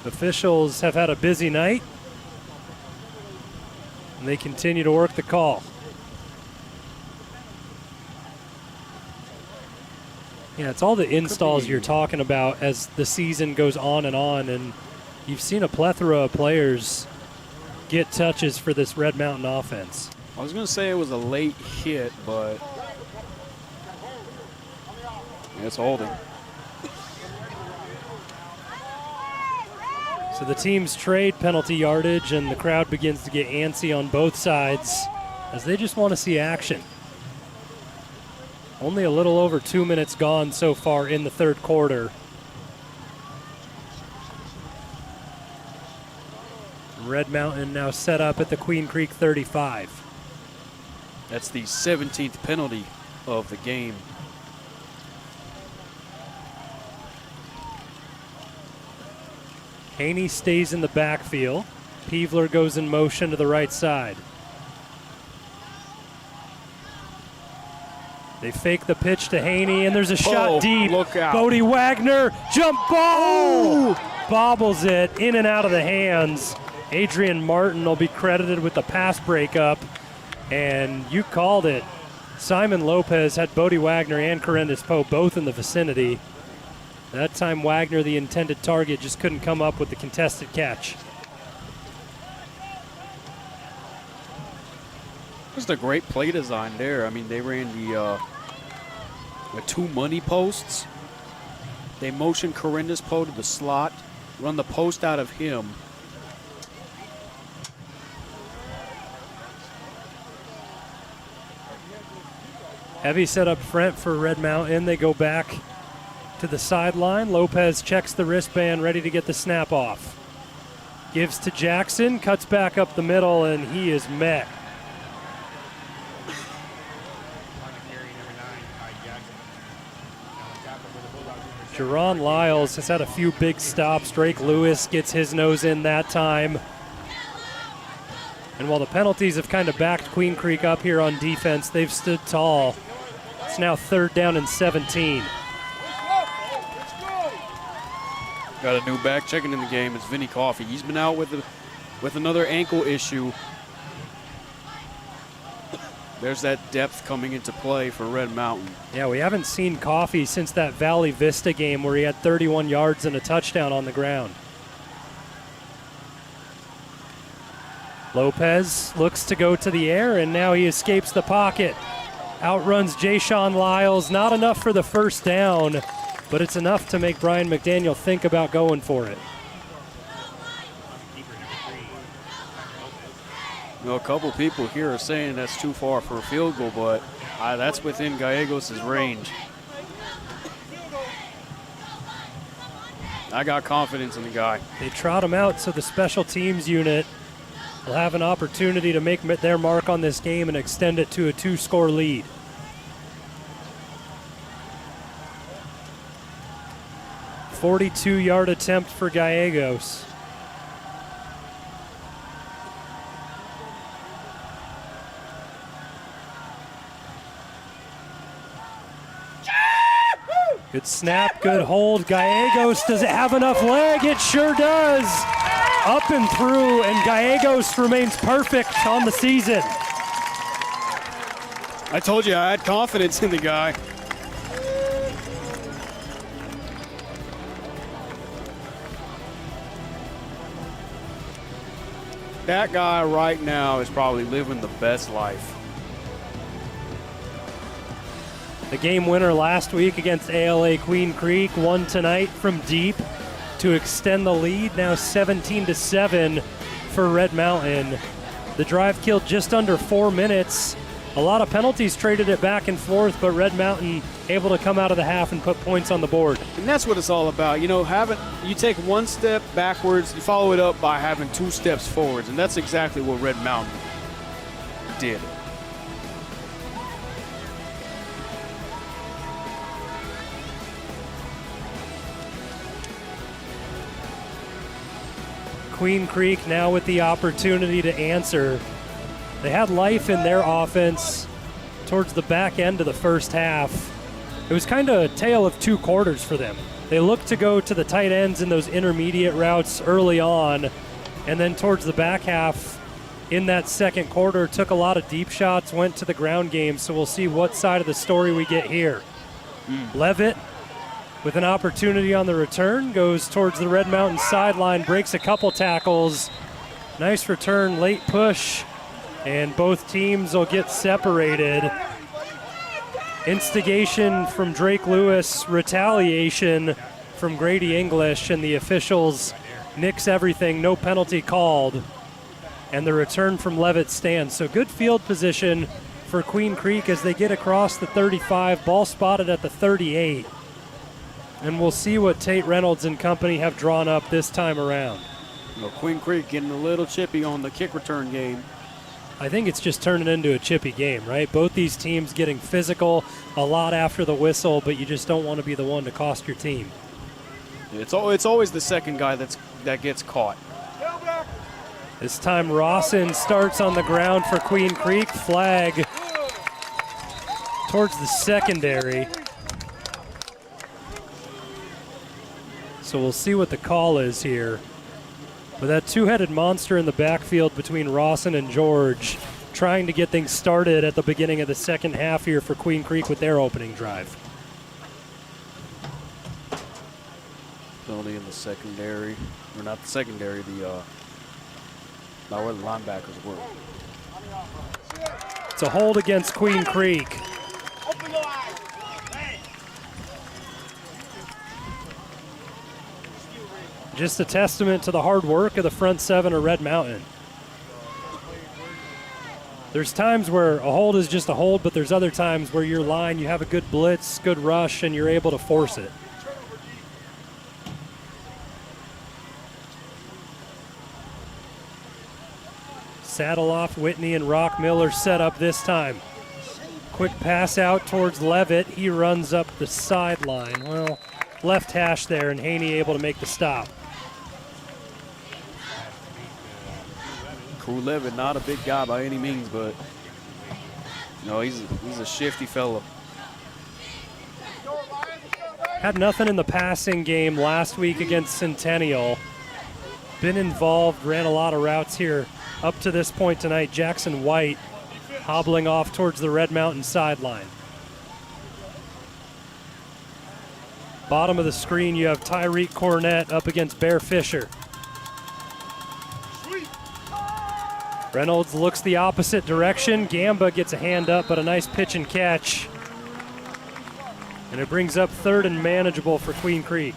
Officials have had a busy night, and they continue to work the call. Yeah, it's all the installs you're talking about as the season goes on, and you've seen a plethora of players get touches for this Red Mountain offense. I was going to say it was a late hit, but it's holding. So the teams trade penalty yardage, and the crowd begins to get antsy on both sides as they just want to see action. Only a little over 2 minutes gone so far in the third quarter. Red Mountain now set up at the Queen Creek 35. That's the 17th penalty of the game. Haney stays in the backfield. Peevler goes in motion to the right side. They fake the pitch to Haney, and there's a shot deep. Look out. Bodie Wagner, jump ball! Bobbles it in and out of the hands. Adrian Martin will be credited with the pass breakup, and you called it. Simon Lopez had Bodie Wagner and Corendis Poe both in the vicinity. That time Wagner, the intended target, just couldn't come up with the contested catch. Just a great play design there. I mean, they ran the 2 money posts. They motioned Corendis Poe to the slot, run the post out of him. Heavy set up front for Red Mountain. They go back to the sideline. Lopez checks the wristband, ready to get the snap off. Gives to Jackson, cuts back up the middle, and he is met. Jerron Lyles has had a few big stops. Drake Lewis gets his nose in that time. And while the penalties have kind of backed Queen Creek up here on defense, they've stood tall. It's now 3rd down and 17. Got a new back checking in the game. It's Vinny Coffey. He's been out with another ankle issue. There's that depth coming into play for Red Mountain. Yeah, we haven't seen Coffey since that Valley Vista game where he had 31 yards and a touchdown on the ground. Lopez looks to go to the air, and now he escapes the pocket. Outruns Jayshon Lyles. Not enough for the first down. but it's enough to make Brian McDaniel think about going for it. You know, a couple people here are saying that's too far for a field goal, but that's within Gallegos' range. I got confidence in the guy. They trot him out so the special teams unit will have an opportunity to make their mark on this game and extend it to a 2-score lead. "42-yard attempt for Gallegos. Good snap, good hold. Gallegos, does it have enough leg? It sure does. Up and through, and Gallegos remains perfect on the season. I told you I had confidence in the guy. That guy right now is probably living the best life. The game winner last week against ALA Queen Creek won tonight from deep to extend the lead, now 17-7 for Red Mountain. The drive killed just under 4 minutes. A lot of penalties traded it back and forth, but Red Mountain able to come out of the half and put points on the board. And that's what it's all about. You know, you take one step backwards, you follow it up by having 2 steps forwards, and that's exactly what Red Mountain did. Queen Creek now with the opportunity to answer. They had life in their offense towards the back end of the first half. It was kind of a tale of 2 quarters for them. They looked to go to the tight ends in those intermediate routes early on, and then towards the back half in that second quarter took a lot of deep shots, went to the ground game, so we'll see what side of the story we get here. Levitt with an opportunity on the return, goes towards the Red Mountain sideline, breaks a couple tackles. Nice return, late push, and both teams will get separated. Instigation from Drake Lewis, retaliation from Grady English, and the officials nix everything, no penalty called. And the return from Levitt stands. So good field position for Queen Creek as they get across the 35, ball spotted at the 38. And we'll see what Tate Reynolds and company have drawn up this time around. Well, Queen Creek getting a little chippy on the kick return game. I think it's just turning into a chippy game, right? Both these teams getting physical a lot after the whistle, but you just don't want to be the one to cost your team. It's always the second guy that gets caught. This time Rawson starts on the ground for Queen Creek. Flag towards the secondary. So we'll see what the call is here. With that 2-headed monster in the backfield between Rawson and George, trying to get things started at the beginning of the second half here for Queen Creek with their opening drive. Penalty in the secondary, or not the secondary, not where the linebackers were. It's a hold against Queen Creek. Just a testament to the hard work of the front seven of Red Mountain. There's times where a hold is just a hold, but there's other times where your line, you have a good blitz, good rush, and you're able to force it. Saddle off, Whitney and Rock Miller set up this time. Quick pass out towards Levitt. He runs up the sideline. Well, left hash there, and Haney able to make the stop. Crew Levitt, not a big guy by any means, but he's a shifty fella. Had nothing in the passing game last week against Centennial. Been involved, ran a lot of routes here up to this point tonight. Jackson White hobbling off towards the Red Mountain sideline. Bottom of the screen, you have Tyreek Cornett up against Bear Fisher. Reynolds looks the opposite direction. Gamba gets a hand up, but a nice pitch and catch. And it brings up 3rd and manageable for Queen Creek.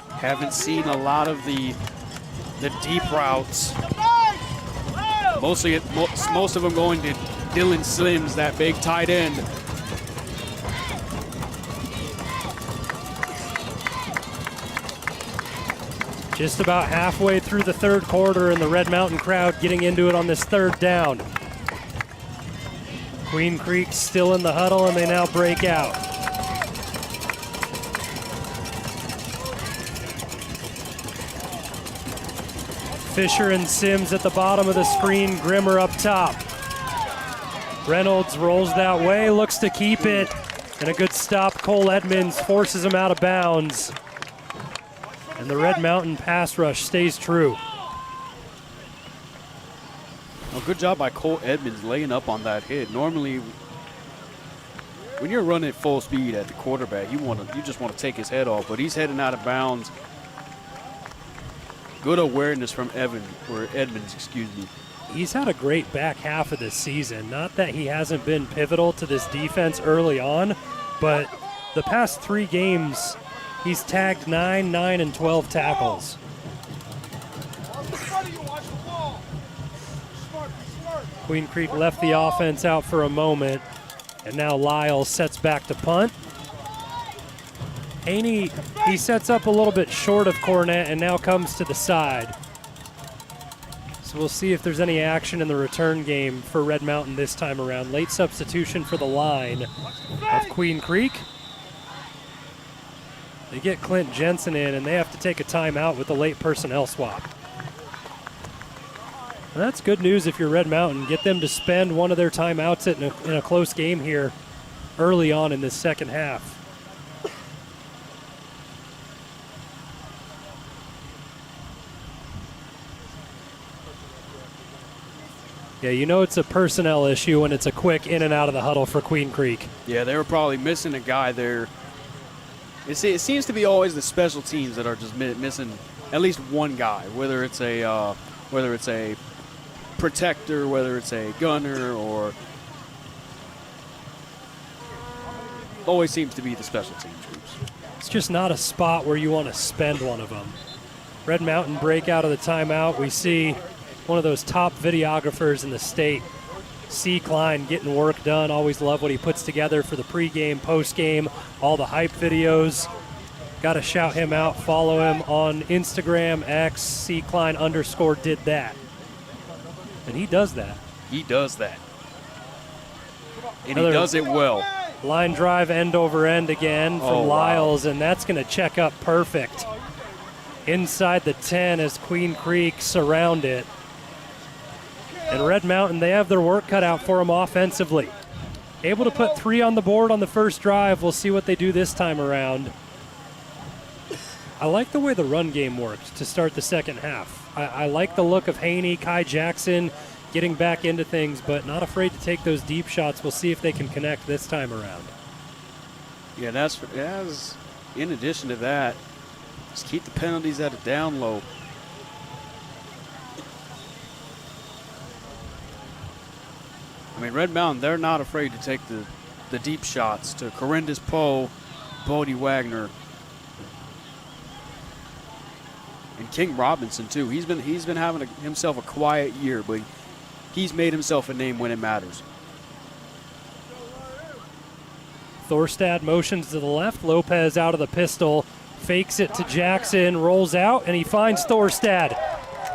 Haven't seen a lot of the deep routes. Most of them going to Dylan Sims, that big tight end. Just about halfway through the 3rd quarter, and the Red Mountain crowd getting into it on this 3rd down. Queen Creek still in the huddle, and they now break out. Fisher and Sims at the bottom of the screen, Grimmer up top. Reynolds rolls that way, looks to keep it, and a good stop. Cole Edmonds forces him out of bounds. And the Red Mountain pass rush stays true. Well, good job by Cole Edmonds laying up on that hit. Normally, when you're running at full speed at the quarterback, you just want to take his head off, but he's heading out of bounds. Good awareness from Edmonds, excuse me. He's had a great back half of this season. Not that he hasn't been pivotal to this defense early on, but the past 3 games, he's tagged 9, 9, and 12 tackles. Queen Creek left the offense out for a moment, and now Lyle sets back to punt. Haney, he sets up a little bit short of Cornett and now comes to the side. So we'll see if there's any action in the return game for Red Mountain this time around. Late substitution for the line of Queen Creek. They get Clint Jensen in, and they have to take a timeout with the late personnel swap. And that's good news if you're Red Mountain. Get them to spend one of their timeouts in a close game here early on in this second half. Yeah, you know it's a personnel issue when it's a quick in and out of the huddle for Queen Creek. Yeah, they were probably missing a guy there. It seems to be always the special teams that are just missing at least one guy, whether it's a protector, whether it's a gunner, or always seems to be the special team troops. It's just not a spot where you want to spend one of them. Red Mountain break out of the timeout. We see one of those top videographers in the state, C. Klein, getting work done. Always love what he puts together for the pregame, postgame, all the hype videos. Got to shout him out. Follow him on Instagram, X, C. Klein _ did that. And he does that. He does that. And he does it well. Line drive end over end again from Lyles, and that's going to check up perfect. Inside the 10 as Queen Creek surround it. And Red Mountain, they have their work cut out for them offensively. Able to put 3 on the board on the first drive. We'll see what they do this time around. I like the way the run game worked to start the second half. I like the look of Haney, Kai Jackson getting back into things, but not afraid to take those deep shots. We'll see if they can connect this time around. Yeah, that's in addition to that, just keep the penalties at a down low. I mean, Red Mountain, they're not afraid to take the deep shots to Corindus Poe, Bodie Wagner, and King Robinson too. He's been having himself a quiet year, but he's made himself a name when it matters. Thorstad motions to the left. Lopez out of the pistol, fakes it to Jackson, rolls out, and he finds Thorstad.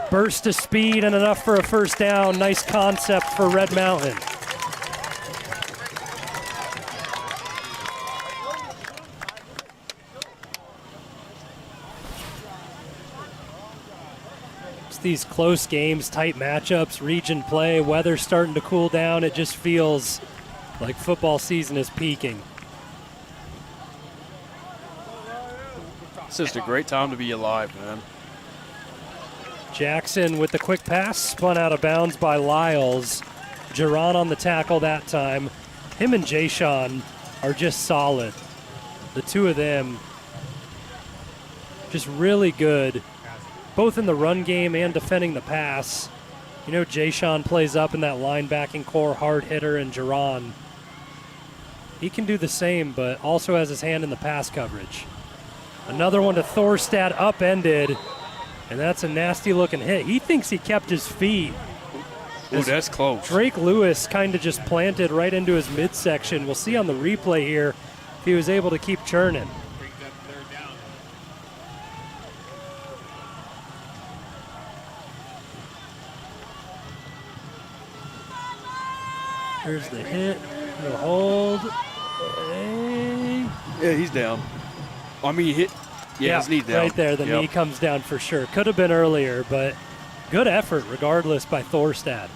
Burst of speed and enough for a first down. Nice concept for Red Mountain. It's these close games, tight matchups, region play, weather starting to cool down. It just feels like football season is peaking. It's just a great time to be alive, man. Jackson with the quick pass, spun out of bounds by Lyles. Jaron on the tackle that time. Him and Jay-Sean are just solid. The two of them just really good, both in the run game and defending the pass. You know, Jay-Sean plays up in that linebacking core, hard hitter, and Jerron. He can do the same, but also has his hand in the pass coverage. Another one to Thorstad, upended, and that's a nasty-looking hit. He thinks he kept his feet. Ooh, that's close. Drake Lewis kind of just planted right into his midsection. We'll see on the replay here if he was able to keep churning. Brings up third down. Here's the hit, the hold. Hey. Yeah, he's down. I mean, he hit. Yeah, his knee down. Right there, the knee comes down for sure. Could have been earlier, but good effort regardless by Thorstad.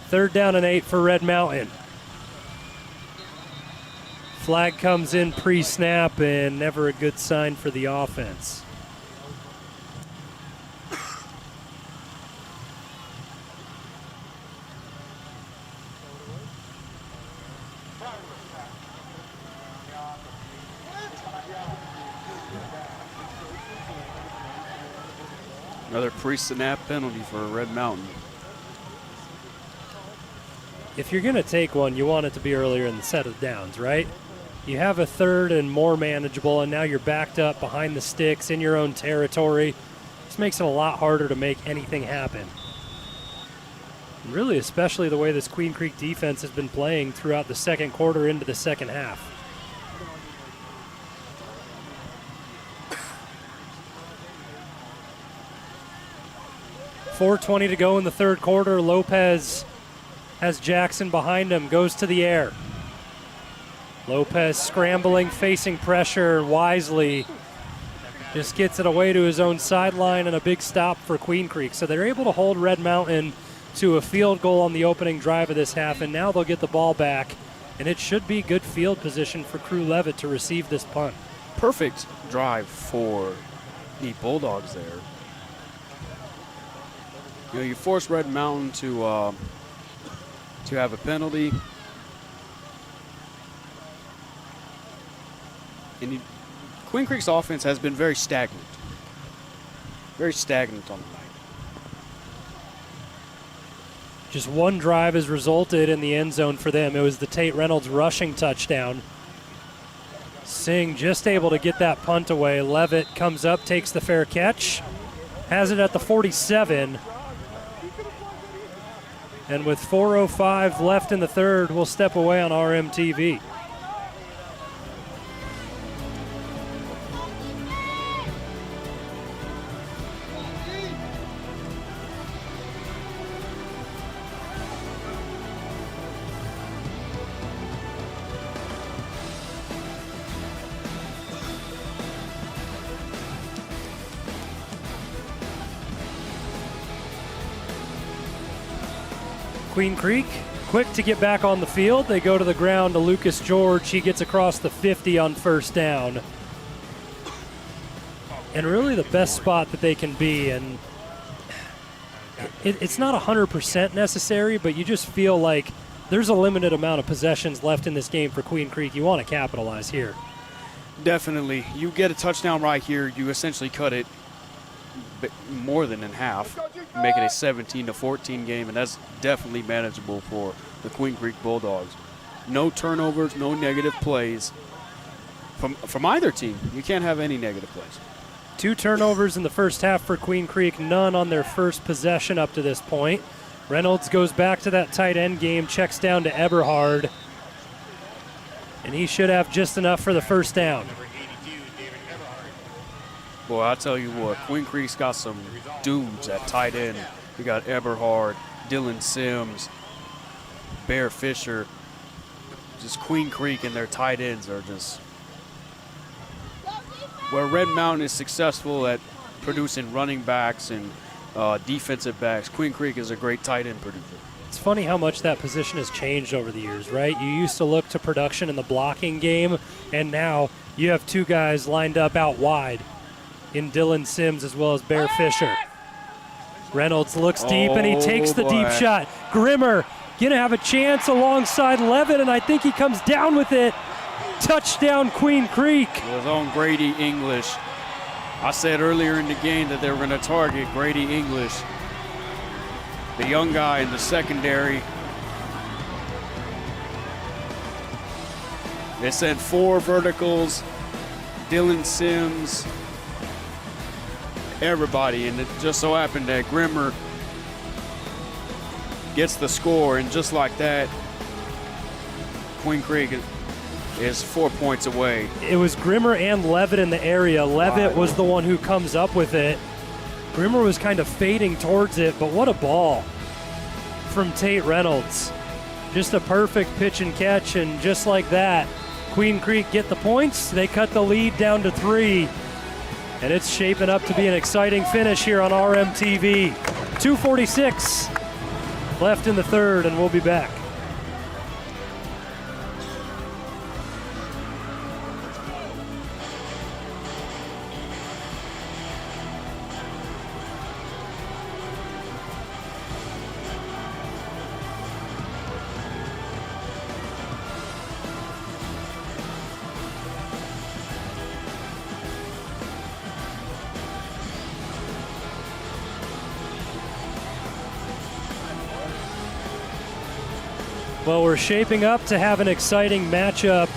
3rd down and 8 for Red Mountain. Flag comes in pre-snap, and never a good sign for the offense. Another pre-snap penalty for Red Mountain. If you're going to take one, you want it to be earlier in the set of downs, right? You have a 3rd and more manageable, and now you're backed up behind the sticks in your own territory. This makes it a lot harder to make anything happen. And really, especially the way this Queen Creek defense has been playing throughout the second quarter into the second half. .420 to go in the 3rd quarter. Lopez has Jackson behind him, goes to the air. Lopez scrambling, facing pressure wisely. Just gets it away to his own sideline, and a big stop for Queen Creek. So they're able to hold Red Mountain to a field goal on the opening drive of this half, and now they'll get the ball back, and it should be good field position for Crew Levitt to receive this punt. Perfect drive for the Bulldogs there. You know, you force Red Mountain to have a penalty. And Queen Creek's offense has been very stagnant. Very stagnant on the night. Just one drive has resulted in the end zone for them. It was the Tate Reynolds rushing touchdown. Singh just able to get that punt away. Levitt comes up, takes the fair catch, has it at the 47. And with 4:05 left in the 3rd, we'll step away on RMTV. Queen Creek, quick to get back on the field. They go to the ground to Lucas George. He gets across the 50 on 1st down. And really the best spot that they can be. And it's not 100% necessary, but you just feel like there's a limited amount of possessions left in this game for Queen Creek. You want to capitalize here. Definitely. You get a touchdown right here, you essentially cut it more than in half, make it a 17-14 game, and that's definitely manageable for the Queen Creek Bulldogs. No turnovers, no negative plays from either team. You can't have any negative plays. 2 turnovers in the first half for Queen Creek, none on their first possession up to this point. Reynolds goes back to that tight end game, checks down to Eberhard, and he should have just enough for the 1st down. Boy, I'll tell you what, Queen Creek's got some dudes at tight end. We got Eberhard, Dylan Sims, Bear Fisher. Just Queen Creek and their tight ends are just where Red Mountain is successful at producing running backs and defensive backs. Queen Creek is a great tight end producer. It's funny how much that position has changed over the years, right? You used to look to production in the blocking game, and now you have 2 guys lined up out wide in Dylan Sims as well as Bear Fisher. Reynolds looks deep, and he takes the deep shot. Grimmer gonna have a chance alongside Levitt, and I think he comes down with it. Touchdown, Queen Creek. His own Grady English. I said earlier in the game that they were going to target Grady English, the young guy in the secondary. They sent 4 verticals, Dylan Sims, everybody, and it just so happened that Grimmer gets the score, and just like that, Queen Creek is 4 points away. It was Grimmer and Levitt in the area. Levitt was the one who comes up with it. Grimmer was kind of fading towards it, but what a ball from Tate Reynolds. Just a perfect pitch and catch, and just like that, Queen Creek get the points. They cut the lead down to 3, and it's shaping up to be an exciting finish here on RMTV. 2:46 left in the third, and we'll be back. Well, we're shaping up to have an exciting matchup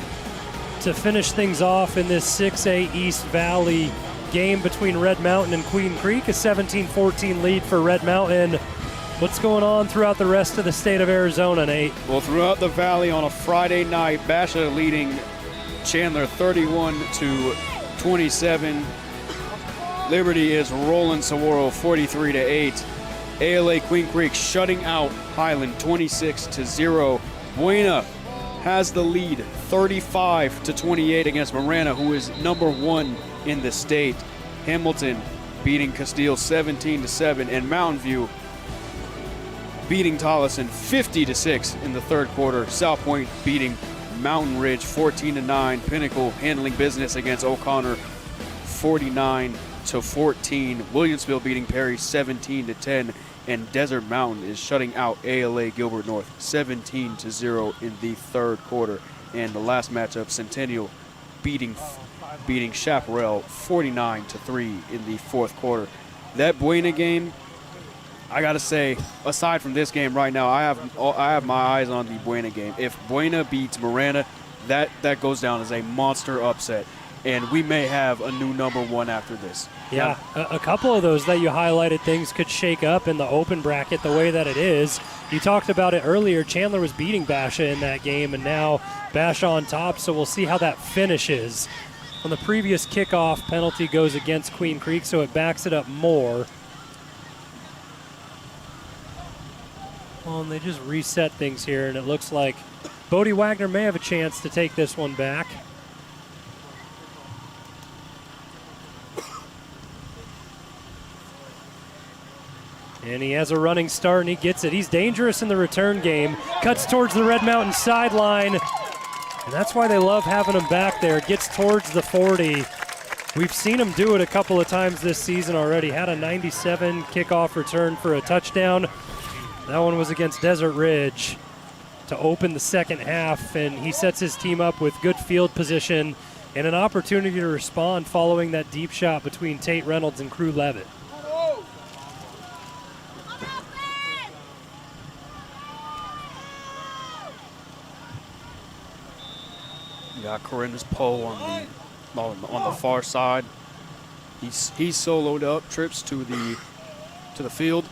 to finish things off in this 6A East Valley game between Red Mountain and Queen Creek, a 17-14 lead for Red Mountain. What's going on throughout the rest of the state of Arizona, Nate? Well, throughout the valley on a Friday night, Basha leading Chandler 31-27. Liberty is rolling Saguaro 43-8. ALA Queen Creek shutting out Highland 26-0. Buena has the lead 35-28 against Marana, who is number 1 in the state. Hamilton beating Castile 17-7, and Mountain View beating Tolleson 50-6 in the third quarter. South Point beating Mountain Ridge 14-9. Pinnacle handling business against O'Connor 49-14. Williamsville beating Perry 17-10, and Desert Mountain is shutting out ALA Gilbert North 17-0 in the third quarter. And the last matchup, Centennial beating Chaparral 49-3 in the fourth quarter. That Buena game, I gotta say, aside from this game right now, I have my eyes on the Buena game. If Buena beats Marana, that goes down as a monster upset, and we may have a new number 1 after this. Yeah, a couple of those that you highlighted things could shake up in the open bracket the way that it is. You talked about it earlier. Chandler was beating Basha in that game, and now Basha on top, so we'll see how that finishes. On the previous kickoff, penalty goes against Queen Creek, so it backs it up more. Well, and they just reset things here, and it looks like Bodie Wagner may have a chance to take this one back. And he has a running start, and he gets it. He's dangerous in the return game. Cuts towards the Red Mountain sideline, and that's why they love having him back there. Gets towards the 40. We've seen him do it a couple of times this season already. Had a 97 kickoff return for a touchdown. That one was against Desert Ridge to open the second half, and he sets his team up with good field position and an opportunity to respond following that deep shot between Tate Reynolds and Crew Levitt. You got Corinda's Poe on the far side. He's soloed up, trips to the field.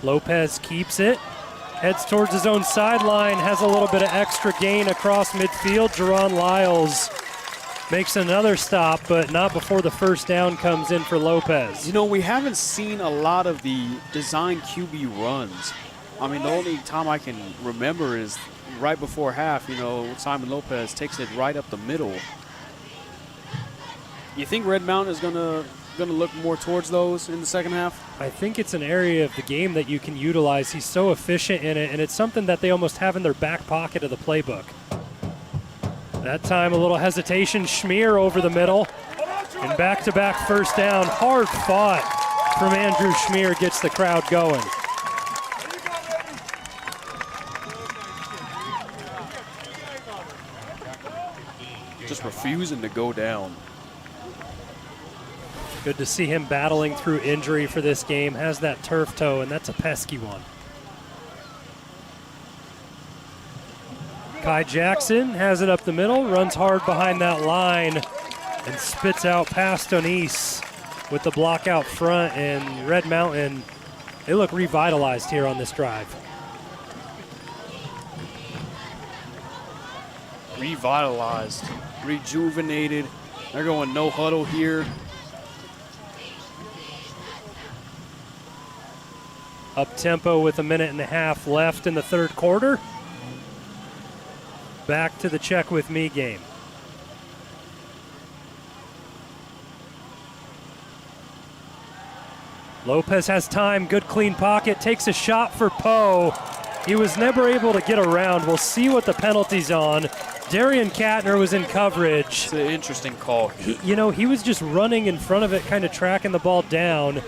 Lopez keeps it, heads towards his own sideline, has a little bit of extra gain across midfield. Jerron Lyles makes another stop, but not before the first down comes in for Lopez. You know, we haven't seen a lot of the design QB runs. I mean, the only time I can remember is right before half, you know, Simon Lopez takes it right up the middle. You think Red Mountain is gonna look more towards those in the second half? I think it's an area of the game that you can utilize. He's so efficient in it, and it's something that they almost have in their back pocket of the playbook. That time, a little hesitation. Schmier over the middle, and back-to-back first down. Hard fought from Andrew Schmier, gets the crowd going. just refusing to go down. Good to see him battling through injury for this game. Has that turf toe, and that's a pesky one. Kai Jackson has it up the middle, runs hard behind that line, and spits out past Onise with the block out front. And Red Mountain, they look revitalized here on this drive. Revitalized, rejuvenated. They're going no huddle here. Up tempo with a minute and a half left in the third quarter. Back to the check with me game. Lopez has time, good clean pocket, takes a shot for Poe. He was never able to get around. We'll see what the penalty's on. Darian Katner was in coverage. It's an interesting call. He was just running in front of it, kind of tracking the ball down,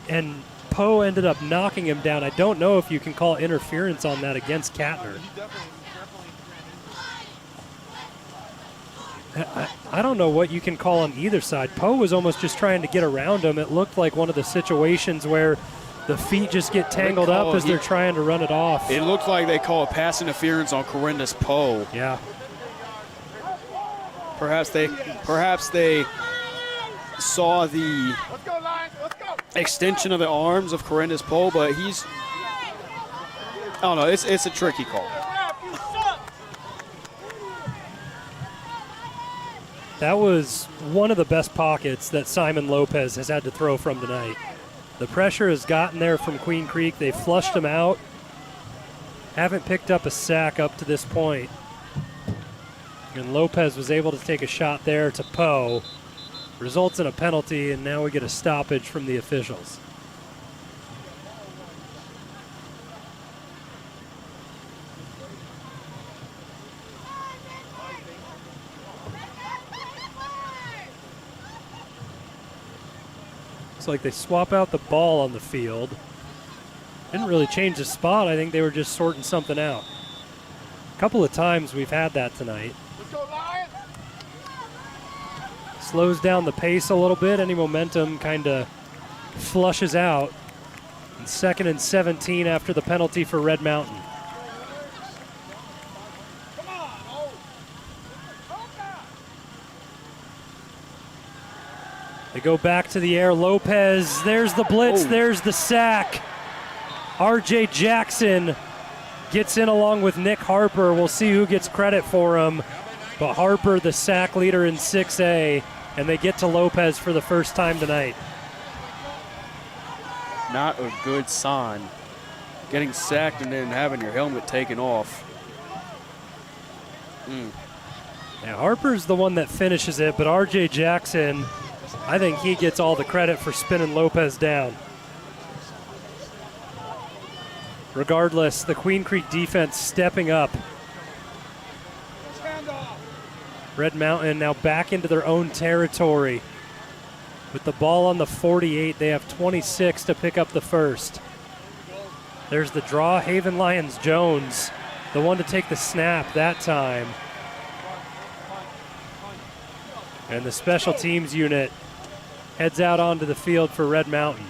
and Poe ended up knocking him down. I don't know if you can call interference on that against Katner. I don't know what you can call on either side. Poe was almost just trying to get around him. It looked like one of the situations where the feet just get tangled up as they're trying to run it off. It looked like they call a pass interference on Corindus Poe. Yeah. Perhaps they saw the extension of the arms of Corindus Poe, but I don't know, it's a tricky call. That was one of the best pockets that Simon Lopez has had to throw from tonight. The pressure has gotten there from Queen Creek. They flushed him out. Haven't picked up a sack up to this point. And Lopez was able to take a shot there to Poe. Results in a penalty, and now we get a stoppage from the officials. Looks like they swap out the ball on the field. Didn't really change the spot. I think they were just sorting something out. A couple of times we've had that tonight. Slows down the pace a little bit. Any momentum kind of flushes out. And 2nd and 17 after the penalty for Red Mountain. They go back to the air. Lopez, there's the blitz, there's the sack. R.J. Jackson gets in along with Nick Harper. We'll see who gets credit for him. But Harper, the sack leader in 6A, and they get to Lopez for the first time tonight. Not a good sign. Getting sacked and then having your helmet taken off. Now Harper's the one that finishes it, but R.J. Jackson, I think he gets all the credit for spinning Lopez down. Regardless, the Queen Creek defense stepping up. Red Mountain now back into their own territory. With the ball on the 48, they have 26 to pick up the first. There's the draw, Haven Lions Jones, the one to take the snap that time. And the special teams unit heads out onto the field for Red Mountain.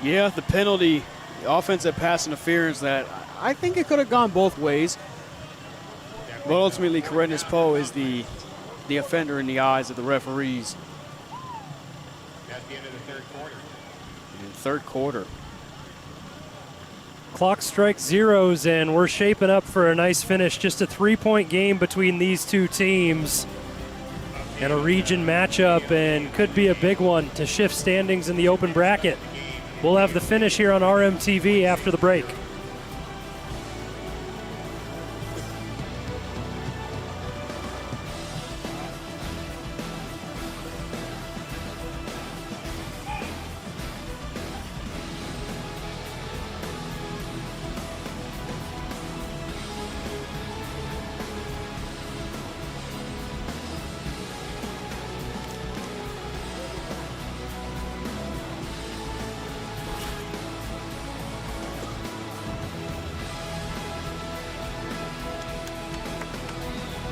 Yeah, the penalty, the offensive pass interference that I think it could have gone both ways. But ultimately, Corindus Poe is the offender in the eyes of the referees. That's the end of the third quarter. Third quarter. Clock strikes zeros, and we're shaping up for a nice finish. Just a 3-point game between these two teams. And a region matchup, and could be a big one to shift standings in the open bracket. We'll have the finish here on RMTV after the break.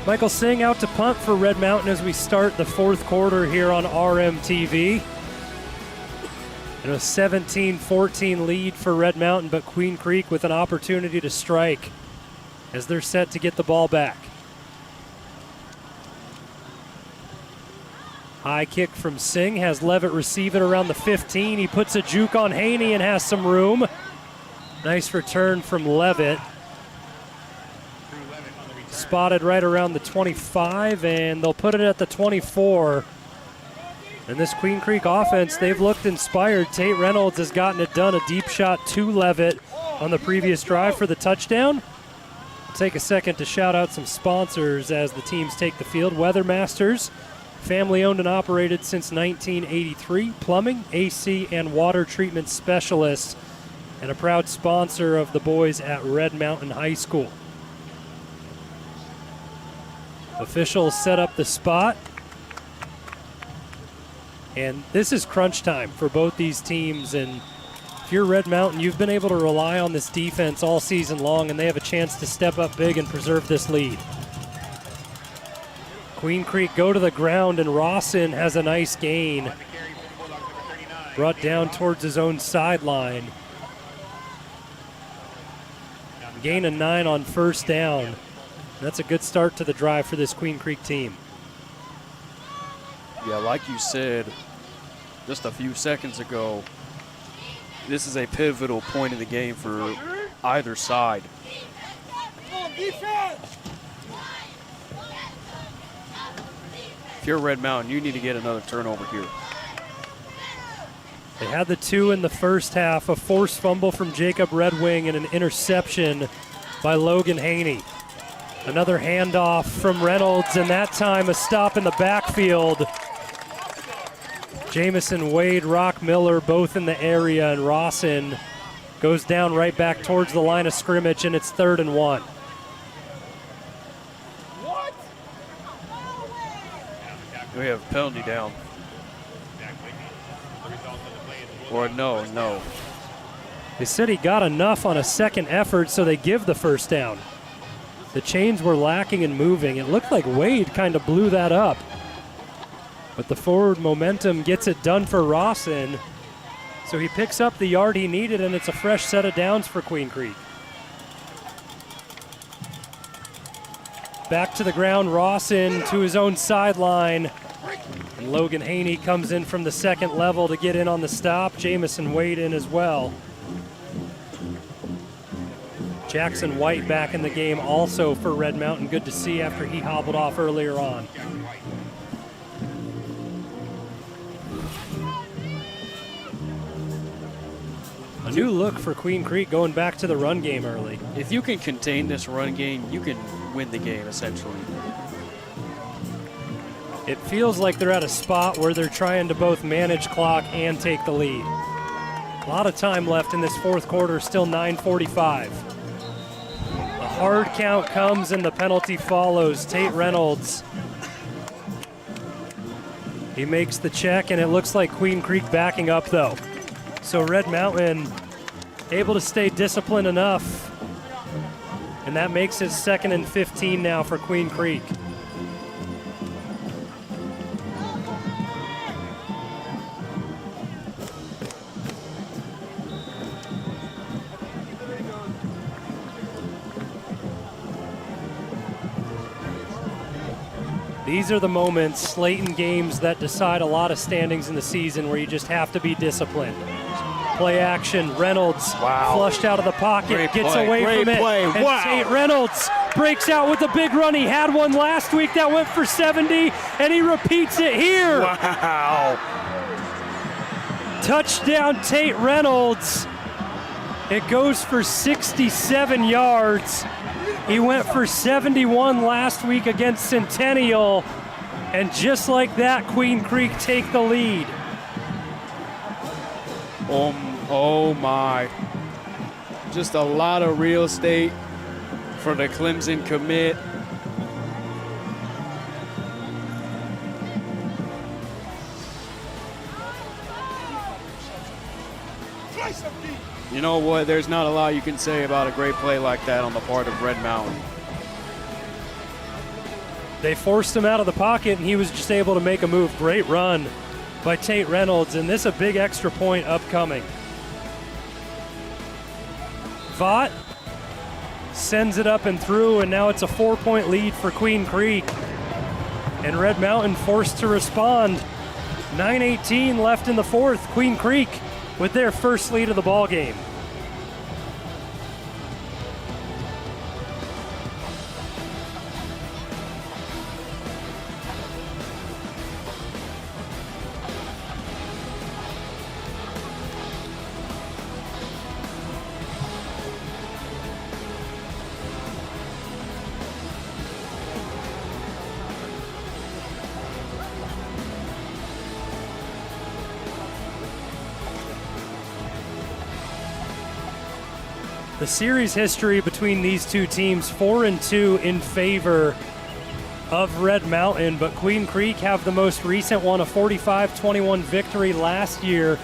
Michael Singh out to punt for Red Mountain as we start the fourth quarter here on RMTV. And a 17-14 lead for Red Mountain, but Queen Creek with an opportunity to strike as they're set to get the ball back. High kick from Singh, has Levitt receive it around the 15. He puts a juke on Haney and has some room. Nice return from Levitt. Spotted right around the 25, and they'll put it at the 24. And this Queen Creek offense, they've looked inspired. Tate Reynolds has gotten it done. A deep shot to Levitt on the previous drive for the touchdown. I'll take a second to shout out some sponsors as the teams take the field. Weathermasters, family owned and operated since 1983. Plumbing, AC, and water treatment specialists, and a proud sponsor of the boys at Red Mountain High School. Officials set up the spot. And this is crunch time for both these teams. And if you're Red Mountain, you've been able to rely on this defense all season long, and they have a chance to step up big and preserve this lead. Queen Creek go to the ground, and Rawson has a nice gain. Brought down towards his own sideline. Gain of 9 on first down. That's a good start to the drive for this Queen Creek team. Yeah, like you said just a few seconds ago, this is a pivotal point in the game for either side. If you're Red Mountain, you need to get another turnover here. They had the 2 in the first half, a forced fumble from Jacob Red Wing and an interception by Logan Haney. Another handoff from Reynolds, and that time a stop in the backfield. Jamison Wade, Rock Miller, both in the area, and Rawson goes down right back towards the line of scrimmage, and it's 3rd and 1. We have a penalty down. Or no. They said he got enough on a second effort, so they give the first down. The chains were lacking and moving. It looked like Wade kind of blew that up. But the forward momentum gets it done for Rawson. So he picks up the yard he needed, and it's a fresh set of downs for Queen Creek. Back to the ground, Rawson to his own sideline. And Logan Haney comes in from the second level to get in on the stop. Jamison Wade in as well. Jackson White back in the game also for Red Mountain. Good to see after he hobbled off earlier on. A new look for Queen Creek going back to the run game early. If you can contain this run game, you can win the game essentially. It feels like they're at a spot where they're trying to both manage clock and take the lead. A lot of time left in this fourth quarter, still 9:45. The hard count comes and the penalty follows. Tate Reynolds. He makes the check, and it looks like Queen Creek backing up though. So Red Mountain able to stay disciplined enough, and that makes it 2nd and 15 now for Queen Creek. These are the moments late in games that decide a lot of standings in the season where you just have to be disciplined. Play action, Reynolds flushed out of the pocket, gets away from it, and Tate Reynolds breaks out with a big run. He had one last week that went for 70, and he repeats it here. Wow. Touchdown, Tate Reynolds. It goes for 67 yards. He went for 71 last week against Centennial, and just like that, Queen Creek take the lead. Oh my. Just a lot of real estate for the Clemson commit. You know what? There's not a lot you can say about a great play like that on the part of Red Mountain. They forced him out of the pocket, and he was just able to make a move. Great run by Tate Reynolds, and this a big extra point upcoming. Vaught sends it up and through, and now it's a 4-point lead for Queen Creek. And Red Mountain forced to respond. 9:18 left in the fourth. Queen Creek with their first lead of the ball game. The series history between these two teams, 4-2 in favor of Red Mountain, but Queen Creek have the most recent one, a 45-21 victory last year,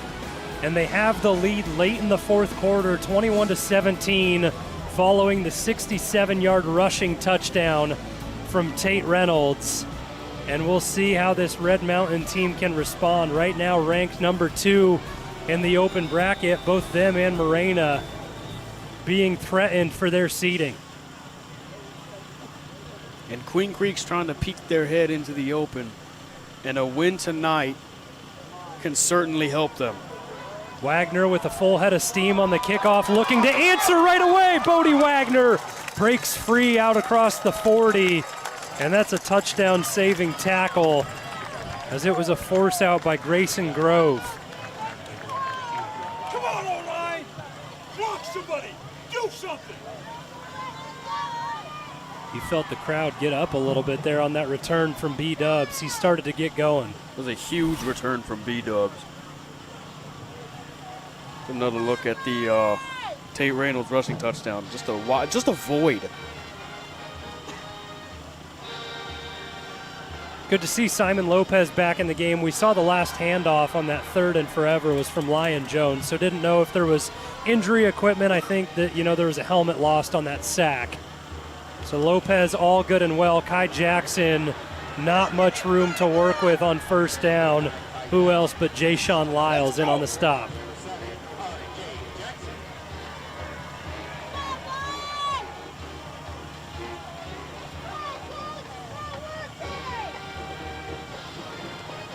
and they have the lead late in the fourth quarter, 21-17, following the 67-yard rushing touchdown from Tate Reynolds. And we'll see how this Red Mountain team can respond. Right now ranked number 2 in the open bracket, both them and Morena being threatened for their seeding. And Queen Creek's trying to peek their head into the open, and a win tonight can certainly help them. Wagner with a full head of steam on the kickoff, looking to answer right away. Bodie Wagner breaks free out across the 40, and that's a touchdown-saving tackle, as it was a force out by Grayson Grove. Come on, O-line! Block somebody! Do something! He felt the crowd get up a little bit there on that return from B-Dubs. He started to get going. It was a huge return from B-Dubs. Another look at the Tate Reynolds rushing touchdown. Just a void. Good to see Simon Lopez back in the game. We saw the last handoff on that 3rd and forever was from Lyon Jones, so didn't know if there was injury equipment. I think that, there was a helmet lost on that sack. So Lopez all good and well. Kai Jackson, not much room to work with on first down. Who else but Jay-Sean Lyles in on the stop.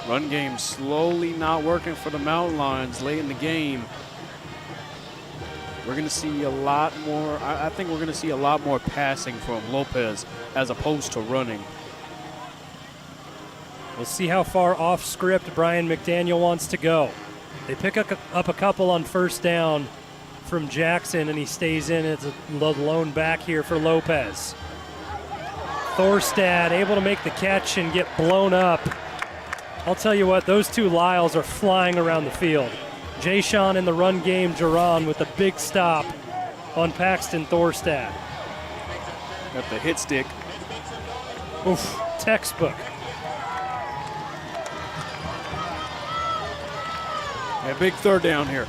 Run game slowly not working for the Mountain Lions late in the game. We're going to see a lot more. I think we're going to see a lot more passing from Lopez as opposed to running. We'll see how far off script Brian McDaniel wants to go. They pick up a couple on first down from Jackson, and he stays in as the lone back here for Lopez. Thorstad able to make the catch and get blown up. I'll tell you what, those two Lyles are flying around the field. Jay-Sean in the run game, Jerron with a big stop on Paxton Thorstad. Got the hit stick. Oof, textbook. A big third down here.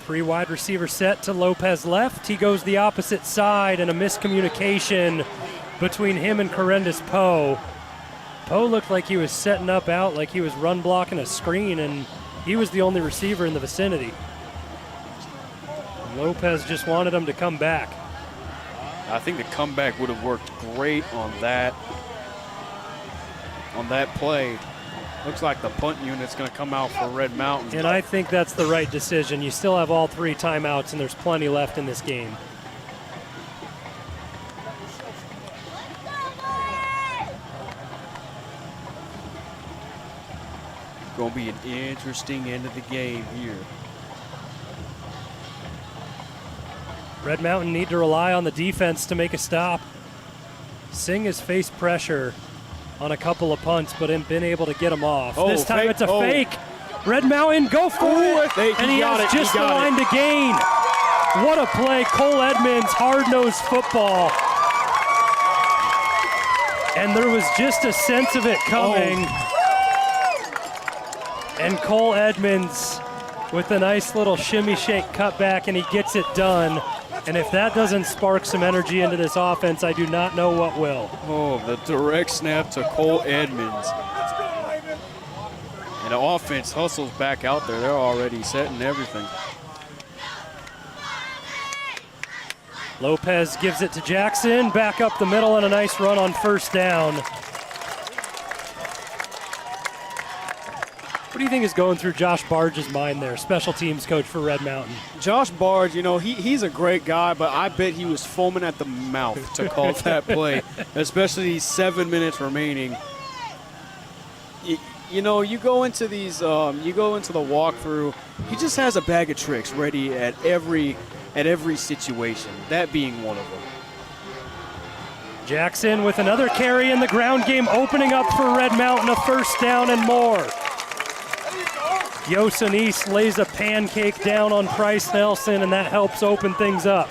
Three wide receiver set to Lopez left. He goes the opposite side, and a miscommunication between him and Corendus Poe. Poe looked like he was setting up out, like he was run blocking a screen, and he was the only receiver in the vicinity. Lopez just wanted him to come back. I think the comeback would have worked great on that play. Looks like the punt unit's going to come out for Red Mountain. And I think that's the right decision. You still have all 3 timeouts, and there's plenty left in this game. Going to be an interesting end of the game here. Red Mountain need to rely on the defense to make a stop. Singh has faced pressure on a couple of punts, but ain't been able to get them off. This time fake. it's a fake. Red Mountain, go for it. And he has just the line to gain. What a play. Cole Edmonds, hard-nosed football. And there was just a sense of it coming. And Cole Edmonds with a nice little shimmy shake cutback, and he gets it done. And if that doesn't spark some energy into this offense, I do not know what will. Oh, the direct snap to Cole Edmonds. And the offense hustles back out there. They're already setting everything. Lopez gives it to Jackson, back up the middle, and a nice run on first down. What do you think is going through Josh Barge's mind there, special teams coach for Red Mountain? Josh Barge, you know, he's a great guy, but I bet he was foaming at the mouth to call that play, especially 7 minutes remaining. You know, you go into these, you go into the walkthrough, he just has a bag of tricks ready at every situation, that being one of them. Jackson with another carry in the ground game, opening up for Red Mountain a first down and more. Yosanese lays a pancake down on Price Nelson, and that helps open things up.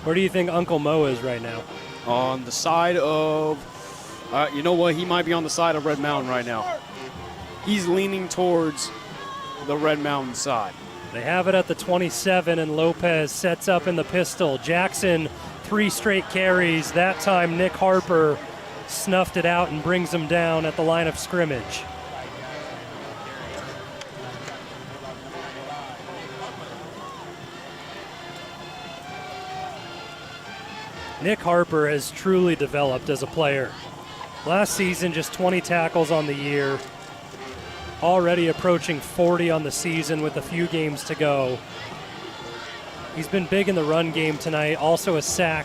Where do you think Uncle Mo is right now? On the side of, you know what, he might be on the side of Red Mountain right now. He's leaning towards the Red Mountain side. They have it at the 27, and Lopez sets up in the pistol. Jackson, 3 straight carries. That time, Nick Harper snuffed it out and brings him down at the line of scrimmage. Nick Harper has truly developed as a player. Last season, just 20 tackles on the year. Already approaching 40 on the season with a few games to go. He's been big in the run game tonight, also a sack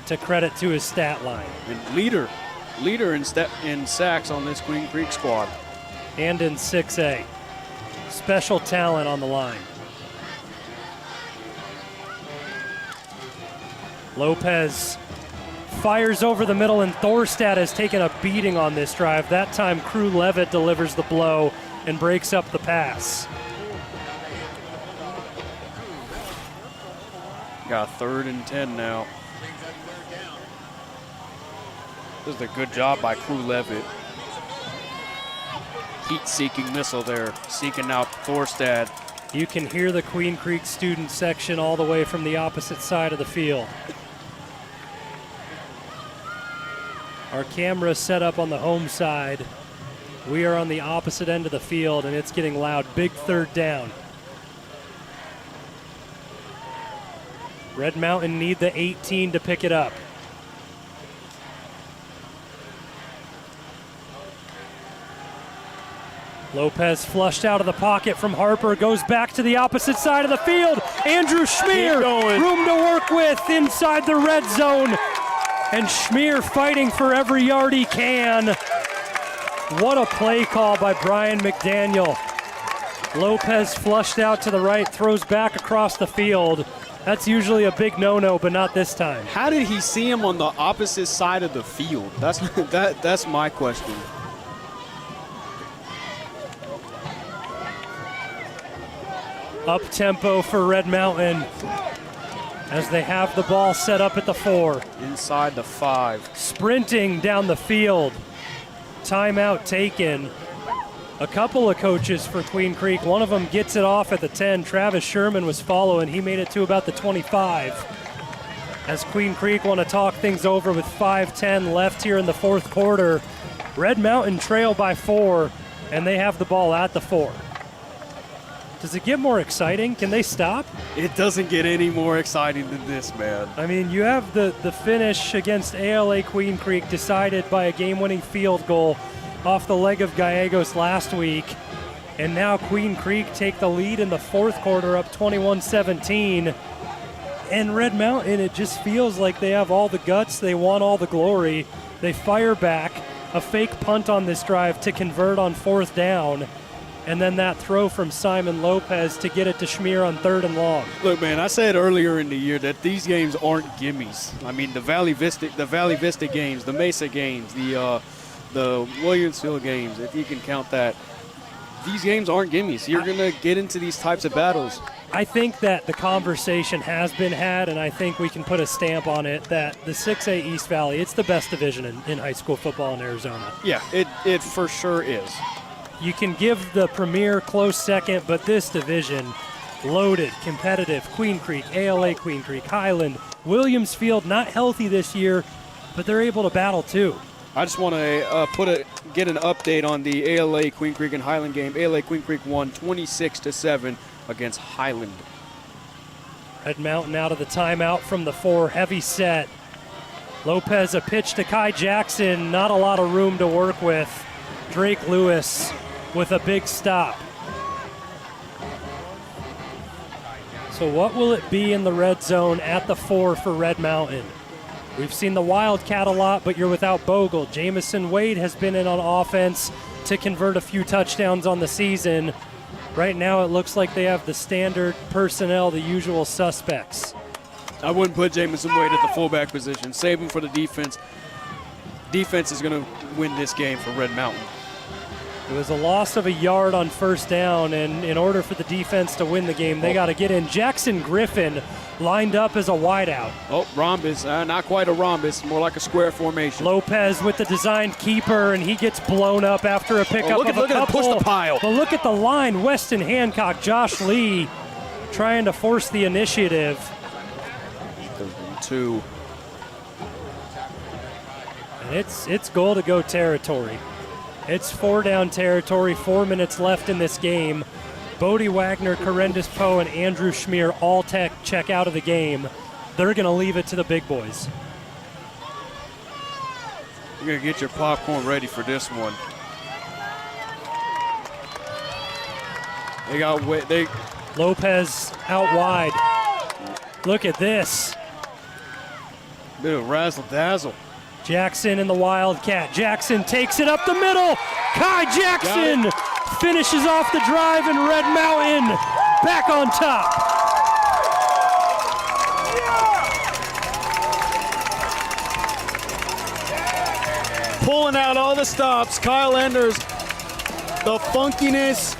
to credit to his stat line. And leader in sacks on this Queen Creek squad. And in 6A. Special talent on the line. Lopez fires over the middle, and Thorstad has taken a beating on this drive. That time, Crew Levitt delivers the blow and breaks up the pass. Got 3rd and 10 now. This is a good job by Crew Levitt. Heat-seeking missile there, seeking out Thorstad. You can hear the Queen Creek student section all the way from the opposite side of the field. Our camera set up on the home side. We are on the opposite end of the field, and it's getting loud. Big 3rd down. Red Mountain need the 18 to pick it up. Lopez flushed out of the pocket from Harper, goes back to the opposite side of the field. Andrew Schmier, room to work with inside the red zone. And Schmier fighting for every yard he can. What a play call by Brian McDaniel. Lopez flushed out to the right, throws back across the field. That's usually a big no-no, but not this time. How did he see him on the opposite side of the field? That's my question. Up tempo for Red Mountain as they have the ball set up at the 4. Inside the 5. Sprinting down the field. Timeout taken. A couple of coaches for Queen Creek. One of them gets it off at the 10. Travis Sherman was following. He made it to about the 25. As Queen Creek want to talk things over with 5:10 left here in the 4th quarter. Red Mountain trail by 4, and they have the ball at the 4. Does it get more exciting? Can they stop? It doesn't get any more exciting than this, man. I mean, you have the finish against ALA Queen Creek decided by a game-winning field goal off the leg of Gallegos last week. And now Queen Creek take the lead in the 4th quarter up 21-17. And Red Mountain, it just feels like they have all the guts. They want all the glory. They fire back a fake punt on this drive to convert on 4th down. And then that throw from Simon Lopez to get it to Schmier on 3rd and long. Look, man, I said earlier in the year that these games aren't gimmies. I mean, the Valley Vista games, the Mesa games, the Williamsville games, if you can count that. These games aren't gimmies. You're going to get into these types of battles. I think that the conversation has been had, and I think we can put a stamp on it that the 6A East Valley, it's the best division in high school football in Arizona. Yeah, it for sure is. You can give the Premier close second, but this division, loaded, competitive. Queen Creek, ALA Queen Creek, Highland, Williamsfield, not healthy this year, but they're able to battle too. I just want to get an update on the ALA Queen Creek and Highland game. ALA Queen Creek won 26-7 against Highland. Red Mountain out of the timeout from the 4, heavy set. Lopez a pitch to Kai Jackson, not a lot of room to work with. Drake Lewis with a big stop. So what will it be in the red zone at the 4 for Red Mountain? We've seen the Wildcat a lot, but you're without Bogle. Jamison Wade has been in on offense to convert a few touchdowns on the season. Right now it looks like they have the standard personnel, the usual suspects. I wouldn't put Jamison Wade at the fullback position. Save him for the defense. Defense is going to win this game for Red Mountain. It was a loss of a yard on first down, and in order for the defense to win the game, they got to get in. Jackson Griffin lined up as a wideout. Oh, rhombus. Not quite a rhombus, more like a square formation. Lopez with the designed keeper, and he gets blown up after a pickup of a couple. Look at him push the pile. But look at the line. Weston Hancock, Josh Lee trying to force the initiative. 2. And it's goal-to-go territory. It's 4-down territory, 4 minutes left in this game. Bodie Wagner, Corendus Poe, and Andrew Schmier all check out of the game. They're going to leave it to the big boys. You're going to get your popcorn ready for this one. Lopez out wide. Look at this. Bit of razzle-dazzle. Jackson in the Wildcat. Jackson takes it up the middle. Kai Jackson finishes off the drive, and Red Mountain back on top. Pulling out all the stops. Kyle Enders, the funkiness,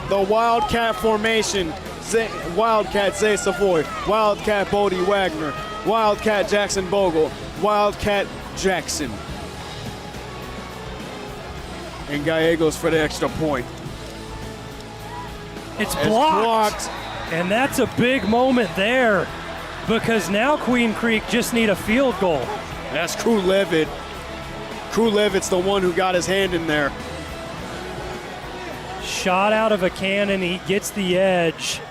the Wildcat formation. Wildcat Zay Savoy, Wildcat Bodie Wagner, Wildcat Jackson Bogle, Wildcat Jackson. And Gallegos for the extra point. It's blocked. And that's a big moment there, because now Queen Creek just need a field goal. That's Crew Levitt. Crew Levitt's the one who got his hand in there. Shot out of a cannon, he gets the edge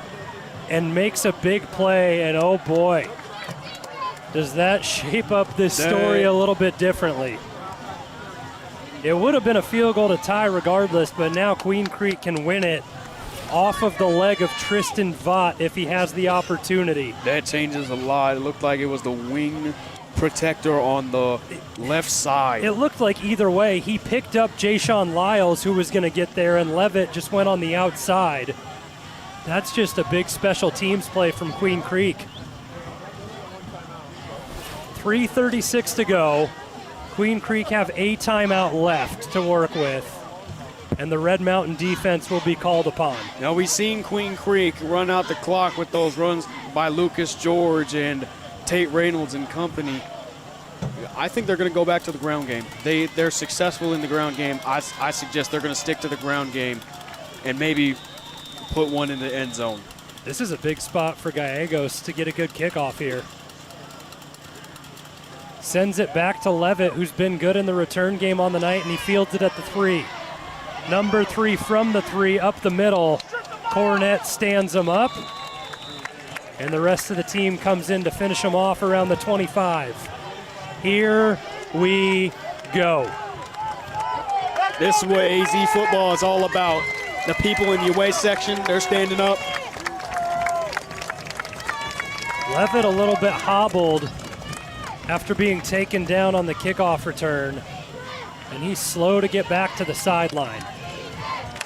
and makes a big play, and oh boy, does that shape up this story a little bit differently. It would have been a field goal to tie regardless, but now Queen Creek can win it off of the leg of Tristan Vaught if he has the opportunity. That changes a lot. It looked like it was the wing protector on the left side. It looked like either way, he picked up Jayshawn Lyles, who was going to get there, and Levitt just went on the outside. That's just a big special teams play from Queen Creek. 3:36 to go. Queen Creek have a timeout left to work with, and the Red Mountain defense will be called upon. Now, we've seen Queen Creek run out the clock with those runs by Lucas George and Tate Reynolds and company. I think they're going to go back to the ground game. They're successful in the ground game. I suggest they're going to stick to the ground game and maybe put one in the end zone. This is a big spot for Gallegos to get a good kickoff here. Sends it back to Levitt, who's been good in the return game on the night, and he fields it at the 3. Number 3 from the 3, up the middle. Cornett stands him up, and the rest of the team comes in to finish him off around the 25. Here we go. This is what AZ football is all about. The people in the away section, they're standing up. Levitt a little bit hobbled after being taken down on the kickoff return, and he's slow to get back to the sideline.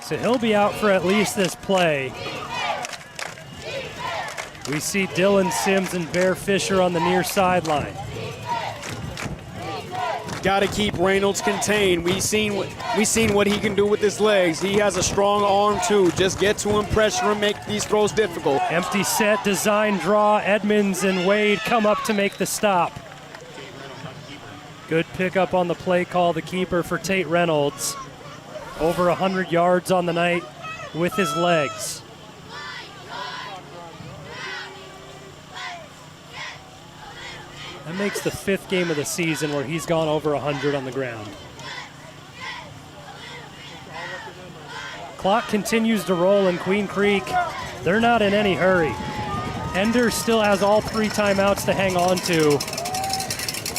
So he'll be out for at least this play. We see Dylan Sims and Bear Fisher on the near sideline. Got to keep Reynolds contained. We seen what he can do with his legs. He has a strong arm too. Just get to him, pressure him, make these throws difficult. Empty set, design draw. Edmonds and Wade come up to make the stop. Good pickup on the play call, the keeper for Tate Reynolds. Over 100 yards on the night with his legs. That makes the 5th game of the season where he's gone over 100 on the ground. Clock continues to roll in Queen Creek. They're not in any hurry. Ender still has all 3 timeouts to hang on to.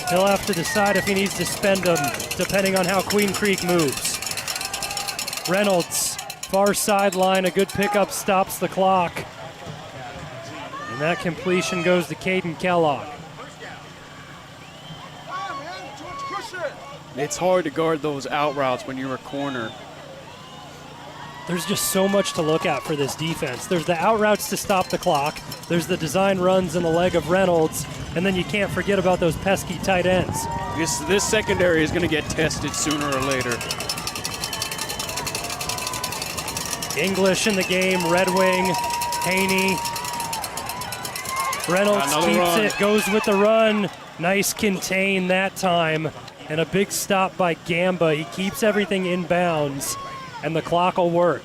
He'll have to decide if he needs to spend them, depending on how Queen Creek moves. Reynolds, far sideline, a good pickup stops the clock. And that completion goes to Caden Kellogg. It's hard to guard those out routes when you're a corner. There's just so much to look at for this defense. There's the out routes to stop the clock. There's the design runs in the leg of Reynolds. And then you can't forget about those pesky tight ends. This secondary is going to get tested sooner or later. English in the game, Red Wing, Haney. Reynolds keeps it, goes with the run. Nice contain that time. And a big stop by Gamba. He keeps everything in bounds, and the clock will work.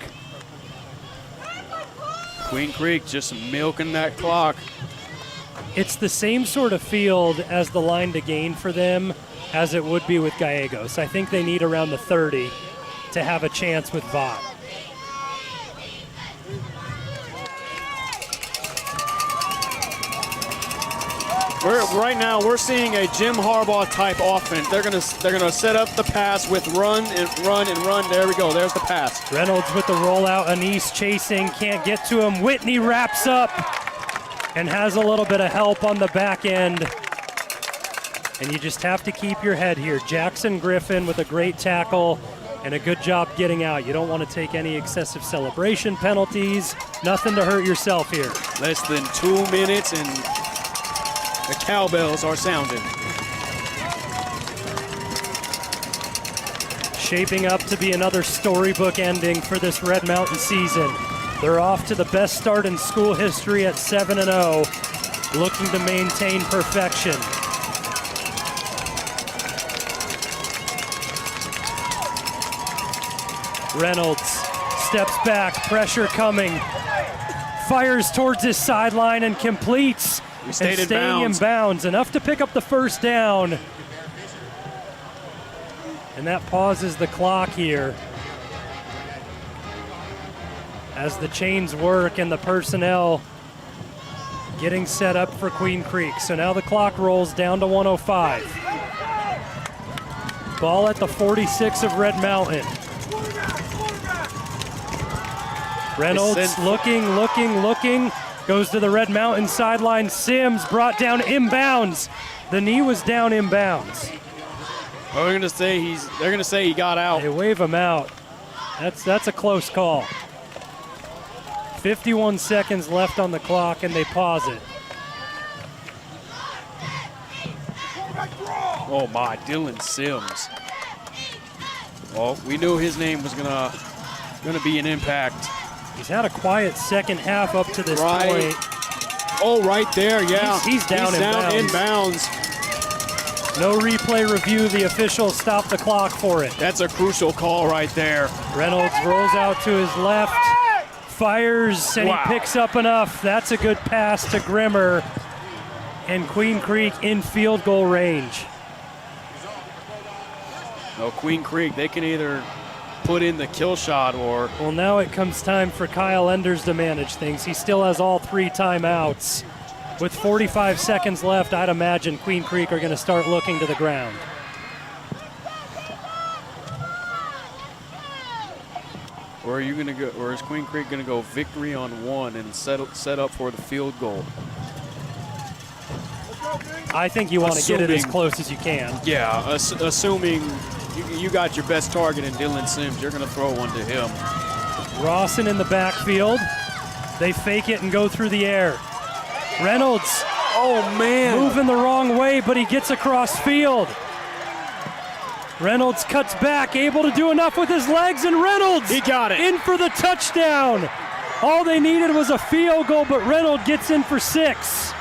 Queen Creek just milking that clock. It's the same sort of field as the line to gain for them as it would be with Gallegos. I think they need around the 30 to have a chance with Vaught. Right now, we're seeing a Jim Harbaugh type offense. They're gonna set up the pass with run and run and run. There we go. There's the pass. Reynolds with the rollout. Anise chasing, can't get to him. Whitney wraps up and has a little bit of help on the back end. And you just have to keep your head here. Jackson Griffin with a great tackle and a good job getting out. You don't want to take any excessive celebration penalties. Nothing to hurt yourself here. Less than 2 minutes and the cowbells are sounding. Shaping up to be another storybook ending for this Red Mountain season. They're off to the best start in school history at 7-0, looking to maintain perfection. Reynolds steps back, pressure coming, fires towards his sideline and completes. And staying in bounds, enough to pick up the first down. And that pauses the clock here as the chains work and the personnel getting set up for Queen Creek. So now the clock rolls down to 105. Ball at the 46 of Red Mountain. Reynolds looking. Goes to the Red Mountain sideline. Sims brought down inbounds. The knee was down inbounds. Oh, they're gonna say he got out. They wave him out. That's a close call. 51 seconds left on the clock, and they pause it. Oh my, Dylan Sims. Well, we knew his name was gonna be an impact. He's had a quiet second half up to this point. Oh, right there, yeah. He's down in bounds. No replay review. The officials stop the clock for it. That's a crucial call right there. Reynolds rolls out to his left, fires, and he picks up enough. That's a good pass to Grimmer. And Queen Creek in field goal range. No, Queen Creek, they can either put in the kill shot or... Well, now it comes time for Kyle Enders to manage things. He still has all 3 timeouts. With 45 seconds left, I'd imagine Queen Creek are going to start looking to the ground. Or are you going to go? Or is Queen Creek going to go victory on 1 and set up for the field goal? I think you want to get it as close as you can. Yeah, assuming you got your best target in Dylan Sims, you're going to throw one to him. Rawson in the backfield. They fake it and go through the air. Reynolds, oh man, moving the wrong way, but he gets across field. Reynolds cuts back, able to do enough with his legs, and Reynolds He got it. in for the touchdown. All they needed was a field goal, but Reynolds gets in for 6.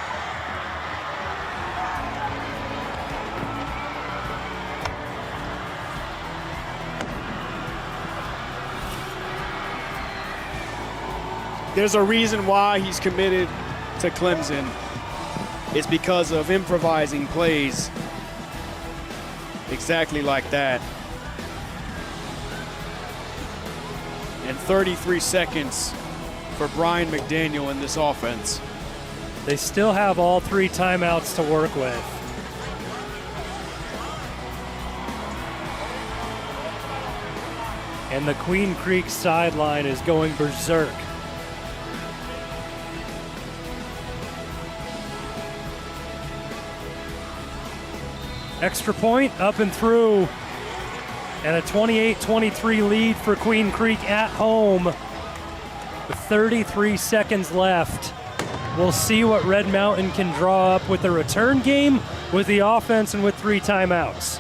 There's a reason why he's committed to Clemson. It's because of improvising plays exactly like that. And 33 seconds for Brian McDaniel in this offense. They still have all 3 timeouts to work with. And the Queen Creek sideline is going berserk. Extra point up and through. And a 28-23 lead for Queen Creek at home. With 33 seconds left. We'll see what Red Mountain can draw up with the return game, with the offense, and with 3 timeouts.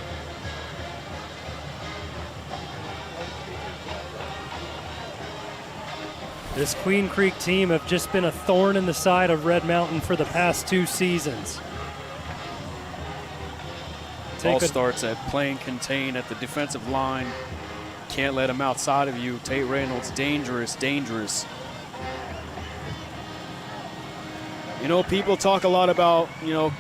This Queen Creek team have just been a thorn in the side of Red Mountain for the past 2 seasons. All starts at playing contain at the defensive line. Can't let him outside of you. Tate Reynolds, dangerous, dangerous. You know, people talk a lot about, you know,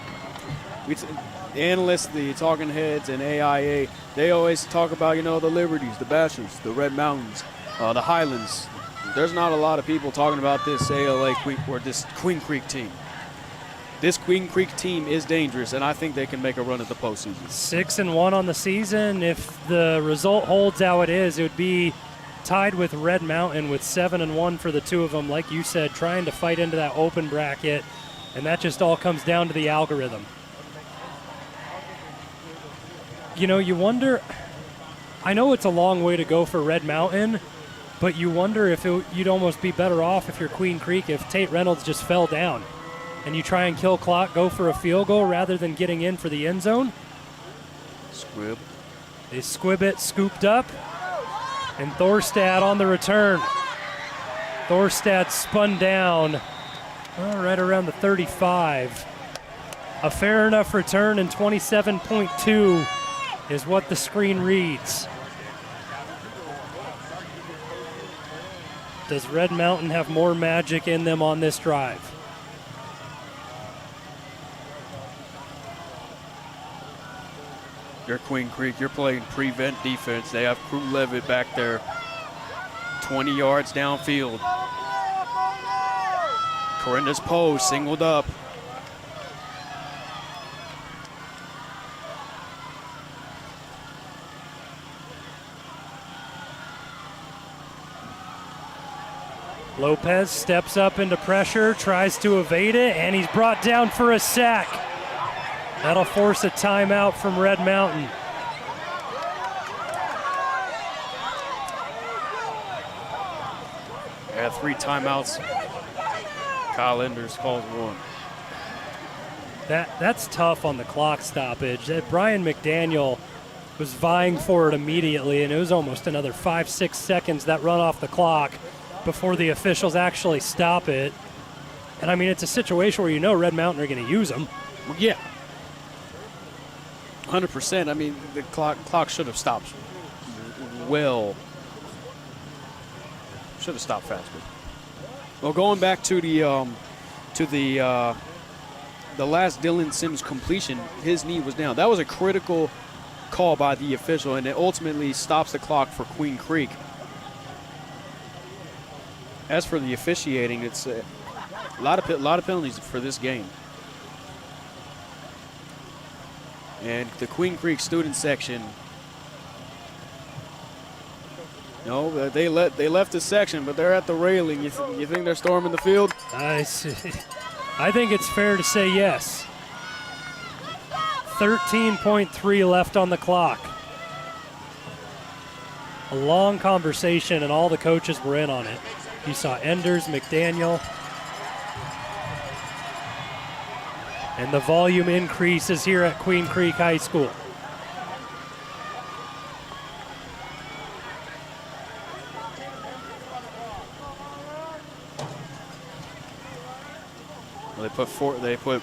analysts, the talking heads, and AIA. They always talk about, you know, the Liberties, the Bastards, the Red Mountains, the Highlands. There's not a lot of people talking about this ALA or this Queen Creek team. This Queen Creek team is dangerous, and I think they can make a run at the postseason. 6-1 on the season. If the result holds how it is, it would be tied with Red Mountain with 7-1 for the two of them. Like you said, trying to fight into that open bracket, and that just all comes down to the algorithm. You know, you wonder, I know it's a long way to go for Red Mountain, but you wonder if you'd almost be better off if you're Queen Creek if Tate Reynolds just fell down and you try and kill clock, go for a field goal rather than getting in for the end zone. Squib. They squib it, scooped up, and Thorstad on the return. Thorstad spun down right around the 35. A fair enough return, and 27.2 is what the screen reads. Does Red Mountain have more magic in them on this drive? You're Queen Creek. You're playing prevent defense. They have Crew Levitt back there, 20 yards downfield. Corinda's Poe singled up. Lopez steps up into pressure, tries to evade it, and he's brought down for a sack. That'll force a timeout from Red Mountain. Yeah, 3 timeouts. Kyle Enders calls 1. That's tough on the clock stoppage. Brian McDaniel was vying for it immediately, and it was almost another 5-6 seconds that run off the clock before the officials actually stop it. And I mean, it's a situation where you know Red Mountain are going to use them. Well, yeah. 100%. I mean, the clock should have stopped well. Should have stopped faster. Well, going back to the last Dylan Sims completion, his knee was down. That was a critical call by the official, and it ultimately stops the clock for Queen Creek. As for the officiating, it's a lot of penalties for this game. And the Queen Creek student section, no, they left the section, but they're at the railing. You think they're storming the field? I think it's fair to say yes. 13.3 left on the clock. A long conversation, and all the coaches were in on it. You saw Enders, McDaniel. And the volume increases here at Queen Creek High School. They put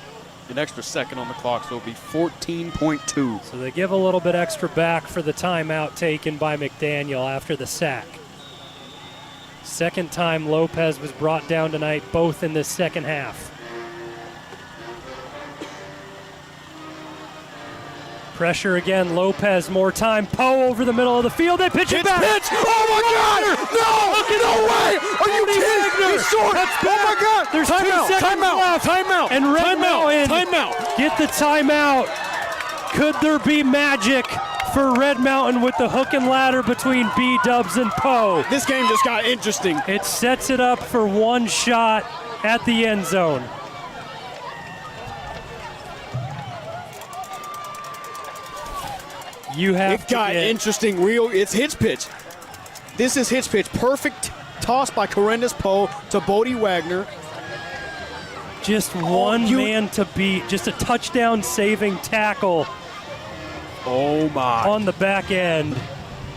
an extra second on the clock, so it'll be 14.2. So they give a little bit extra back for the timeout taken by McDaniel after the sack. Second time Lopez was brought down tonight, both in this second half. Pressure again, Lopez, more time. Poe over the middle of the field. They pitch it back. Pitch! Oh my God! No way! Are you kidding me? He's short! Oh my God! There's 2 seconds left. Timeout! And Red Mountain Timeout! get the timeout. Could there be magic for Red Mountain with the hook and ladder between B-Dubs and Poe? This game just got interesting. It sets it up for one shot at the end zone. It got interesting. It's hitch pitch. This is hitch pitch. Perfect toss by Corendus Poe to Bodie Wagner. Just one man to beat. Just a touchdown saving tackle. Oh my. On the back end.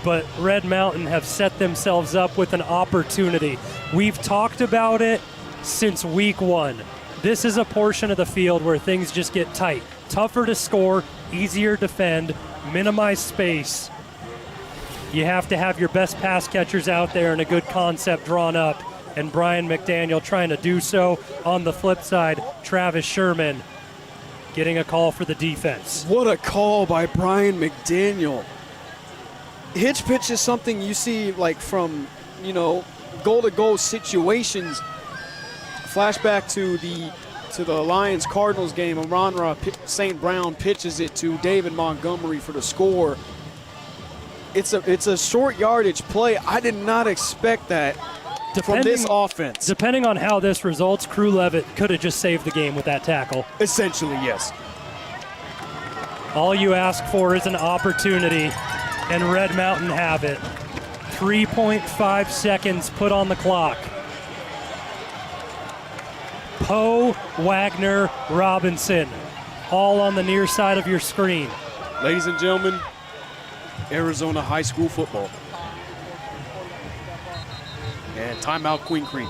But Red Mountain have set themselves up with an opportunity. We've talked about it since week 1. This is a portion of the field where things just get tight. Tougher to score, easier to defend, minimize space. You have to have your best pass catchers out there and a good concept drawn up. And Brian McDaniel trying to do so. On the flip side, Travis Sherman getting a call for the defense. What a call by Brian McDaniel. Hitch pitch is something you see like from, goal-to-goal situations. Flashback to the Lions-Cardinals game, Amon-Ra St. Brown pitches it to David Montgomery for the score. It's a short yardage play. I did not expect that from this offense. Depending on how this results, Crew Levitt could have just saved the game with that tackle. Essentially, yes. All you ask for is an opportunity, and Red Mountain have it. 3.5 seconds put on the clock. Poe, Wagner, Robinson, all on the near side of your screen. Ladies and gentlemen, Arizona high school football. And timeout, Queen Creek.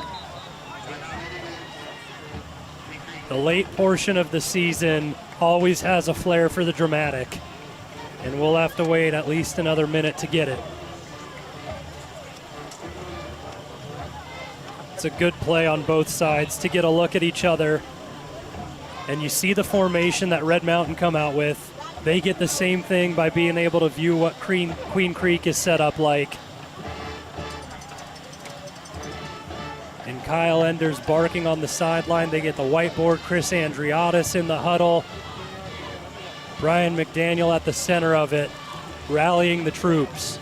The late portion of the season always has a flair for the dramatic, and we'll have to wait at least another minute to get it. It's a good play on both sides to get a look at each other. And you see the formation that Red Mountain come out with. They get the same thing by being able to view what Queen Creek is set up like. And Kyle Enders barking on the sideline. They get the whiteboard. Chris Andriotis in the huddle. Brian McDaniel at the center of it, rallying the troops.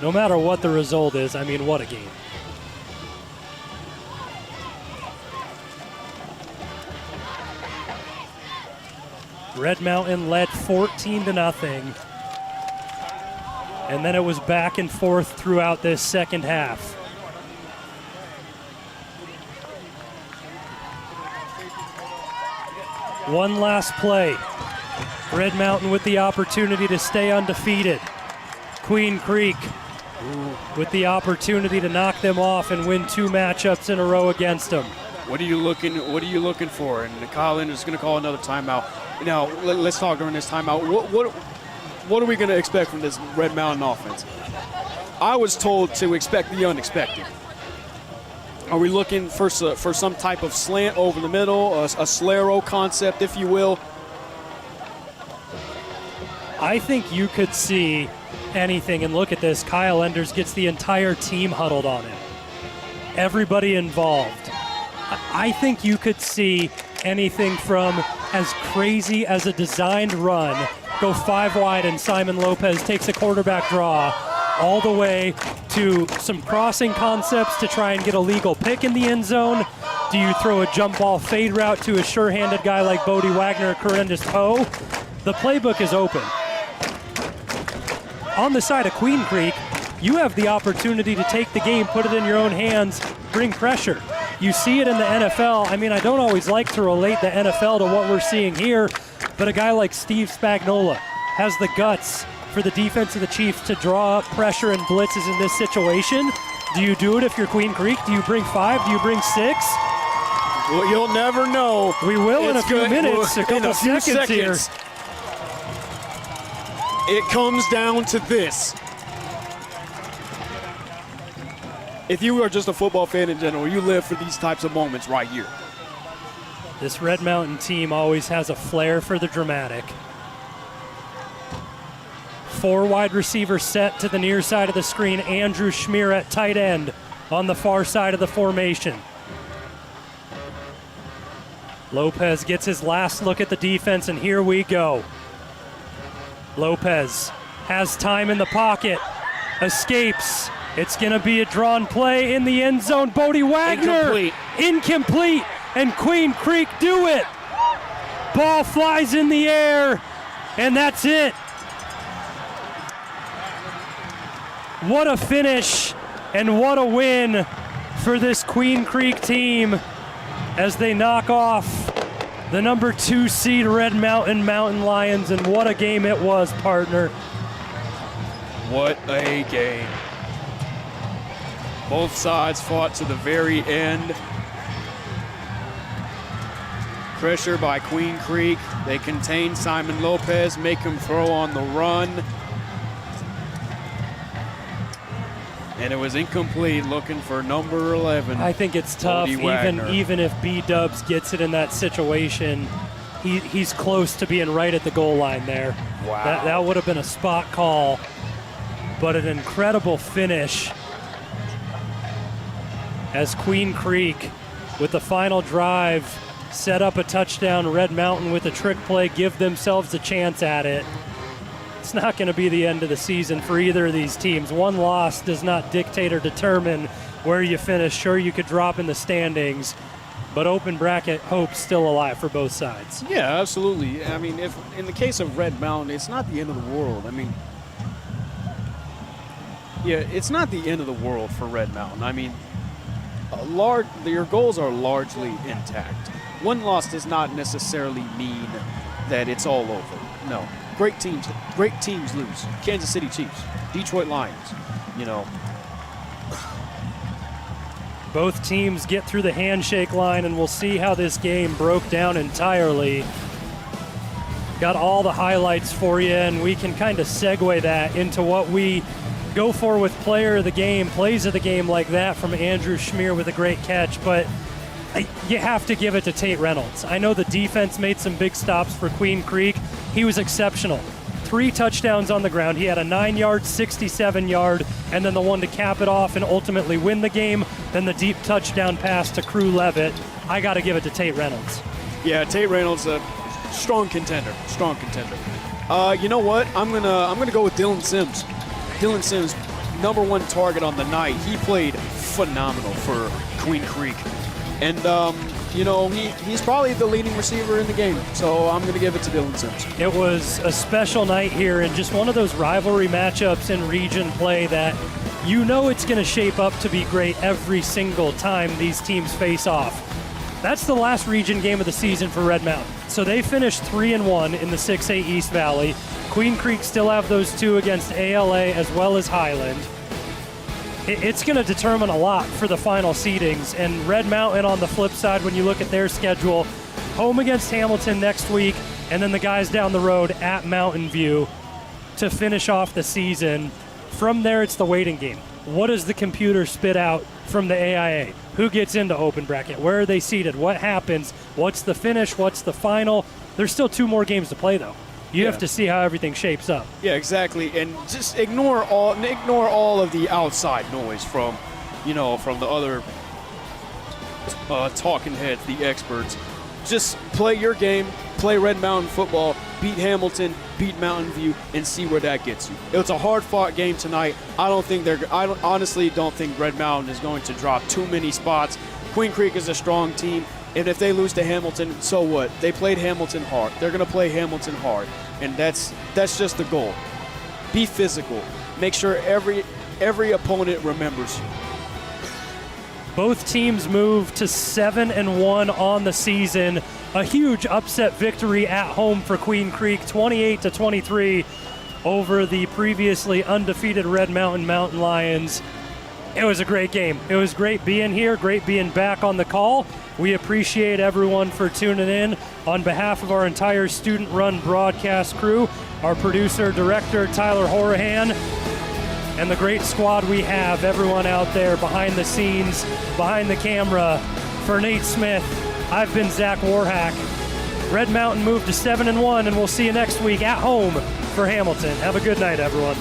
No matter what the result is, I mean, what a game. Red Mountain led 14-0. And then it was back and forth throughout this second half. One last play. Red Mountain with the opportunity to stay undefeated. Queen Creek with the opportunity to knock them off and win 2 matchups in a row against them. What are you looking for? And Kyle Enders is going to call another timeout. Now, let's talk during this timeout. What are we going to expect from this Red Mountain offense? I was told to expect the unexpected. Are we looking for some type of slant over the middle, a Slaro concept, if you will? I think you could see anything, and look at this. Kyle Enders gets the entire team huddled on him. Everybody involved. I think you could see anything from as crazy as a designed run, go 5 wide and Simon Lopez takes a quarterback draw, all the way to some crossing concepts to try and get a legal pick in the end zone. Do you throw a jump ball fade route to a sure-handed guy like Bodie Wagner or Corendus Poe? The playbook is open. On the side of Queen Creek, you have the opportunity to take the game, put it in your own hands, bring pressure. You see it in the NFL. I mean, I don't always like to relate the NFL to what we're seeing here, but a guy like Steve Spagnuolo has the guts for the defense of the Chiefs to draw up pressure and blitzes in this situation. Do you do it if you're Queen Creek? Do you bring 5? Do you bring 6? Well, you'll never know. We will in a It's few good. minutes, a In couple few seconds here. It comes down to this. If you are just a football fan in general, you live for these types of moments right here. This Red Mountain team always has a flair for the dramatic. 4 wide receivers set to the near side of the screen. Andrew Schmier at tight end on the far side of the formation. Lopez gets his last look at the defense, and here we go. Lopez has time in the pocket, escapes. It's going to be a drawn play in the end zone. Bodie Wagner, incomplete, and Queen Creek do it. Ball flies in the air, and that's it. What a finish, and what a win for this Queen Creek team as they knock off the number 2 seed Red Mountain Mountain Lions, and what a game it was, partner. What a game. Both sides fought to the very end. Pressure by Queen Creek. They contain Simon Lopez, make him throw on the run. And it was incomplete, looking for number 11. I think it's tough, Bodie even if B-Dubs gets it in that situation. He's close to being right at the goal line there. Wow. That would have been a spot call, but an incredible finish as Queen Creek, with the final drive, set up a touchdown. Red Mountain with a trick play, give themselves a chance at it. It's not going to be the end of the season for either of these teams. One loss does not dictate or determine where you finish. Sure, you could drop in the standings, but open bracket hope's still alive for both sides. Yeah, absolutely. I mean, if in the case of Red Mountain, it's not the end of the world. I mean, yeah, it's not the end of the world for Red Mountain. I mean, your goals are largely intact. One loss does not necessarily mean that it's all over. No. Great teams lose. Kansas City Chiefs, Detroit Lions, you know. Both teams get through the handshake line, and we'll see how this game broke down entirely. Got all the highlights for you, and we can kind of segue that into what we go for with player of the game, plays of the game like that from Andrew Schmier with a great catch, but you have to give it to Tate Reynolds. I know the defense made some big stops for Queen Creek. He was exceptional. 3 touchdowns on the ground. He had a 9-yard, 67-yard, and then the one to cap it off and ultimately win the game. Then the deep touchdown pass to Crew Levitt. I got to give it to Tate Reynolds. Yeah, Tate Reynolds, a strong contender. Strong contender. You know what? I'm gonna go with Dylan Sims. Dylan Sims, number 1 target on the night. He played phenomenal for Queen Creek. And, you know, he's probably the leading receiver in the game. So I'm going to give it to Dylan Sims. It was a special night here, and just one of those rivalry matchups in region play that you know it's going to shape up to be great every single time these teams face off. That's the last region game of the season for Red Mountain. So they finished 3-1 in the 6A East Valley. Queen Creek still have those 2 against ALA as well as Highland. It's going to determine a lot for the final seedings. And Red Mountain on the flip side, when you look at their schedule, home against Hamilton next week, and then the guys down the road at Mountain View to finish off the season. From there, it's the waiting game. What does the computer spit out from the AIA? Who gets into open bracket? Where are they seated? What happens? What's the finish? What's the final? There's still 2 more games to play, though. You have to see how everything shapes up. Yeah, exactly. And just ignore all of the outside noise from the other talking heads, the experts. Just play your game, play Red Mountain football, beat Hamilton, beat Mountain View, and see where that gets you. It's a hard-fought game tonight. I honestly don't think Red Mountain is going to drop too many spots. Queen Creek is a strong team. And if they lose to Hamilton, so what? They played Hamilton hard. They're going to play Hamilton hard. And that's just the goal. Be physical. Make sure every opponent remembers you. Both teams move to 7-1 on the season. A huge upset victory at home for Queen Creek, 28-23 over the previously undefeated Red Mountain Mountain Lions. It was a great game. It was great being here, great being back on the call. We appreciate everyone for tuning in. On behalf of our entire student-run broadcast crew, our producer, director, Tyler Horahan, and the great squad we have, everyone out there behind the scenes, behind the camera. For Nate Smith, I've been Zach Warhack. Red Mountain moved to 7-1, and we'll see you next week at home for Hamilton. Have a good night, everyone.